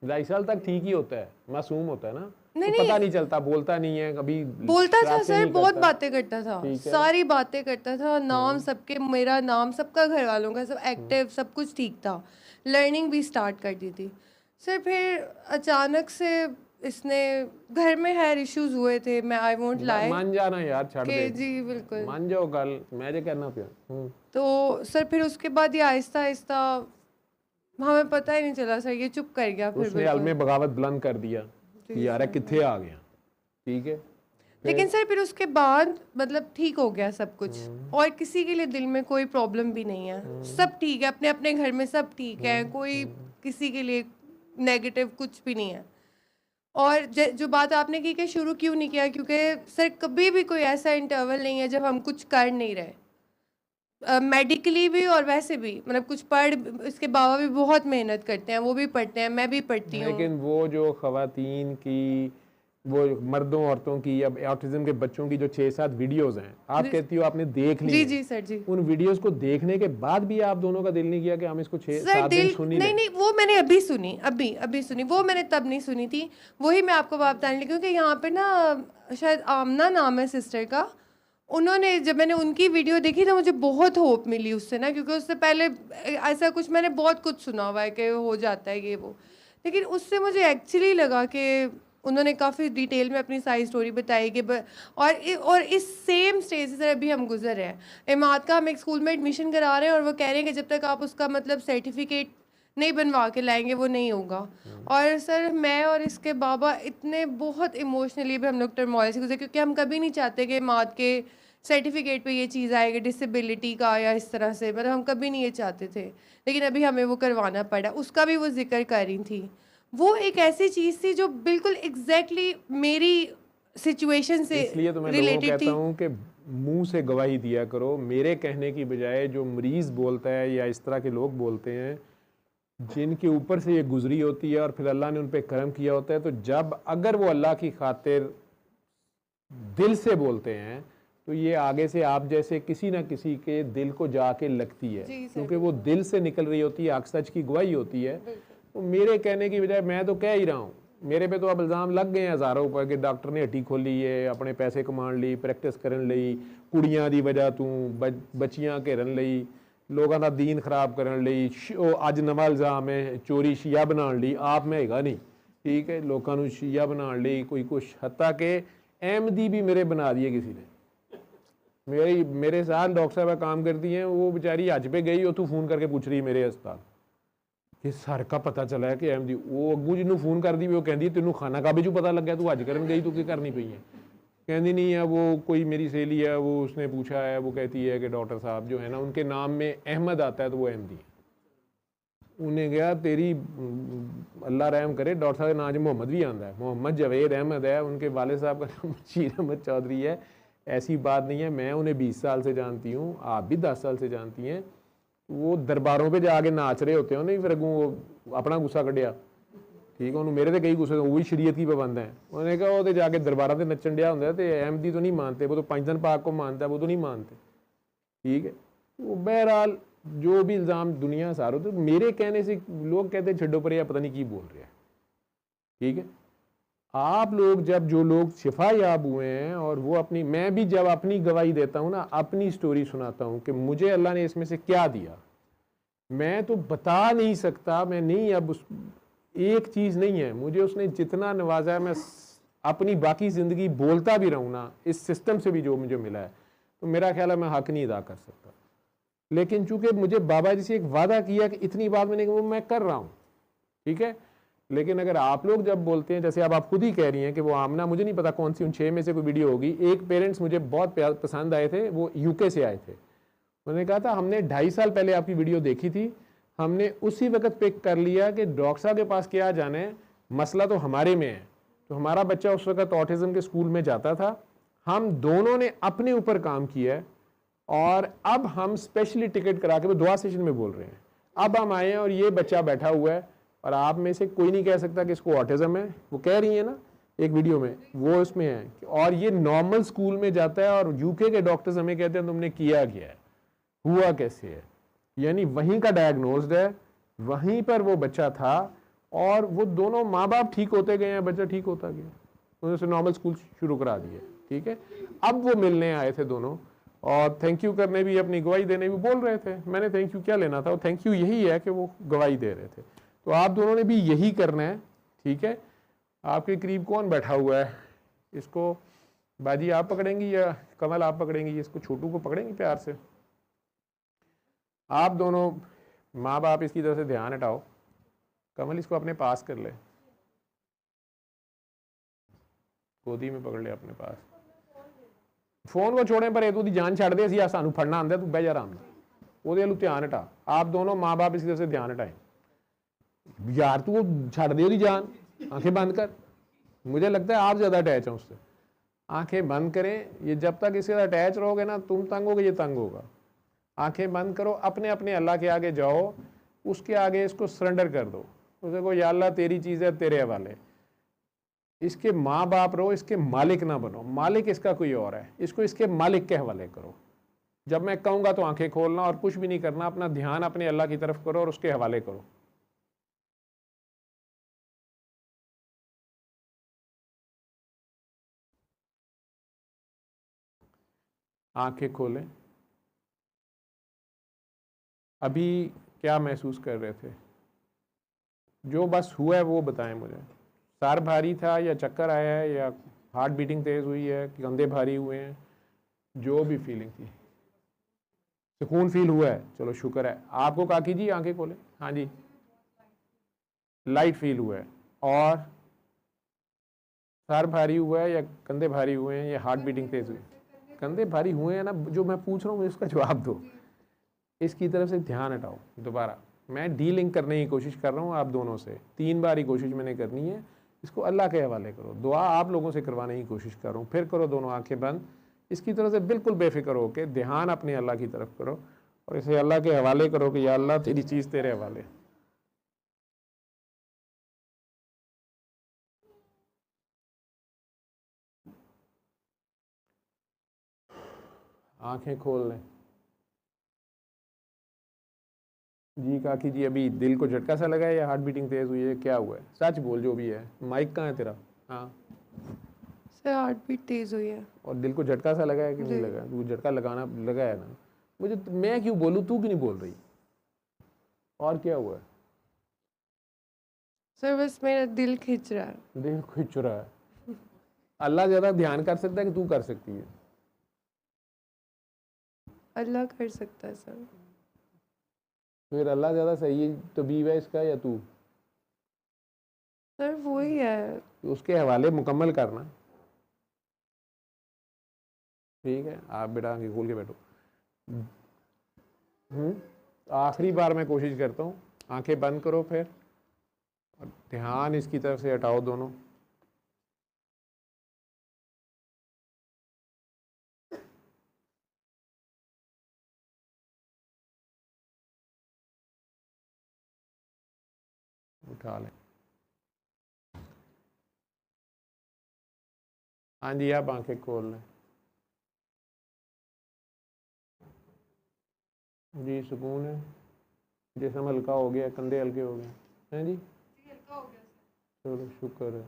2.5 साल तक ठीक ही होता है, मासूम होता है ना, नहीं, तो पता नहीं चलता, बोलता नहीं है कभी, बोलता था शरारतें सर, नहीं बहुत करता। बातें करता था, ठीक है। सारी बातें करता था, नाम सबके, मेरा नाम सबका, घर वालों का, सब एक्टिव, सब कुछ ठीक था। लर्निंग भी स्टार्ट कर दी थी सर। फिर अचानक से इसने, घर में हेयर इश्यूज हुए थे, मैं आई वोंट लाई मान जाना यार, छड़ के दे, जी बिल्कुल मान जाओ कल, मैं जो कहना पिया। तो सर फिर उसके बाद ये आहिस्ता आहिस्ता, हमें पता ही नहीं चला सर, ये चुप कर गया फिर उसने बिल्कुल। अलमे बगावत बुलंद कर दिया कि यार किथे आ गया, ठीक है? लेकिन सर फिर उसके बाद मतलब ठीक हो गया सब कुछ, और किसी के लिए दिल में कोई प्रॉब्लम भी नहीं है, सब ठीक है, अपने अपने घर में सब ठीक है, कोई किसी के लिए नेगेटिव कुछ भी नहीं है। और जो बात आपने की कि शुरू क्यों नहीं किया, क्योंकि सर कभी भी कोई ऐसा इंटरवल नहीं है जब हम कुछ कर नहीं रहे, मेडिकली भी और वैसे भी, मतलब कुछ पढ़, इसके बाबा भी बहुत मेहनत करते हैं, वो भी पढ़ते हैं, मैं भी पढ़ती हूँ। लेकिन वो जो खवातीन की, वो मर्दों औरतों की, अब ऑटिज्म के बच्चों की जो 6-7 वीडियोस हैं, आप कहती हो आपने देख ली, जी सर जी। उन वीडियोस को देखने के बाद भी आप दोनों का दिल नहीं किया कि हम इसको 6-7 दिन सुन ही नहीं, वो मैंने अभी सुनी, अभी सुनी, वो मैंने तब नहीं सुनी थी, वही मैं आपको बात बताने लगी। क्योंकि यहाँ पे ना शायद आमना नाम है सिस्टर का, उन्होंने, जब मैंने उनकी वीडियो देखी तो मुझे बहुत होप मिली उससे ना, क्योंकि उससे पहले ऐसा कुछ मैंने बहुत कुछ सुना हुआ है कि हो जाता है ये वो, लेकिन उससे मुझे एक्चुअली लगा कि उन्होंने काफ़ी डिटेल में अपनी सारी स्टोरी बताई कि और इस सेम स्टेज से अभी हम गुजर रहे हैं। इमाद का हम एक स्कूल में एडमिशन करा रहे हैं और वो कह रहे हैं कि जब तक आप उसका मतलब सर्टिफिकेट नहीं बनवा के लाएंगे वो नहीं होगा। और सर मैं और इसके बाबा इतने बहुत इमोशनली भी हम लोग टर्मोइल से गुजरे, क्योंकि हम कभी नहीं चाहते कि इमाद के सर्टिफिकेट पे ये चीज़ आएगी डिसेबिलिटी का या इस तरह से, मतलब हम कभी नहीं ये चाहते थे, लेकिन अभी हमें वो करवाना पड़ा। उसका भी वो जिक्र कर रही थी, वो एक ऐसी चीज़ थी जो बिल्कुल एग्जैक्टली मेरी सिचुएशन से इसलिए तो मैं लोगों को कहता हूँ कि मुंह से गवाही दिया करो, मेरे कहने की बजाय जो मरीज़ बोलता है या इस तरह के लोग बोलते हैं जिनके ऊपर से ये गुजरी होती है और फिर अल्लाह ने उन पर करम किया होता है, तो जब अगर वो अल्लाह की खातिर दिल से बोलते हैं तो ये आगे से आप जैसे किसी ना किसी के दिल को जाके लगती है, क्योंकि वो दिल से निकल रही होती है, हक सच की गवाही होती है। तो मेरे कहने की बजाय मैं तो कह ही रहा हूँ, मेरे पे तो अब इल्ज़ाम लग गए हैं हज़ारों ऊपर कि डॉक्टर ने हट्टी खोली है, अपने पैसे कमान ली, प्रैक्टिस करन लई, कुड़ियां दी वजह तू बच्चियां घेरन लई, लोगों का दीन खराब करन लई, अज नवा इल्ज़ाम है चोरी शिया बनाने लई, आप में हैगा नहीं, ठीक है, लोगों को शिया बनाने लई कोई कुछ, हत्ता के अहमदी भी मेरे बना दिए किसी ने। मेरे साथ डॉक्टर साहब काम करती हैं, वो बेचारी हज पे गई, तू फोन करके पूछ रही मेरे अस्पताल कि सर का पता चला है कि अहमदी, वो अगू जिन्होंने फोन कर दी, वो कहती तेनों खाना काबे चू पता लग गया, तू हज करन गई, तू की करनी पई है, कहती नहीं है, वो कोई मेरी सहेली है, वो उसने पूछा है, वो कहती है कि डॉक्टर साहब जो है ना, उनके नाम में अहमद आता है तो वो अहमदी है। उन्हें कहा तेरी अल्लाह रहम करे, डॉक्टर साहब नाज मोहम्मद भी आता है, मोहम्मद जावेद अहमद है, उनके वाले साहब का नाम बशीर अहमद चौधरी है। ऐसी बात नहीं है, मैं उन्हें 20 साल से जानती हूँ, आप भी 10 साल से जानती हैं। वो दरबारों पे जाके नाच रहे होते हैं नहीं, फिर अगू वो अपना गुस्सा कढ़िया, ठीक है, उन्होंने मेरे तो कई गुस्से, वो भी शरीयत की पाबंद है। उन्होंने कहा वो तो जाके दरबारों से नचन दिया होंगे, तो अहमदी तो नहीं मानते, वो तो 5 दिन पाक को मानता है, वो तो नहीं मानते, ठीक है। वो बहरहाल जो भी इल्ज़ाम दुनिया सारो, तो मेरे कहने से लोग कहते हैं छड्डो पर या पता नहीं की बोल रहे हैं, ठीक है। आप लोग जब जो लोग शिफा याब हुए हैं, और वो अपनी, मैं भी जब अपनी गवाही देता हूँ ना, अपनी स्टोरी सुनाता हूँ कि मुझे अल्लाह ने इसमें से क्या दिया, मैं तो बता नहीं सकता। मैं नहीं, अब उस एक चीज़ नहीं है, मुझे उसने जितना नवाजा है, मैं अपनी बाकी ज़िंदगी बोलता भी रहूँ ना, इस सिस्टम से भी जो मुझे मिला है, तो मेरा ख्याल है मैं हक नहीं अदा कर सकता। लेकिन चूंकि मुझे बाबा जी से एक वादा किया कि इतनी बात मैंने, वो मैं कर रहा हूँ, ठीक है। लेकिन अगर आप लोग जब बोलते हैं, जैसे अब आप खुद ही कह रही हैं कि वो आमना, मुझे नहीं पता कौन सी उन 6 में से कोई वीडियो होगी, एक पेरेंट्स मुझे बहुत पसंद आए थे, वो यूके से आए थे। उन्होंने कहा था हमने 2.5 साल पहले आपकी वीडियो देखी थी, हमने उसी वक्त पिक कर लिया कि डॉक्टर साहब के पास क्या जाना है, मसला तो हमारे में है। तो हमारा बच्चा उस वक्त ऑटिज्म के स्कूल में जाता था, हम दोनों ने अपने ऊपर काम किया है, और अब हम स्पेशली टिकट करा के, वो दुआ सेशन में बोल रहे हैं, अब हम आए हैं और ये बच्चा बैठा हुआ है, और आप में से कोई नहीं कह सकता कि इसको ऑटिज्म है। वो कह रही है ना एक वीडियो में, वो इसमें है, और ये नॉर्मल स्कूल में जाता है, और यूके के डॉक्टर्स हमें कहते हैं तुमने किया क्या है, हुआ कैसे है। यानी वहीं का डायग्नोस्ड है, वहीं पर वो बच्चा था, और वो दोनों माँ बाप ठीक होते गए हैं, बच्चा ठीक होता गया, उन्होंने नॉर्मल स्कूल शुरू करा दिया, ठीक है। अब वो मिलने आए थे दोनों, और थैंक यू करने भी, अपनी गवाही देने भी बोल रहे थे। मैंने थैंक यू क्या लेना था, और थैंक यू यही है कि वो गवाही दे रहे थे। तो आप दोनों ने भी यही करना है, ठीक है। आपके करीब कौन बैठा हुआ है, इसको बाजी आप पकड़ेंगी या कमल आप पकड़ेंगी, इसको छोटू को पकड़ेंगी प्यार से। आप दोनों माँ बाप इसकी तरफ से ध्यान हटाओ, कमल इसको अपने पास कर ले, गोदी में पकड़ ले अपने पास। फोन को छोड़े पर तू जान छड़ दे, असी सानू फड़ना आंदा, तू बह जा आराम वो ध्यान हटा। आप दोनों माँ बाप इसकी तरफ से ध्यान हटाए यार, तू छड़ दे उसकी जान, आंखें बंद कर। मुझे लगता है आप ज़्यादा अटैच हैं उससे, आंखें बंद करें। ये जब तक इसके साथ अटैच रहोगे ना, तुम तंग होगे, ये तंग होगा। आंखें बंद करो, अपने अपने अल्लाह के आगे जाओ, उसके आगे इसको सरेंडर कर दो, उसे को या अल्लाह तेरी चीज़ है, तेरे हवाले। इसके माँ बाप रहो, इसके मालिक ना बनो, मालिक इसका कोई और है, इसको इसके मालिक के हवाले करो। जब मैं कहूँगा तो आंखें खोलना और कुछ भी नहीं करना, अपना ध्यान अपने अल्लाह की तरफ करो और उसके हवाले करो। आंखें खोलें। अभी क्या महसूस कर रहे थे, जो बस हुआ है वो बताएं मुझे। सर भारी था या चक्कर आया है या हार्ट बीटिंग तेज़ हुई है कि कंधे भारी हुए हैं, जो भी फीलिंग थी, सुकून फील हुआ है, चलो शुक्र है। आपको काकी जी आंखें खोलें, हाँ जी, लाइट फील हुआ है। और सर भारी हुआ है या कंधे भारी हुए हैं या हार्ट बीटिंग तेज़ हुई है? कंधे भारी हुए हैं ना, जो मैं पूछ रहा हूँ मुझे उसका जवाब दो। इसकी तरफ से ध्यान हटाओ। दोबारा मैं डीलिंक करने की कोशिश कर रहा हूँ आप दोनों से, 3 बार ही कोशिश मैंने करनी है। इसको अल्लाह के हवाले करो, दुआ आप लोगों से करवाने की कोशिश कर रहा हूँ। फिर करो दोनों आंखें बंद, इसकी तरफ से बिल्कुल बेफिक्र हो के ध्यान अपने अल्लाह की तरफ करो और इसे अल्लाह के हवाले करो कि या अल्लाह तेरी चीज़ तेरे हवाले। आंखें खोल लें। जी काकी जी, अभी दिल को झटका सा लगा है या हार्ट बीटिंग तेज हुई है, क्या हुआ है? सच बोल, जो भी है। माइक कहाँ है तेरा? हाँ सर, हार्ट बीट तेज हुई है। और दिल को झटका सा लगा है कि नहीं लगा? तू झटका लगाना लगा है ना मुझे, मैं क्यों बोलूँ, तू क्यों नहीं बोल रही? और क्या हुआ है? सर बस मेरा दिल खिंच रहा है। दिल खिंच रहा है। अल्लाह ज़्यादा ध्यान कर सकता है कि तू कर सकती है? अल्लाह कर सकता है सर। फिर अल्लाह ज़्यादा सही तबीब है इसका या तू? सर वही है। तो उसके हवाले मुकम्मल करना। ठीक है, आप बेटा आंखें खोल के बैठो। आखिरी बार मैं कोशिश करता हूँ, आंखें बंद करो फिर, और ध्यान इसकी तरफ से हटाओ दोनों। उठा लें। हाँ जी, आप आंखें खोल लें। जी सुकून है, जिस्म हल्का हो गया, कंधे हल्के हो गए हैं जी, चलो शुक्र है।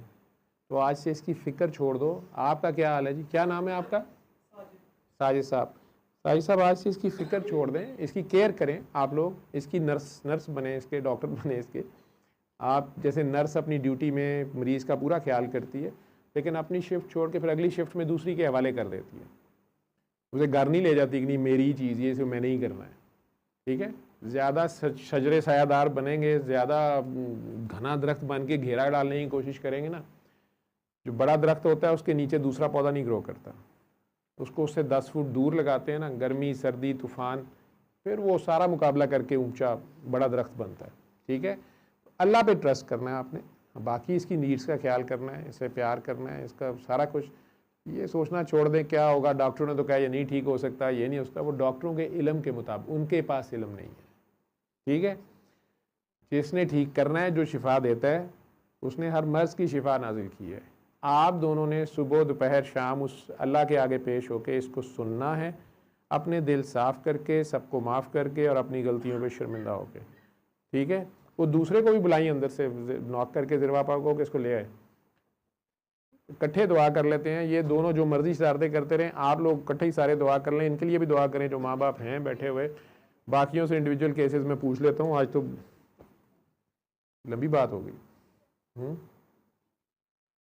तो आज से इसकी फ़िक्र छोड़ दो। आपका क्या हाल है जी, क्या नाम है आपका? साजिद साहब। साजिद साहब, आज से इसकी फ़िक्र छोड़ दें, इसकी केयर करें आप लोग, इसकी नर्स बने, इसके डॉक्टर बने इसके। आप जैसे नर्स अपनी ड्यूटी में मरीज़ का पूरा ख्याल करती है, लेकिन अपनी शिफ्ट छोड़ के फिर अगली शिफ्ट में दूसरी के हवाले कर देती है। उसे घर नहीं ले जाती कि नहीं मेरी ही चीज़ ये, इसे मैंने ही करना है। ठीक है, ज़्यादा शजरे सायादार बनेंगे, ज़्यादा घना दरख्त बन के घेरा डालने की कोशिश करेंगे ना, जो बड़ा दरख्त होता है उसके नीचे दूसरा पौधा नहीं ग्रो करता, उसको उससे 10 फुट दूर लगाते हैं ना, गर्मी सर्दी तूफ़ान, फिर वो सारा मुकाबला करके ऊंचा बड़ा दरख्त बनता है। ठीक है, अल्लाह पे ट्रस्ट करना है आपने, बाकी इसकी नीड्स का ख्याल करना है, इसे प्यार करना है, इसका सारा कुछ। ये सोचना छोड़ दें क्या होगा, डॉक्टरों ने तो कहा ये नहीं ठीक हो सकता, ये नहीं हो सकता, वो डॉक्टरों के इल्म के मुताबिक, उनके पास इल्म नहीं है। ठीक है, जिसने ठीक करना है, जो शिफा देता है, उसने हर मर्ज़ की शिफा नाजिल की है। आप दोनों ने सुबह दोपहर शाम उस अल्लाह के आगे पेश होकर इसको सुनना है, अपने दिल साफ़ करके, सबको माफ़ करके और अपनी गलतियों पे शर्मिंदा होकर। ठीक है, वो दूसरे को भी बुलाई अंदर से, नॉक करके ज़िरवा पाक को कि इसको ले आए, इकट्ठे दुआ कर लेते हैं। ये दोनों जो मर्जी शरारतें करते रहें, आप लोग इकट्ठे ही सारे दुआ कर लें। इनके लिए भी दुआ करें जो माँ बाप हैं बैठे हुए। बाकियों से इंडिविजुअल केसेस में पूछ लेता हूँ, आज तो लंबी बात हो गई।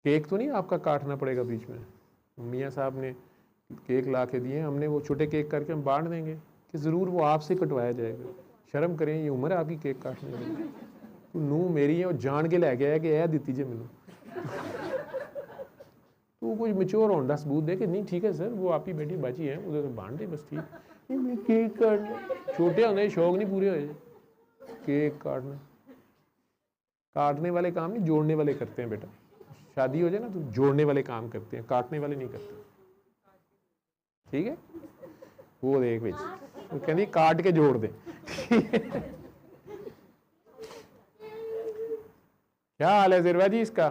केक तो नहीं आपका काटना पड़ेगा बीच में, मियाँ साहब ने केक ला के दिए, हमने वो छोटे केक करके हम बांट देंगे कि ज़रूर वो आपसे कटवाया जाएगा। शर्म करें, ये उम्र है आपकी केक काटने की। तू नूह मेरी है और जान के लैके आया कि यह दी जे मैनू, तू कुछ मेच्योर होने का सबूत दे कि नहीं ठीक है सर वो आप ही बेटी बाची है, उधर बांट दे बस। ठीक, केक काटना छोटे होने शौक नहीं पूरे हुए। केक काटने वाले काम नहीं, जोड़ने वाले करते हैं बेटा। शादी हो जाए ना तो जोड़ने वाले काम करते हैं, काटने वाले नहीं करते। ठीक है, वो देख भाई, वो कहती काट के जोड़ दे। क्या हाल है ज़िरवा जी इसका?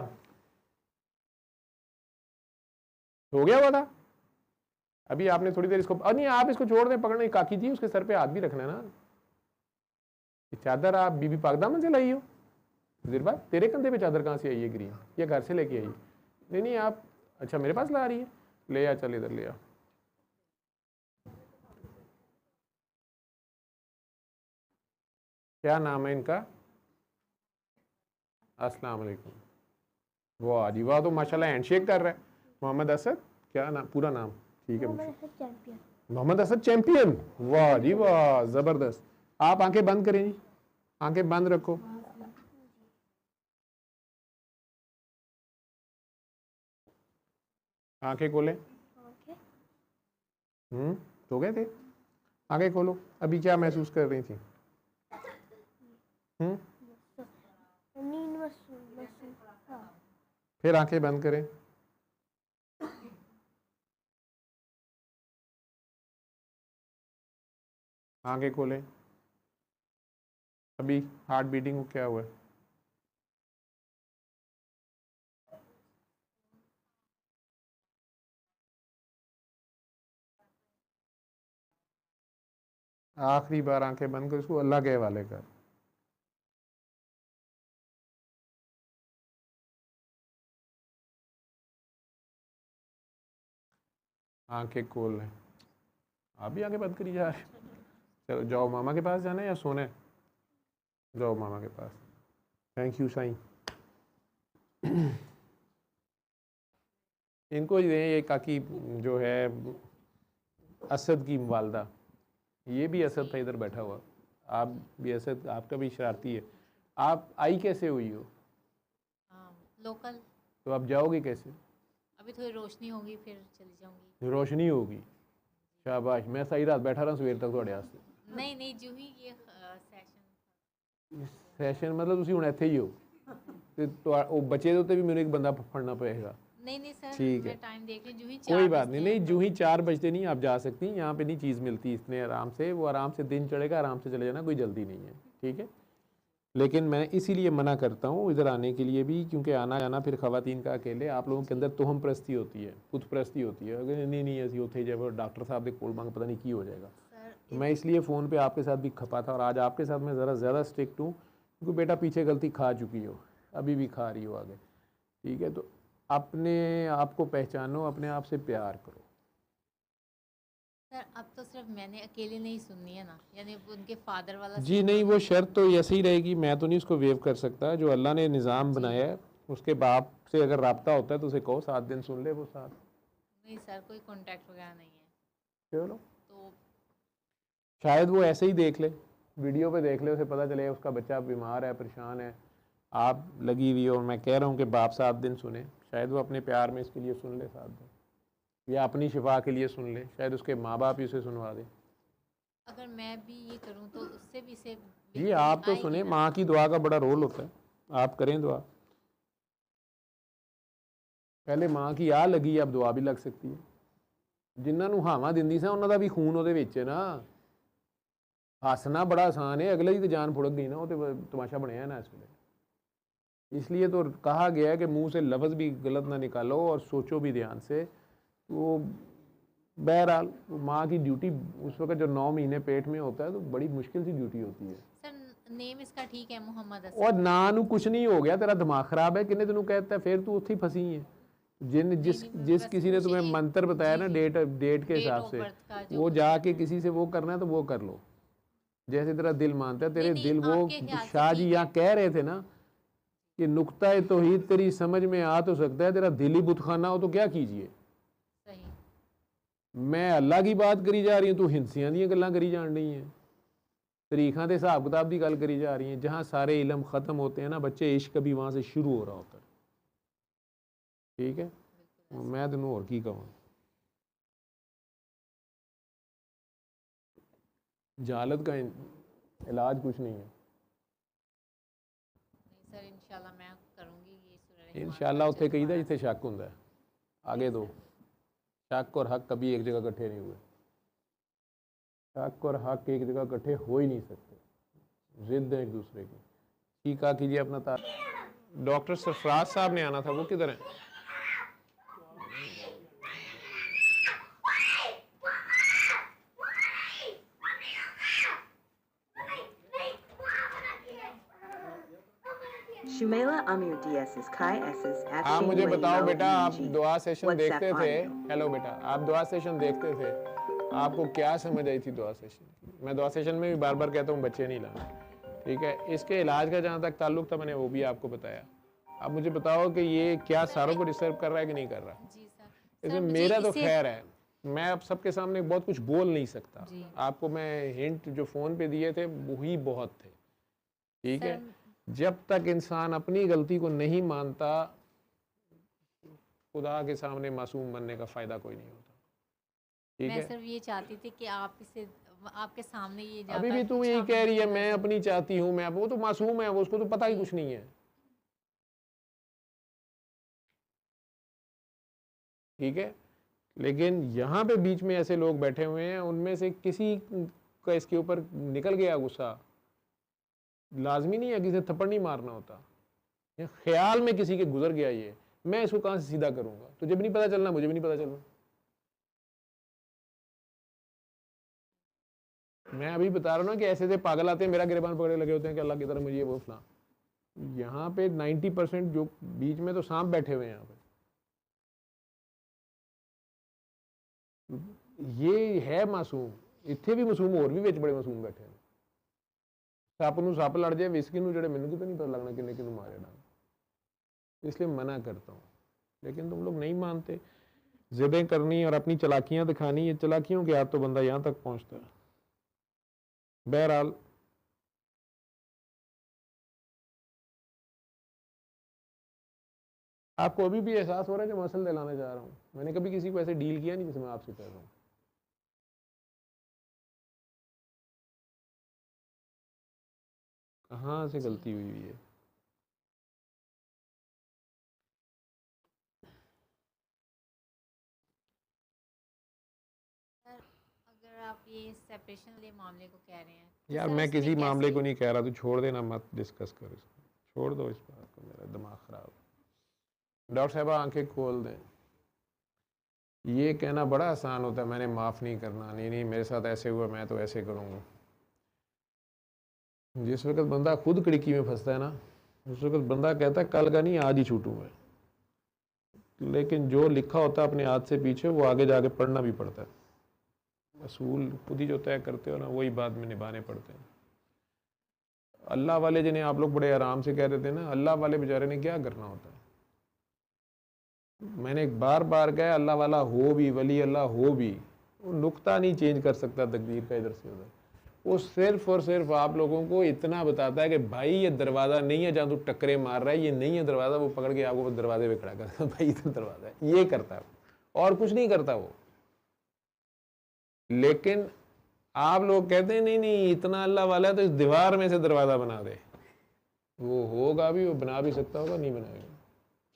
हो गया हुआ था अभी आपने थोड़ी देर इसको, नहीं आप इसको छोड़ दें, पकड़ने काकी जी उसके सर पे हाथ भी रखना है ना। चादर आप बीबी पाकदामन से लाई हो ज़िरवा? तेरे कंधे पे चादर कहाँ से आई है गिरी, या घर से लेके आई? नहीं आप, अच्छा मेरे पास ला रही है, ले आ, चल इधर ले आ। क्या नाम है इनका? अस्सलाम वालेकुम। वाह जी वाह, तो माशाल्लाह हैंडशेक कर रहा है। मोहम्मद असद, क्या नाम, पूरा नाम? ठीक है, मोहम्मद असद चैंपियन। वाह जी वाह, ज़बरदस्त। आप आंखें बंद करें जी, आंखें बंद रखो। आंखें खोलें। सो गए थे? आंखें खोलो। अभी क्या महसूस कर रही थी? फिर आंखें बंद करें। आंखें खोलें। अभी हार्ट बीटिंग को क्या हुआ है? आखिरी बार आंखें बंद कर, इसको अल्लाह के हवाले कर। आंखें खोल लें। आप भी आंखें बंद करी जा रहे। चलो जाओ, मामा के पास जाना है या सोना है? जाओ मामा के पास। Thank you Sai. इनको ये काकी जो है असद की वालदा, ये भी असद था इधर बैठा हुआ, आप भी असद, आपका भी शरारती है। आप आई कैसे हुई हो? लोकल। तो आप जाओगे कैसे? अभी थोड़ी रोशनी होगी फिर चली जाऊंगी। रोशनी होगी, शाबाश, मैं सही रात बैठा रहा सवेर तक ਤੁਹਾਡੇ ਵਾਸਤੇ। नहीं नहीं जो ही ये सेशन ਸੈਸ਼ਨ ਮਤਲਬ ਤੁਸੀਂ ਹੁਣ ਇੱਥੇ ਹੀ ਹੋ ਤੇ ਉਹ ਬੱਚੇ ਦੇ ਉੱਤੇ ਵੀ ਮੈਨੂੰ ਇੱਕ ਬੰਦਾ ਫੜਨਾ ਪਏਗਾ। नहीं सर ठीक है। मैं टाइम देख रही हूँ, जो ही कोई 4 बात बजते नहीं, हैं नहीं जो ही 4 बजते नहीं आप जा सकती, यहाँ पे नहीं चीज़ मिलती इतने आराम से, वो आराम से दिन चढ़ेगा, आराम से चले जाना, कोई जल्दी नहीं है, ठीक है। लेकिन मैं इसीलिए मना करता हूँ इधर आने के लिए भी, क्योंकि आना जाना फिर ख़वातीन का अकेले आप लोगों के अंदर तोहम परस्ती होती है, खुद परस्ती होती है, अगर नहीं असी उत्थे जाए डॉक्टर साहब के कोल मांग पता नहीं की हो जाएगा। सर तो मैं इसलिए फ़ोन पे आपके साथ भी खपा था, और आज आपके साथ मैं ज़रा ज़्यादा स्ट्रिक्ट हूँ, क्योंकि बेटा पीछे गलती खा चुकी हो, अभी भी खा रही हो आगे, ठीक है। तो अपने आप को पहचानो, अपने आप से प्यार करो। सर अब तो सिर्फ मैंने अकेले नहीं सुननी है ना, यानी उनके फादर वाला जी नहीं, वो शर्त तो ऐसे ही रहेगी, मैं तो नहीं उसको वेव कर सकता। जो अल्लाह ने निज़ाम बनाया है, उसके बाप से अगर राब्ता होता है तो उसे कहो 7 दिन सुन ले वो साथ। नहीं सर कोई कांटेक्ट वगैरह नहीं है। चलो तो शायद वो ऐसे ही देख ले, वीडियो पे देख ले, उसे पता चले उसका बच्चा बीमार है, परेशान है, आप लगी हुई हो, और मैं कह रहा हूँ कि बाप 7 दिन सुने, शायद वो अपने प्यार में इसके लिए सुन ले 7 दिन, या अपनी शिफा के लिए सुन ले, शायद उसके माँ बाप ही उसे सुनवा दे। अगर मैं भी ये करूँ तो उससे भी से जी आप तो सुने, माँ की दुआ का बड़ा रोल होता है, आप करें दुआ। पहले माँ की आ लगी, अब दुआ भी लग सकती है। जिन्हों ਨੂੰ ਹਾਵਾਂ ਦਿੰਦੀ ਸਾਂ ਉਹਨਾਂ ਦਾ ਵੀ ਖੂਨ ਉਹਦੇ ਵਿੱਚ ਹੈ ਨਾ। हंसना बड़ा आसान है, अगले की तो जान फुड़क गई ना, वो तो तमाशा बनया है ना इस वे। इसलिए तो कहा गया है कि मुंह से लफ्ज़ भी गलत ना निकालो और सोचो भी ध्यान से। तो बहरहाल माँ की ड्यूटी उस वक्त जो 9 महीने पेट में होता है तो बड़ी मुश्किल सी ड्यूटी होती है। सर नेम इसका ठीक है मोहम्मद और ना नू कुछ नहीं हो गया, तेरा दिमाग खराब है, किन्ने तेनू कहता है, फिर तू उत्थे ही फंसी है। जिस किसी ने तुम्हें मंत्र बताया ना डेट के हिसाब से, वो जाके किसी से वो करना है तो वो कर लो जैसे तेरा दिल मानता है। तेरे दिल, वो शाह जी यहाँ कह रहे थे ना कि नुक्ता तौहीद तेरी समझ में आ तो सकता है, तेरा दिल ही बुतखाना हो तो क्या कीजिए। मैं अल्लाह की बात करी जा रही हूँ, तू हिंसियां दी गल्लां करी जान रही हैं, तरीखा के हिसाब किताब की गल करी जा रही हैं। जहाँ सारे इलम ख़त्म होते हैं ना बच्चे, इश्क भी वहाँ से शुरू हो रहा होता है, ठीक है। मैं तेनों और की कहूँ, जहालत का इलाज कुछ नहीं है। सर इंशाल्लाह मैं करूँगी ये सूरह इंशाल्लाह उत्थे कहीदा जिथे शक होंदा है, आगे दो। शक और हक कभी एक जगह इकट्ठे नहीं हुए, शक और हक एक जगह इकट्ठे हो ही नहीं सकते, जिद है एक दूसरे की। ठीक है कीजिए अपना तार। डॉक्टर सरफराज साहब ने आना था, वो किधर हैं? Shumaila Amir Diaz's Kai S's at आप मुझे बताओ बेटा, आप दुआ सेशन WhatsApp देखते थे, audio. हेलो बेटा, आप दुआ सेशन देखते थे, आपको क्या समझ आई थी दुआ सेशन की? मैं दुआ सेशन में भी बार बार कहता हूँ बच्चे नहीं लाना, ठीक है। इसके इलाज का जहाँ तक ताल्लुक था मैंने वो भी आपको बताया। आप मुझे बताओ कि ये क्या सारों को डिस्टर्ब कर रहा है कि नहीं कर रहा? जी सर। इसमें मेरा तो खैर है, मैं अब सबके सामने बहुत कुछ बोल नहीं सकता। जी। आपको मैं हिंट जो फ़ोन पे दिए थे वही बहुत थे, ठीक है। जब तक इंसान अपनी गलती को नहीं मानता, खुदा के सामने मासूम बनने का फ़ायदा कोई नहीं होता, ठीक मैं है। सिर्फ ये चाहती थी कि आप इसे आपके सामने ये अभी भी तुम यही कह रही है मैं अपनी चाहती हूँ, मैं, वो तो मासूम है, वो उसको तो पता ही कुछ नहीं है, ठीक है। लेकिन यहाँ पे बीच में ऐसे लोग बैठे हुए हैं, उनमें से किसी का इसके ऊपर निकल गया गुस्सा, लाजमी नहीं है किसी थप्पड़ नहीं मारना होता, ये ख्याल में किसी के गुजर गया, ये मैं इसको कहाँ से सीधा करूँगा? तुझे भी नहीं पता चलना, मुझे भी नहीं पता चलना। मैं अभी बता रहा हूँ ना कि ऐसे ऐसे पागल आते हैं, मेरा गिरबान पकड़े लगे होते हैं कि अल्लाह की तरफ मुझे वो फलां। यहाँ पे 90% जो बीच में तो सांप बैठे हुए हैं यहाँ पे, ये है मासूम, इतने भी मासूम और भी विच बड़े मासूम बैठे हैं। सप नूं सप लड़ जाए विस्की नूं जड़े, मैनूं तो नहीं पता लगना किन्ने किन्नू मारे डाल, इसलिए मना करता हूँ। लेकिन तुम लोग नहीं मानते, जिदें करनी और अपनी चालाकियाँ दिखानी, ये चालाकियों के हाथ तो बंदा यहाँ तक पहुँचता है। बहरहाल आपको अभी भी एहसास हो रहा है कि मसल दिलाना चाह रहा हूँ, मैंने कभी किसी को ऐसे डील किया नहीं जैसे मैं आपसे कर रहा हूँ। कहाँ से गलती हुई हुई है? सर अगर आप ये सेपरेशन वाले मामले को कह रहे हैं तो यार सर मैं उसमें किसी मामले कैसे को नहीं कह रहा, तू छोड़ देना, मत डिस्कस कर इसको, छोड़ दो इस बात को, मेरा दिमाग ख़राब है। डॉक्टर साहबा आंखें खोल दें। ये कहना बड़ा आसान होता है, मैंने माफ़ नहीं करना, नहीं नहीं मेरे साथ ऐसे हुआ मैं तो ऐसे करूँगा। जिस वक्त बंदा खुद खिड़की में फंसता है ना, उस वक्त बंदा कहता है कल का नहीं आज ही छूटूँ मैं। लेकिन जो लिखा होता है अपने हाथ से पीछे वो आगे जाके पढ़ना भी पड़ता है। असूल खुद ही जो तय करते हो ना वही बाद में निभाने पड़ते हैं। अल्लाह वाले जिन्हें आप लोग बड़े आराम से कह देते हैं ना, अल्लाह वाले बेचारे ने क्या करना होता है। मैंने एक बार बार कहा, अल्लाह वाला हो भी, वली अल्लाह हो भी, वो नुक्ता नहीं चेंज कर सकता तकदीर का इधर से उधर। वो सिर्फ और सिर्फ आप लोगों को इतना बताता है कि भाई ये दरवाज़ा नहीं है जहाँ तू टक्करे मार रहा है, ये नहीं है दरवाज़ा, वो पकड़ के आपको दरवाजे पे खड़ा करता है, भाई इधर दरवाज़ा है, ये करता है और कुछ नहीं करता वो। लेकिन आप लोग कहते हैं नहीं नहीं इतना अल्लाह वाला है तो इस दीवार में से दरवाज़ा बना दे। वो होगा भी, वो बना भी सकता होगा, नहीं बनाएगा,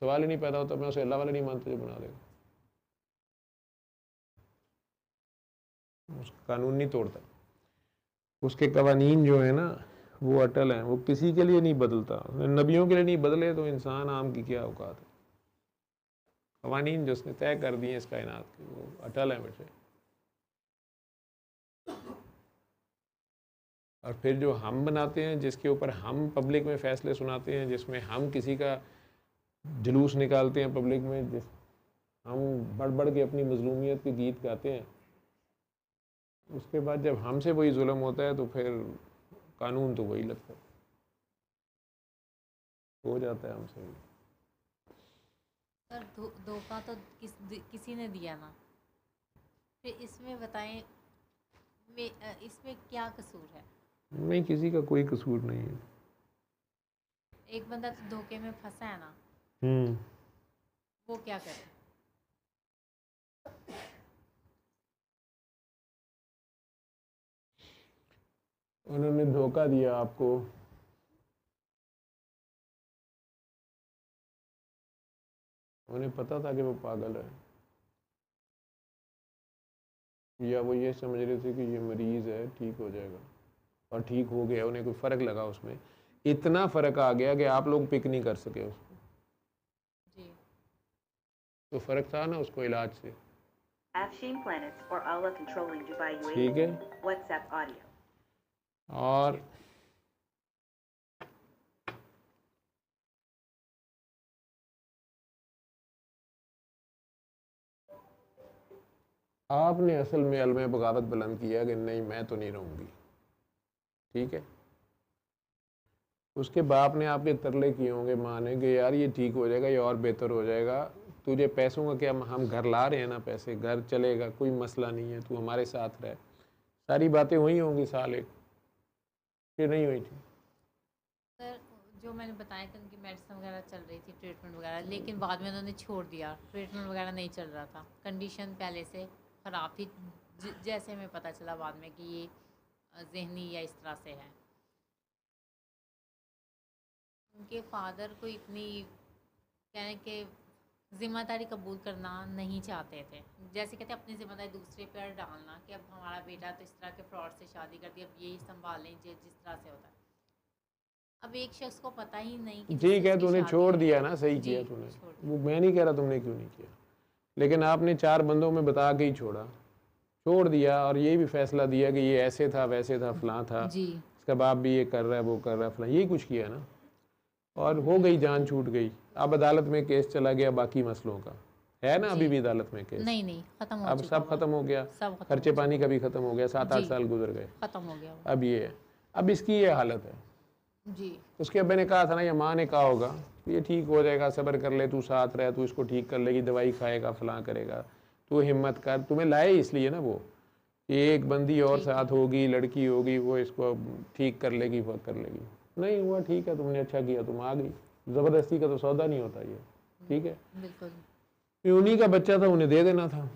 सवाल ही नहीं पैदा होता। मैं उसे अल्लाह वाला नहीं मानता जो बना देगा, उसका कानून नहीं तोड़ता। उसके कवानीन जो है ना वो अटल हैं, वो किसी के लिए नहीं बदलता। नबियों के लिए नहीं बदले तो इंसान आम की क्या औकात है। कवानीन जो उसने तय कर दिए इस कायनात के वो अटल हैं बेटे। और फिर जो हम बनाते हैं, जिसके ऊपर हम पब्लिक में फैसले सुनाते हैं, जिसमें हम किसी का जुलूस निकालते हैं पब्लिक में, जिस हम बढ़ बढ़ के अपनी मजलूमियत के गीत गाते हैं, उसके बाद जब हमसे वही जुल्म होता है तो फिर कानून तो वही लगता है, हो जाता है हमसे भी। सर धोखा तो किसी ने दिया ना, फिर इसमें बताएं इसमें क्या कसूर है? नहीं, किसी का कोई कसूर नहीं है। एक बंदा तो धोखे में फंसा है ना, वो क्या करे? उन्होंने धोखा दिया आपको, उन्हें पता था कि वो पागल है, या वो ये समझ रहे थे कि ये मरीज़ है ठीक हो जाएगा, और ठीक हो गया। उन्हें कोई फ़र्क लगा उसमें, इतना फ़र्क आ गया कि आप लोग पिक नहीं कर सके उसको। जी तो फ़र्क था ना उसको इलाज से। Afshin Planets or Allah controlling Dubai ठीक है, UAE. WhatsApp audio. और आपने असल में अलमे बगावत बुलंद किया कि नहीं मैं तो नहीं रहूँगी, ठीक है। उसके बाप ने आपके तरले किए होंगे, माँ ने, कि यार ये ठीक हो जाएगा, ये और बेहतर हो जाएगा, तुझे पैसों का क्या, हम घर ला रहे हैं ना, पैसे घर चलेगा, कोई मसला नहीं है, तू हमारे साथ रह। सारी बातें हुई होंगी साल एक, फिर नहीं हुई थी। सर जो मैंने बताया था उनकी मेडिसिन वगैरह चल रही थी, ट्रीटमेंट वगैरह, लेकिन बाद में उन्होंने छोड़ दिया, ट्रीटमेंट वगैरह नहीं चल रहा था, कंडीशन पहले से ख़राब थी, जैसे हमें पता चला बाद में कि ये जहनी या इस तरह से है। उनके फादर को इतनी कहने के ज़िम्मेदारी कबूल करना नहीं चाहते थे, जैसे कहते अपनी ज़िम्मेदारी दूसरे पर डालना कि अब हमारा बेटा तो इस तरह के फ्रॉड से शादी कर दी, अब यही संभाल लें जिस तरह से होता है। अब एक शख्स को पता ही नहीं कि ठीक है, जिससे तूने उसकी छोड़ शादी दिया है। ना, सही जी, किया तूने, छोड़ दिया। वो मैं नहीं कह रहा तुमने क्यों नहीं किया, लेकिन आपने 4 बंदों में बता के ही छोड़ दिया, और ये भी फैसला दिया कि ये ऐसे था वैसे था फलां था, जी इसका बाप भी ये कर रहा है वो कर रहा है फलां, यही कुछ किया ना, और हो गई, जान छूट गई। अब अदालत में केस चला गया, बाकी मसलों का है ना, अभी भी अदालत में केस, नहीं खत्म हो अब चुका सब खत्म हो गया, सब खत्म खर्चे हो पानी का भी खत्म हो गया, 7-8 जी। साल गुजर गए, ख़त्म हो गया वो। अब ये है, अब इसकी ये हालत है। जी उसके अब्बे ने कहा था ना, या माँ ने कहा होगा ये ठीक हो जाएगा, सब्र कर ले, तू साथ रह, तू इसको ठीक कर लेगी, दवाई खाएगा, फलां करेगा, तू हिम्मत कर, तुम्हें लाए इसलिए ना वो, एक बंदी और साथ होगी, लड़की होगी, वो इसको ठीक कर लेगी, वो कर लेगी। नहीं हुआ, ठीक है, तुमने अच्छा किया, तुम आ गई, ज़बरदस्ती का तो सौदा नहीं होता ये, ठीक है। बिल्कुल। ये उन्हीं का बच्चा था, उन्हें दे देना था,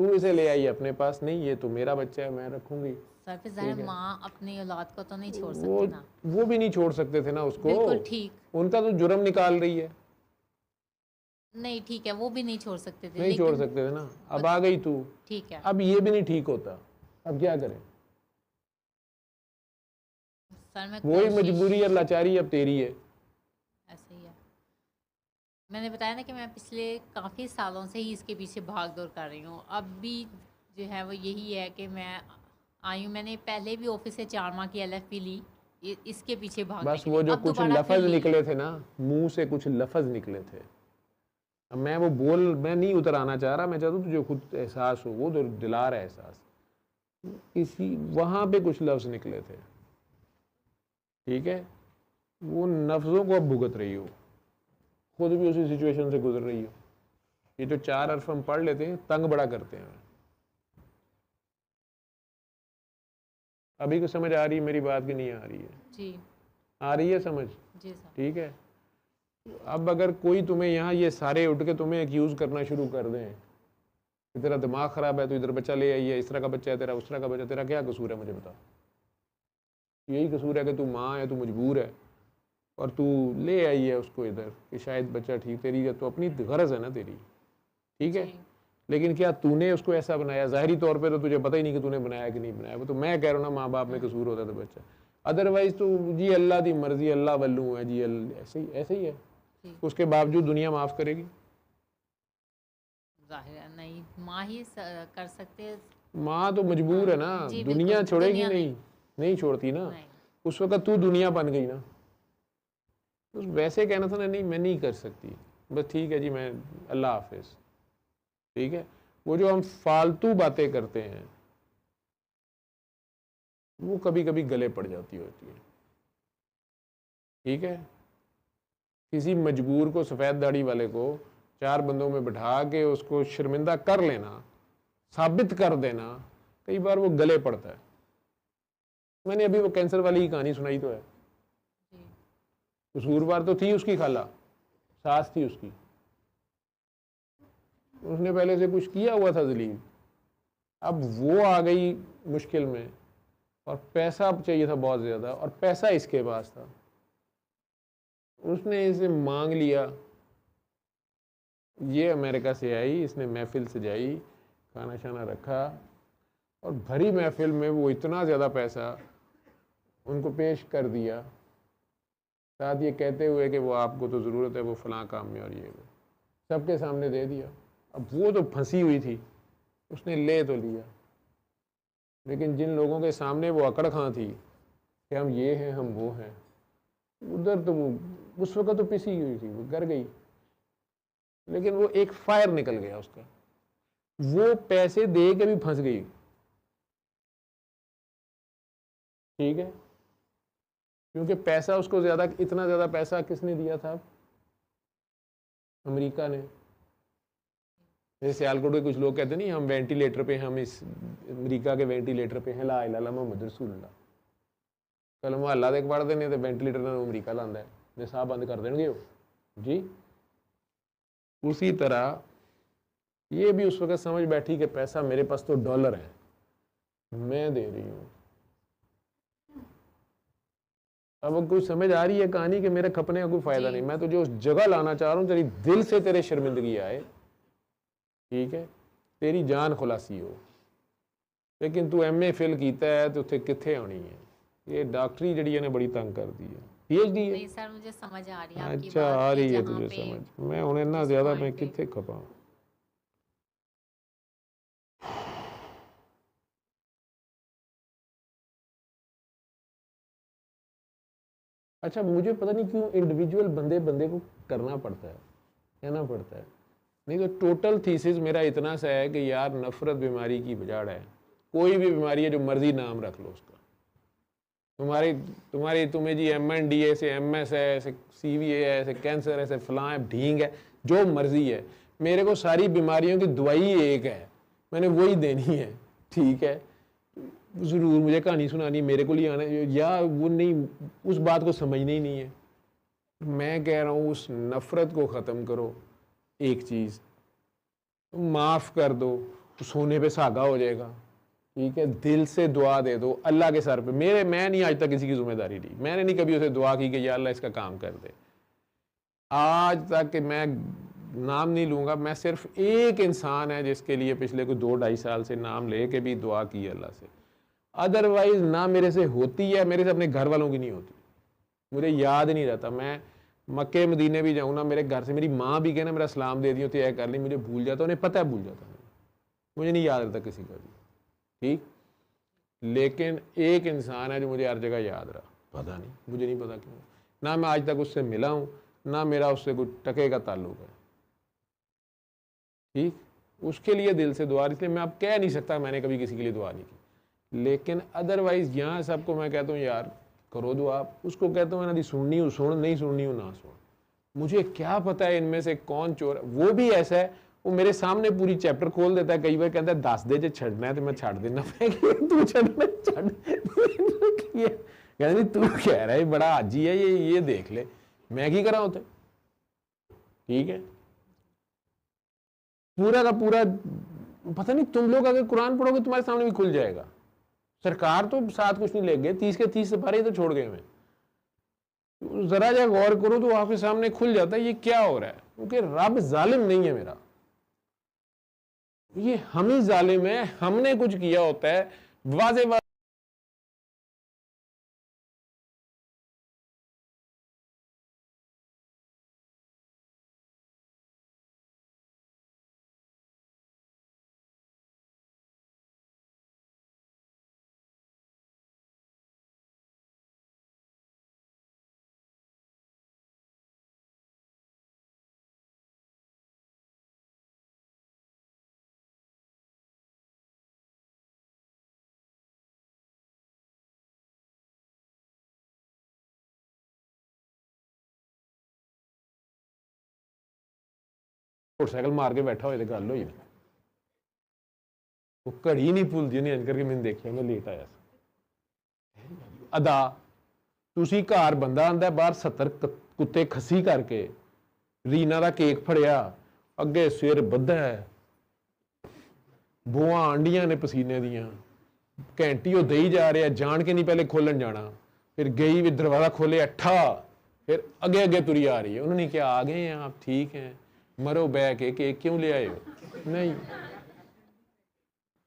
तू इसे ले आई अपने पास, नहीं ये तो मेरा बच्चा है, मैं रखूंगी। सर फिर ज़ाहिर माँ अपनी औलाद को तो नहीं छोड़ वो सकती ना। वो भी नहीं छोड़ सकते थे ना उसको, बिल्कुल ठीक। उनका तो जुर्म निकाल रही है। नहीं ठीक है, वो भी नहीं छोड़ सकते थे, नहीं छोड़ लेकिन सकते थे ना, अब आ गई तू, ठीक है अब ये भी नहीं ठीक होता, अब क्या करें? सर। मैं वही कोशिश मजबूरी और लाचारी अब तेरी है। ऐसे ही है। मैंने बताया ना कि मैं पिछले काफ़ी सालों से ही इसके पीछे भाग दौड़ कर रही हूँ। अब भी जो है वो यही है कि मैं आई हूँ, मैंने पहले भी ऑफिस से 4 माह की LFP ली इसके पीछे भागने बस के वो लिए। जो अब कुछ दोबारा फिर लफज ली। निकले थे ना, मुंह से कुछ लफज निकले थे, अब मैं नहीं उतर आना चाह रहा, मैं चाहता हूँ तुझे खुद एहसास हो, वो तो दिला रहा है एहसास, इसी वहाँ पे कुछ लफ्ज निकले थे, ठीक है? वो नफ्जों को अब भुगत रही हो, खुद भी उसी सिचुएशन से गुजर रही हो। ये जो 4 हर्फ हम पढ़ लेते हैं तंग बड़ा करते हैं। अभी को समझ आ रही है मेरी बात की नहीं आ रही है? जी आ रही है समझ? जी सर। ठीक है। अब अगर कोई तुम्हें यहाँ ये सारे उठ के तुम्हें एक्यूज करना शुरू कर दें कि तेरा दिमाग खराब है, तो इधर बच्चा ले आई है, इस तरह का बच्चा है तेरा, उस तरह का बच्चा, तेरा क्या कसूर है मुझे बता? यही कसूर है कि तू माँ है, तू मजबूर है और तू ले आई है उसको इधर कि शायद बच्चा ठीक, तेरी तो अपनी गरज है ना तेरी, ठीक है? लेकिन क्या तूने उसको ऐसा बनाया? ज़ाहिरी तौर पे तो तुझे पता ही नहीं कि तूने बनाया कि नहीं बनाया। वो तो मैं कह रहा हूँ ना, माँ बाप में कसूर होता तो बच्चा, अदरवाइज तो जी अल्लाह की मर्जी, अल्लाह वल्लू है जी, ऐसे ही है। उसके बावजूद दुनिया माफ़ करेगी? जाहिर है नहीं, माँ ही कर सकते। माँ तो मजबूर है ना, जी, दुनिया बिल्कुल, छोड़ेगी दुनिया नहीं छोड़ती ना। नहीं। उस वक्त तू दुनिया बन गई ना, तो वैसे कहना था ना, नहीं मैं नहीं कर सकती, बस ठीक है जी, मैं अल्लाह हाफिज, ठीक है? वो जो हम फालतू बातें करते हैं वो कभी कभी गले पड़ जाती होती है, ठीक है? किसी मजबूर को, सफ़ेद दाढ़ी वाले को 4 बंदों में बिठा के उसको शर्मिंदा कर लेना, साबित कर देना, कई बार वो गले पड़ता है। मैंने अभी वो कैंसर वाली ही कहानी सुनाई तो है, कसूरवार तो थी उसकी खाला, सास थी उसकी, उसने पहले से कुछ किया हुआ था जलील, अब वो आ गई मुश्किल में और पैसा चाहिए था बहुत ज़्यादा, और पैसा इसके पास था, उसने इसे मांग लिया। ये अमेरिका से आई, इसने महफिल सजाई, खाना शाना रखा, और भरी महफिल में वो इतना ज़्यादा पैसा उनको पेश कर दिया, साथ ये कहते हुए कि वो आपको तो ज़रूरत है वो फ़लाँ काम में, और ये वो सबके सामने दे दिया। अब वो तो फंसी हुई थी, उसने ले तो लिया, लेकिन जिन लोगों के सामने वो अकड़ खां थी कि हम ये हैं हम वो हैं, उधर तो वो उस वक्त तो पिसी हुई थी, वो कर गई, लेकिन वो एक फायर निकल गया उसका, वो पैसे दे के भी फंस गई, ठीक है? क्योंकि पैसा उसको ज़्यादा, इतना ज़्यादा पैसा किसने दिया था? अमेरिका ने। जैसे सियालकोट के कुछ लोग कहते नहीं हम वेंटिलेटर पे, हम इस अमेरिका के वेंटिलेटर पे हैं, ला इलाहा इल्लल्लाह मुहम्मद रसूलुल्लाह, कलमा अल्लाह दे पढ़ देने, तो वेंटिलेटर में अमेरिका लांदा है, ने साह बंद कर देंगे वो जी। उसी तरह ये भी उस वक्त समझ बैठी कि पैसा मेरे पास तो डॉलर है, मैं दे रही हूँ। अब कोई समझ आ रही है कहानी कि मेरे खपने का कोई फायदा नहीं, मैं तुझे उस जगह लाना चाह रहा हूँ तेरी दिल से तेरे शर्मिंदगी आए, ठीक है? तेरी जान खुलासी हो, लेकिन तू MA फिल कीता है तो उत्थे कित्थे आनी है? ये डॉक्टरी जड़ी ने बड़ी तंग कर दी है। PhD है? नहीं सर, मुझे समझ आ रही है आपकी अच्छा बात आ कि रही है जहाँ तुझे पे समझ, मैं उन्हें ना जिस ज़्यादा point मैं पे- कित्थे खपा। अच्छा मुझे पता नहीं क्यों इंडिविजुअल बंदे को करना पड़ता है, कहना पड़ता है, नहीं तो टोटल थीसिस मेरा इतना सा है कि यार नफरत बीमारी की बजाड़ है। कोई भी बीमारी है, जो मर्जी नाम रख लो उसका, तुम्हें जी MND से MS है, ऐसे CVA है, ऐसे कैंसर है, ऐसे फलां है, ढींग है, जो मर्जी है, मेरे को सारी बीमारियों की दवाई एक है, मैंने वही देनी है, ठीक है? ज़रूर मुझे कहानी सुनानी मेरे को ही आना या वो नहीं, उस बात को समझना ही नहीं है। मैं कह रहा हूँ उस नफ़रत को ख़त्म करो, एक चीज़ माफ़ कर दो, सोने पे सागा हो जाएगा। ठीक है, दिल से दुआ दे दो अल्लाह के सर पे। मैं नहीं आज तक किसी की जिम्मेदारी ली, मैंने नहीं कभी उसे दुआ की कि या अल्लाह इसका काम कर दे। आज तक मैं नाम नहीं लूँगा, मैं सिर्फ एक इंसान है जिसके लिए पिछले कोई 2-2.5 साल से नाम ले के भी दुआ की अल्लाह से। अदरवाइज ना मेरे से होती है, मेरे से अपने घर वालों की नहीं होती। मुझे याद नहीं रहता, मैं मक्के मदीने भी जाऊँ ना, मेरे घर से मेरी माँ भी कहे ना मेरा सलाम दे दी होती है कर ली, मुझे भूल जाता, उन्हें पता है भूल जाता, मुझे नहीं याद रहता किसी का भी। ठीक, लेकिन एक इंसान है जो मुझे हर जगह याद रहा, पता नहीं, मुझे नहीं पता क्यों। ना मैं आज तक उससे मिला हूँ, ना मेरा उससे कोई टके का ताल्लुक है। ठीक, उसके लिए दिल से दुआ, इसलिए मैं अब कह नहीं सकता मैंने कभी किसी के लिए दुआ नहीं की। लेकिन अदरवाइज यहाँ सबको मैं कहता हूँ यार करो दुआ। उसको कहता हूँ ना सुननी हो सुन, नहीं सुननी हो ना सुन। मुझे क्या पता है इनमें से कौन चोर है। वो भी ऐसा है, वो मेरे सामने पूरी चैप्टर खोल देता है, कई बार कहता है 10 दे जो छड़ना है तो मैं छड़ देना, तू छड़ना छड़ कहते तू कह रहा है बड़ा हाजी है ये देख ले, मैं की करा होता। ठीक है, पूरा का पूरा पता नहीं, तुम लोग अगर कुरान पढ़ोगे तुम्हारे सामने भी खुल जाएगा। सरकार तो साथ कुछ नहीं ले गए, 30 के 30 सिपाही तो छोड़ गए मैं। जरा जा गौर करो तो आपके सामने खुल जाता है ये क्या हो रहा है, क्योंकि रब जालिम नहीं है मेरा, ये हम ही जालिम है, हमने कुछ किया होता है वाजे मोटरसाइकिल मार के बैठा हो गल हुई, वो घड़ी नहीं भूलती नहीं, अंज करके मैंने देखिया मैं लेट आया अदा। तुसी घर बंदा आंदा बाहर 70 कुत्ते खसी करके रीना का केक फड़िया, अगे सिर बद्धा है, बुआ आंडियां ने पसीने दियां, घंटी वो दई जा रहा, जान के नहीं पहले खोलन जाना, फिर गई भी दरवाजा खोले अट्ठा, फिर अगे अगे तुरी आ रही है। उन्होंने क्या आ गए हैं आप, ठीक हैं, मरो बह के केक क्यों ले आए हो? नहीं,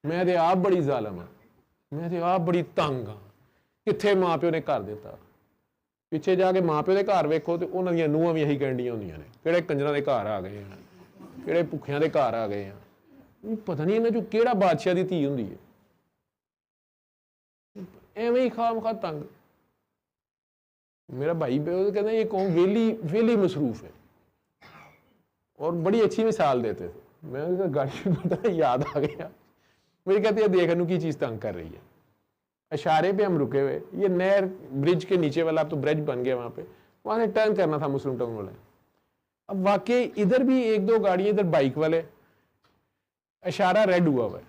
मैं तो आप बड़ी जालम हाँ, मैं तो आप बड़ी तंग हाँ। कित्थे माँ प्यो ने घर दिता, पिछे जाके माँ प्यो के घर वेखो तो उन्होंने नूहां भी यही कहंडियां होंदियां ने, किहड़े कंजरां दे घर आ गए हैं, किहड़े भुखियां दे घर आ गए हैं। पता नहीं इन्हां चों किहड़ा बादशाह दी धी हुंदी है, एवें ही खाम खा तंग। मेरा भाई कहता ये कौन वेली मसरूफ है, और बड़ी अच्छी मिसाल देते थे। मैं गाड़ी में पता याद आ गया, मुझे कहते हैं देख अनु की चीज़ तंग कर रही है। इशारे पे हम रुके हुए, ये नहर ब्रिज के नीचे वाला, अब तो ब्रिज बन गया वहाँ पे, वहाँ से टर्न करना था मुस्लिम टाउन वाले। अब वाकई इधर भी 1-2 गाड़ियाँ, इधर बाइक वाले, इशारा रेड हुआ हुआ है।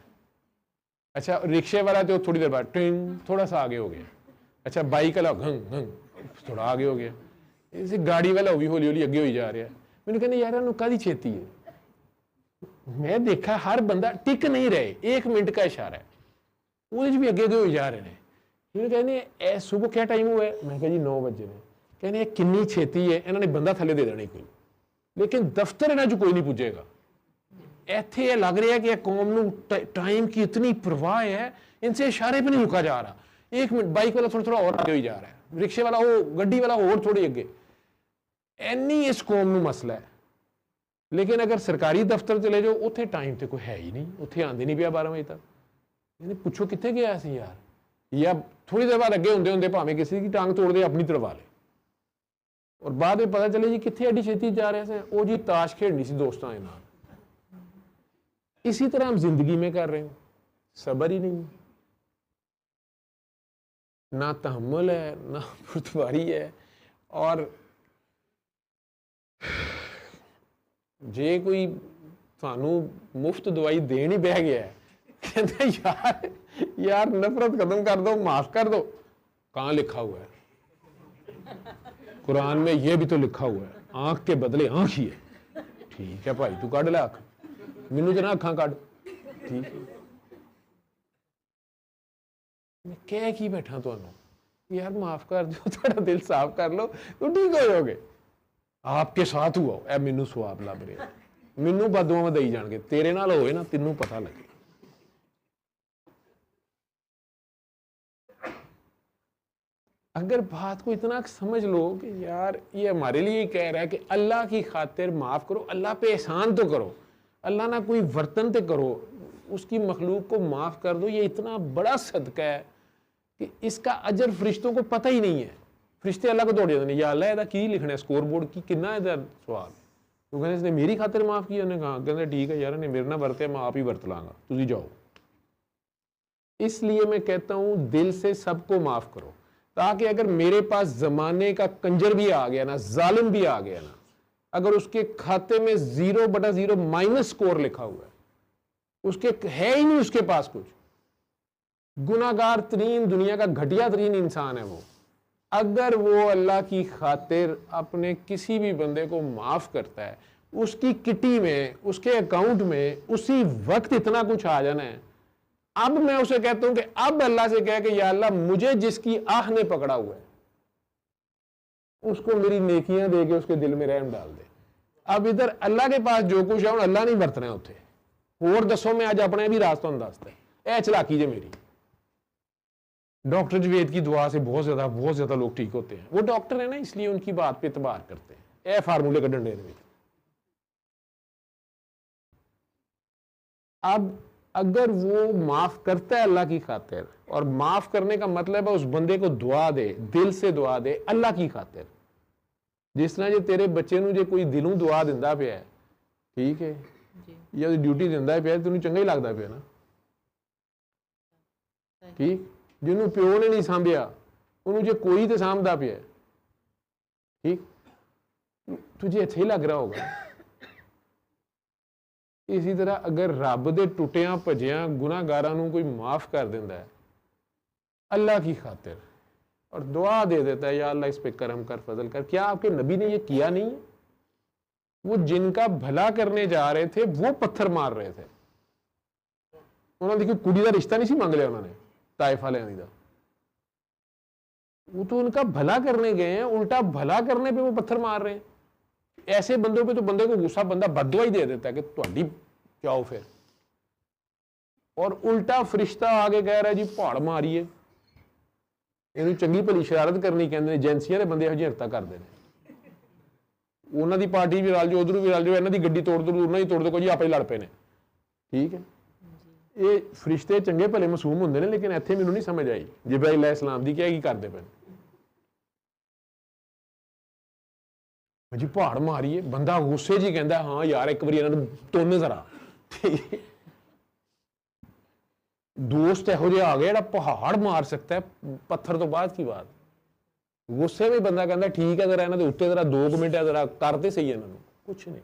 अच्छा, रिक्शे वाला तो थोड़ी देर बाद ट्रेन थोड़ा सा आगे हो गया। अच्छा, बाइक वाला घंग घंग थोड़ा आगे हो गया। इसे गाड़ी वाला भी हौली हौली अगे हो जा रहा है। मैंने कहना यार इन्हों काहदी छेती है। मैं देखा हर बंदा टिक नहीं रहे, 1 मिनट का इशारा है, वो भी अगे अगे हो जा रहे हैं। मैंने कहने सुबह क्या टाइम हुआ है? मैं कहा जी 9 बजे ने। कहने किन्नी छेती है, इन्होंने बंदा थले दे देना कोई, लेकिन दफ्तर इन्हों च कोई नहीं पुजेगा। इत्थे लग रहा है कि कौम नूं टाइम की इतनी परवाह है, इनसे इशारे पे नहीं रुका जा रहा। 1 मिनट, बाइक वाला थोड़ा थोड़ा और आगे हो जा रहा है, रिक्शे वाला वो गड्डी वाला और थोड़ी अगे। इन्नी इस कौम नूं मसला है। लेकिन अगर सरकारी दफ्तर चले जाओ, उत्थे टाइम तो कोई है ही नहीं, उत्थे आंदे नहीं पिया 12 बजे तक। पुछो कितने गया सी यार, या थोड़ी देर बाद अगे होंदे होंदे भावें किसी की टांग तोड़ दे अपनी तड़वा ले, और बाद में पता चले जी कितने एडी छेती जा रहे थे, वो जी ताश खेलनी सी दोस्तों के नाल। इसी तरह हम जिंदगी में कर रहे हैं, सब्र ही नहीं, ना तहम्मुल है, ना पुरतवारी है। और जे कोई थानू मुफ्त दवाई देन ही बह गया है, कहते यार नफरत खत्म कर दो, माफ कर दो। कहाँ लिखा हुआ है? कुरान में ये भी तो लिखा हुआ है, आंख के बदले आंख ही है। ठीक है भाई, तू काट ले आंख, मैनू तो ना अखा काट। ठीक है, मैं कह की बैठा ਤੁਹਾਨੂੰ यार माफ कर दो, थोड़ा दिल साफ कर लो तो ठीक हो जाओगे। आपके साथ हुआ ए मैनू स्वाब लभ रहा, मैनू बदुआं दई जाणगे, तेरे नाल होए ना तेनू पता लगे। अगर बात को इतना समझ लो कि यार ये हमारे लिए कह रहा है कि अल्लाह की खातिर माफ करो, अल्लाह पे एहसान तो करो, अल्लाह ना कोई वर्तन तो करो, उसकी मखलूक को माफ कर दो, ये इतना बड़ा सदका है कि इसका अजर फरिश्तों को पता ही नहीं है। फरिश्ते अल्लाह को दौड़ जाते हैं, या अल्लाह ਇਹਦਾ ਕੀ ਲਿਖਣਾ ਹੈ ਸਕੋਰ ਬੋਰਡ ਕੀ ਕਿੰਨਾ ਇਹਦਾ ਸਵਾਲ। ਉਹ ਕਹਿੰਦੇ ਇਸਨੇ ਮੇਰੀ ਖਾਤਰ ਮਾਫ किया, ਉਹਨੇ कहा ਕਹਿੰਦੇ ठीक है यार ਇਹਨੇ ਮੇਰੇ ਨਾਲ ਵਰਤਿਆ, मैं आप ही ਵਰਤ ਲਾਂਗਾ, ਤੁਸੀਂ जाओ। इसलिए मैं कहता हूँ दिल से सबको माफ करो, ताकि अगर मेरे पास जमाने का कंजर भी आ गया ना, जालिम भी आ गया ना, अगर उसके खाते में 0/0 माइनस स्कोर लिखा हुआ है, उसके है ही नहीं उसके पास कुछ, गुनाहगार तरीन दुनिया का घटिया तरीन इंसान है वो, अगर वो अल्लाह की खातिर अपने किसी भी बंदे को माफ करता है, उसकी किटी में उसके अकाउंट में उसी वक्त इतना कुछ आ जाना है। अब मैं उसे कहता हूं कि अब अल्लाह से कह के या अल्लाह मुझे जिसकी आह ने पकड़ा हुआ है उसको मेरी नेकियां दे के उसके दिल में रहम डाल दे। अब इधर अल्लाह के पास जो कुछ है अल्लाह नहीं बरतना उत्थे, होर दसो मैं अज अपने भी रास तुहानूं दसदा, यह चलाकी जे मेरी। डॉक्टर जवेद की दुआ से बहुत ज्यादा लोग ठीक होते हैं, वो डॉक्टर है ना इसलिए उनकी बात पे इतबार करते हैं, यह फार्मूले कढ़न दे। अब अगर वो माफ करता है अल्लाह की खातिर, और माफ करने का मतलब है उस बंदे को दुआ दे, दिल से दुआ दे अल्लाह की खातिर। जिस तरह जे तेरे बच्चे नूं जे कोई दिलों दुआ दिंदा पिया, ठीक है, या ड्यूटी दिंदा पिया, तैनूं चंगा ही लगदा पिया ना, ठीक। जिन्होंने प्यो ने नहीं सांभिया उन्होंने जे कोई तो सांभदा पिया, ठीक, तुझे इत्थे ही लग रहा होगा। इसी तरह अगर रब दे टुटियां भजियां गुनाहगारां नूं कोई माफ कर दिंदा है अल्लाह की खातिर और दुआ दे देता है या अल्लाह इस पे करम कर, फजल कर, क्या आपके नबी ने ये किया नहीं है? वो जिनका भला करने जा रहे थे वो पत्थर मार रहे थे, उन्होंने देखिए कुड़ी का रिश्ता नहीं सी मंग लिया उन्होंने ताइफ वाले दा, वो तो उनका भला करने गए हैं, उल्टा भला करने पे वो पत्थर मार रहे हैं। ऐसे बंदों पे तो बंदे को गुस्सा बंदा बददुआ ही दे देता है कि तुहाडी जाओ फिर, और उल्टा फरिश्ता आगे कह रहा है जी पहाड़ मारिए, इन्हूं चंगी भली शरारत करनी कहते हैं, एजेंसियां के बंदे इहो जिही हरकतां करते हैं, उन्हां दी पार्टी भी रल जाओ, उधरों भी रल जाओ, इन्हां दी गड्डी तोड़ दो, उन्हां दी तोड़ दो, जी आपे लड़ पे ने, ठीक है। ये फरिश्ते चंगे भले मासूम होंदे ने, लेकिन इत्थे मैनूं नहीं समझ आई जिब्राइल अलैहिस्सलाम दी की करदे पे जी पहाड़ मारिए, बंदा गुस्से जी कहता हाँ यार एक बार इन्होंने तुन जरा, ठीक, दोस्त इहो जिहा आ गया जिहड़ा पहाड़ मार सकता है, पत्थर तो बाद की बात। गुस्से में बंदा कहता ठीक है जरा इन्हों के उत्ते जरा 2 मिनट है जरा करते सही इन्होंने, कुछ नहीं,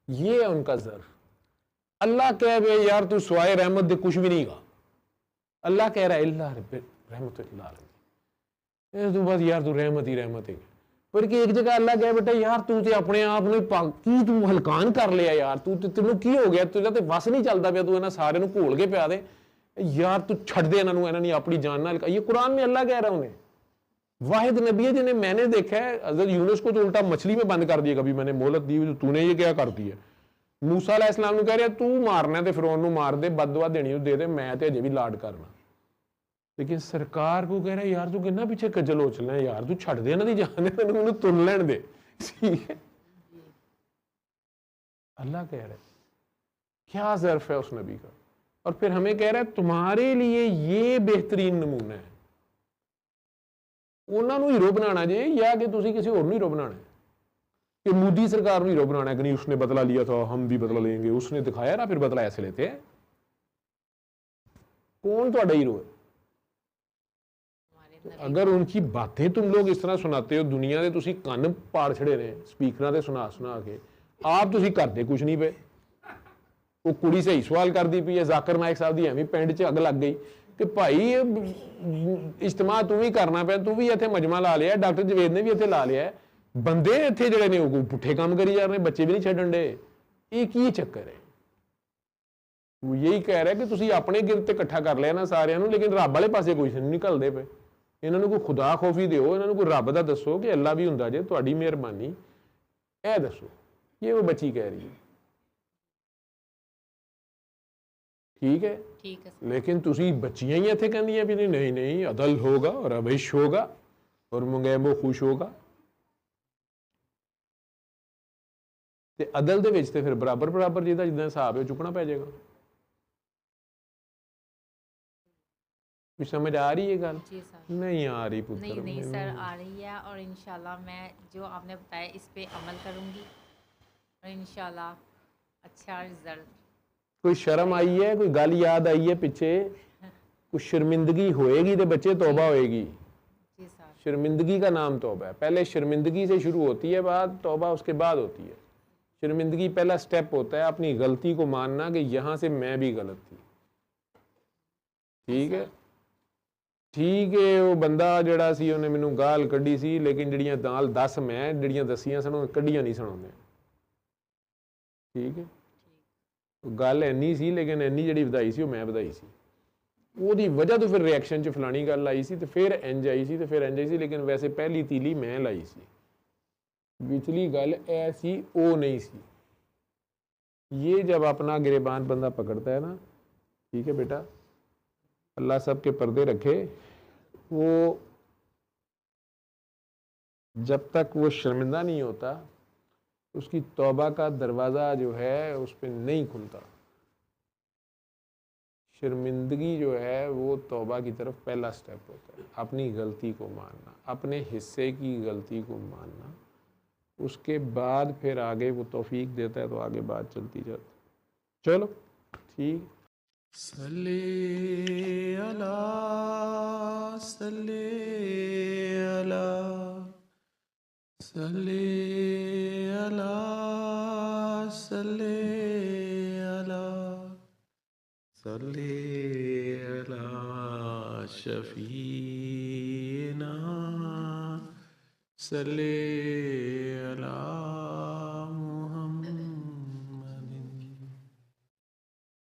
ये है उनका ज़र्फ। अल्लाह कह रहे यार तू स्वाए रहमत दे कुछ भी नहीं गा, अल्लाह कह रहा है अल्लाह रहमत तू बस यार तू रहमत ही रहमत है। पर कि एक जगह अल्लाह कह बेटा यार तू तो अपने आप की तू हलकान कर लिया यार, तू तेनों की हो गया, तुझा तो बस नहीं चलता पिया, तू इन्होंने सारे नूं घोल के पिया दे यार, तू छड़ दे इन्होंने, इन्होंने अपनी जान ना, ये कुरान में अल्लाह कह रहा है। उन्हें वाहिद नबी है जिन्हें मैंने देखा है, हज़रत यूनुस को तो उल्टा मछली में बंद कर दिया, कभी मैंने मोहलत दी, तूने ये क्या कर दिया। मूसा अलैहिस्सलाम कह रहा तू मारना तो फिरौन नूं मार दे, बददुआ देनी दे दे, मैं तो अजे भी लाड करना। लेकिन सरकार को कह रहा है यार तू कितना पीछे कजल हो चलना यार, तू छड़ दे इन्हां दी जान, इन्हां नूं तुन लैण दे, ठीक है। अल्लाह कह रहा है क्या ज़र्फ है उस नबी का, और फिर हमें कह रहा है तुम्हारे लिए ये बेहतरीन नमूना है, उन्हां नूं हीरो बनाना जे या कि तुसीं किसी होर नूं हीरो बनाना है, कि मोदी सरकार को हीरो बनाना है कि नहीं उसने बदला लिया था हम भी बदला लेंगे, उसने दिखाया ना फिर बदला ऐसे लेते हैं। कौन तुहाडा हीरो है? अगर उनकी बातें तुम लोग इस तरह सुनाते हो, दुनिया के तुसीं कन्न पाड़ छड़े ने स्पीकर से सुना सुना के, आप तुसीं करते कुछ नहीं पे। वो कुड़ी सही सवाल करती पई है, जाकिर नायक साहब की एवं पिंड च अग लग गई कि भाई इज्तिमा तू भी करना पे, तू भी इत्थे मजमा ला लिया, डॉक्टर जवेद ने भी इत्थे ला लिया, बंदे इत्थे जिहड़े ने वो पुट्ठे काम करी जा रहे, बच्चे भी नहीं छड्डण दे, ये की चक्कर है? वो यही कह रहा है कि ਤੁਸੀਂ ਆਪਣੇ ਗਿਰਤੇ ਇਕੱਠਾ ਕਰ ਲਿਆ ਨਾ ਸਾਰਿਆਂ ਨੂੰ, ਲੇਕਿਨ ਰੱਬ ਵਾਲੇ ਪਾਸੇ ਕੋਈ ਨਹੀਂ ਨਿਕਲਦੇ ਪਏ। ਇਹਨਾਂ ਨੂੰ ਕੋਈ ਖੁਦਾ ਖੌਫੀ ਦਿਓ, ਇਹਨਾਂ ਨੂੰ ਕੋਈ ਰੱਬ ਦਾ ਦੱਸੋ ਕਿ ਅੱਲਾ ਵੀ ਹੁੰਦਾ ਜੇ, ਤੁਹਾਡੀ ਮਿਹਰਬਾਨੀ ਇਹ ਦੱਸੋ। ਇਹ ਉਹ ਬੱਚੀ ਕਹਿ ਰਹੀ ਹੈ। ठीक है, ठीक है सर। लेकिन तुसी बच्चियां ही इत्थे कहंदियां भी नहीं नहीं अदल होगा और अविश होगा और मुंगैबो खुश होगा। ते अदल दे विच ते फिर बराबर बराबर जिहदा जिद्दां हिसाब है चुकना पै जाएगा। कुछ समझ आ रही है गल? जी सर। नहीं आ रही पुत्र। नहीं नहीं सर, आ रही है और इंशाल्लाह मैं जो आपने बताया इस पे अमल करूंगी और इंशाल्लाह अच्छा रिजल्ट। कोई शर्म आई है, कोई गल याद आई है पीछे, कुछ शर्मिंदगी होएगी तो बच्चे तौबा होएगी। जी सर। शर्मिंदगी का नाम तौबा है। पहले शर्मिंदगी से शुरू होती है बात, तौबा उसके बाद होती है। शर्मिंदगी पहला स्टेप होता है अपनी गलती को मानना कि यहाँ से मैं भी गलत थी। ठीक है, ठीक है। वो बंदा जड़ा सी उन्हें मैनू गाल कढ़ी सी, लेकिन जड़ियां नाल 10 मैं जड़ियां दसियां सन कढ़ियां नहीं सुनाने। ठीक है, गल इन्नी सी, लेकिन इन्नी जिहड़ी वधाई सी वो मैं वधाई सी। ਉਹਦੀ वजह तो फिर रिएक्शन च फलानी गल आई सी, तो फिर इंज आई सी, तो फिर इंज आई सी, लेकिन वैसे पहली तीली मैं लाई सी। विचली गल ऐसी वो नहीं सी। ये जब अपना गिरेबान बंदा पकड़ता है ना, ठीक है बेटा, अल्लाह सब के पर्दे रखे, वो जब तक वो शर्मिंदा नहीं होता उसकी तौबा का दरवाज़ा जो है उस पर नहीं खुलता। शर्मिंदगी जो है वो तौबा की तरफ पहला स्टेप होता है। अपनी गलती को मानना, अपने हिस्से की गलती को मानना, उसके बाद फिर आगे वो तौफीक देता है तो आगे बात चलती जाती। चलो ठीक। सल्ले अला सल्ले अला सल्ले अला सल्ले अला सल्ले अला शफीना सल्ले अला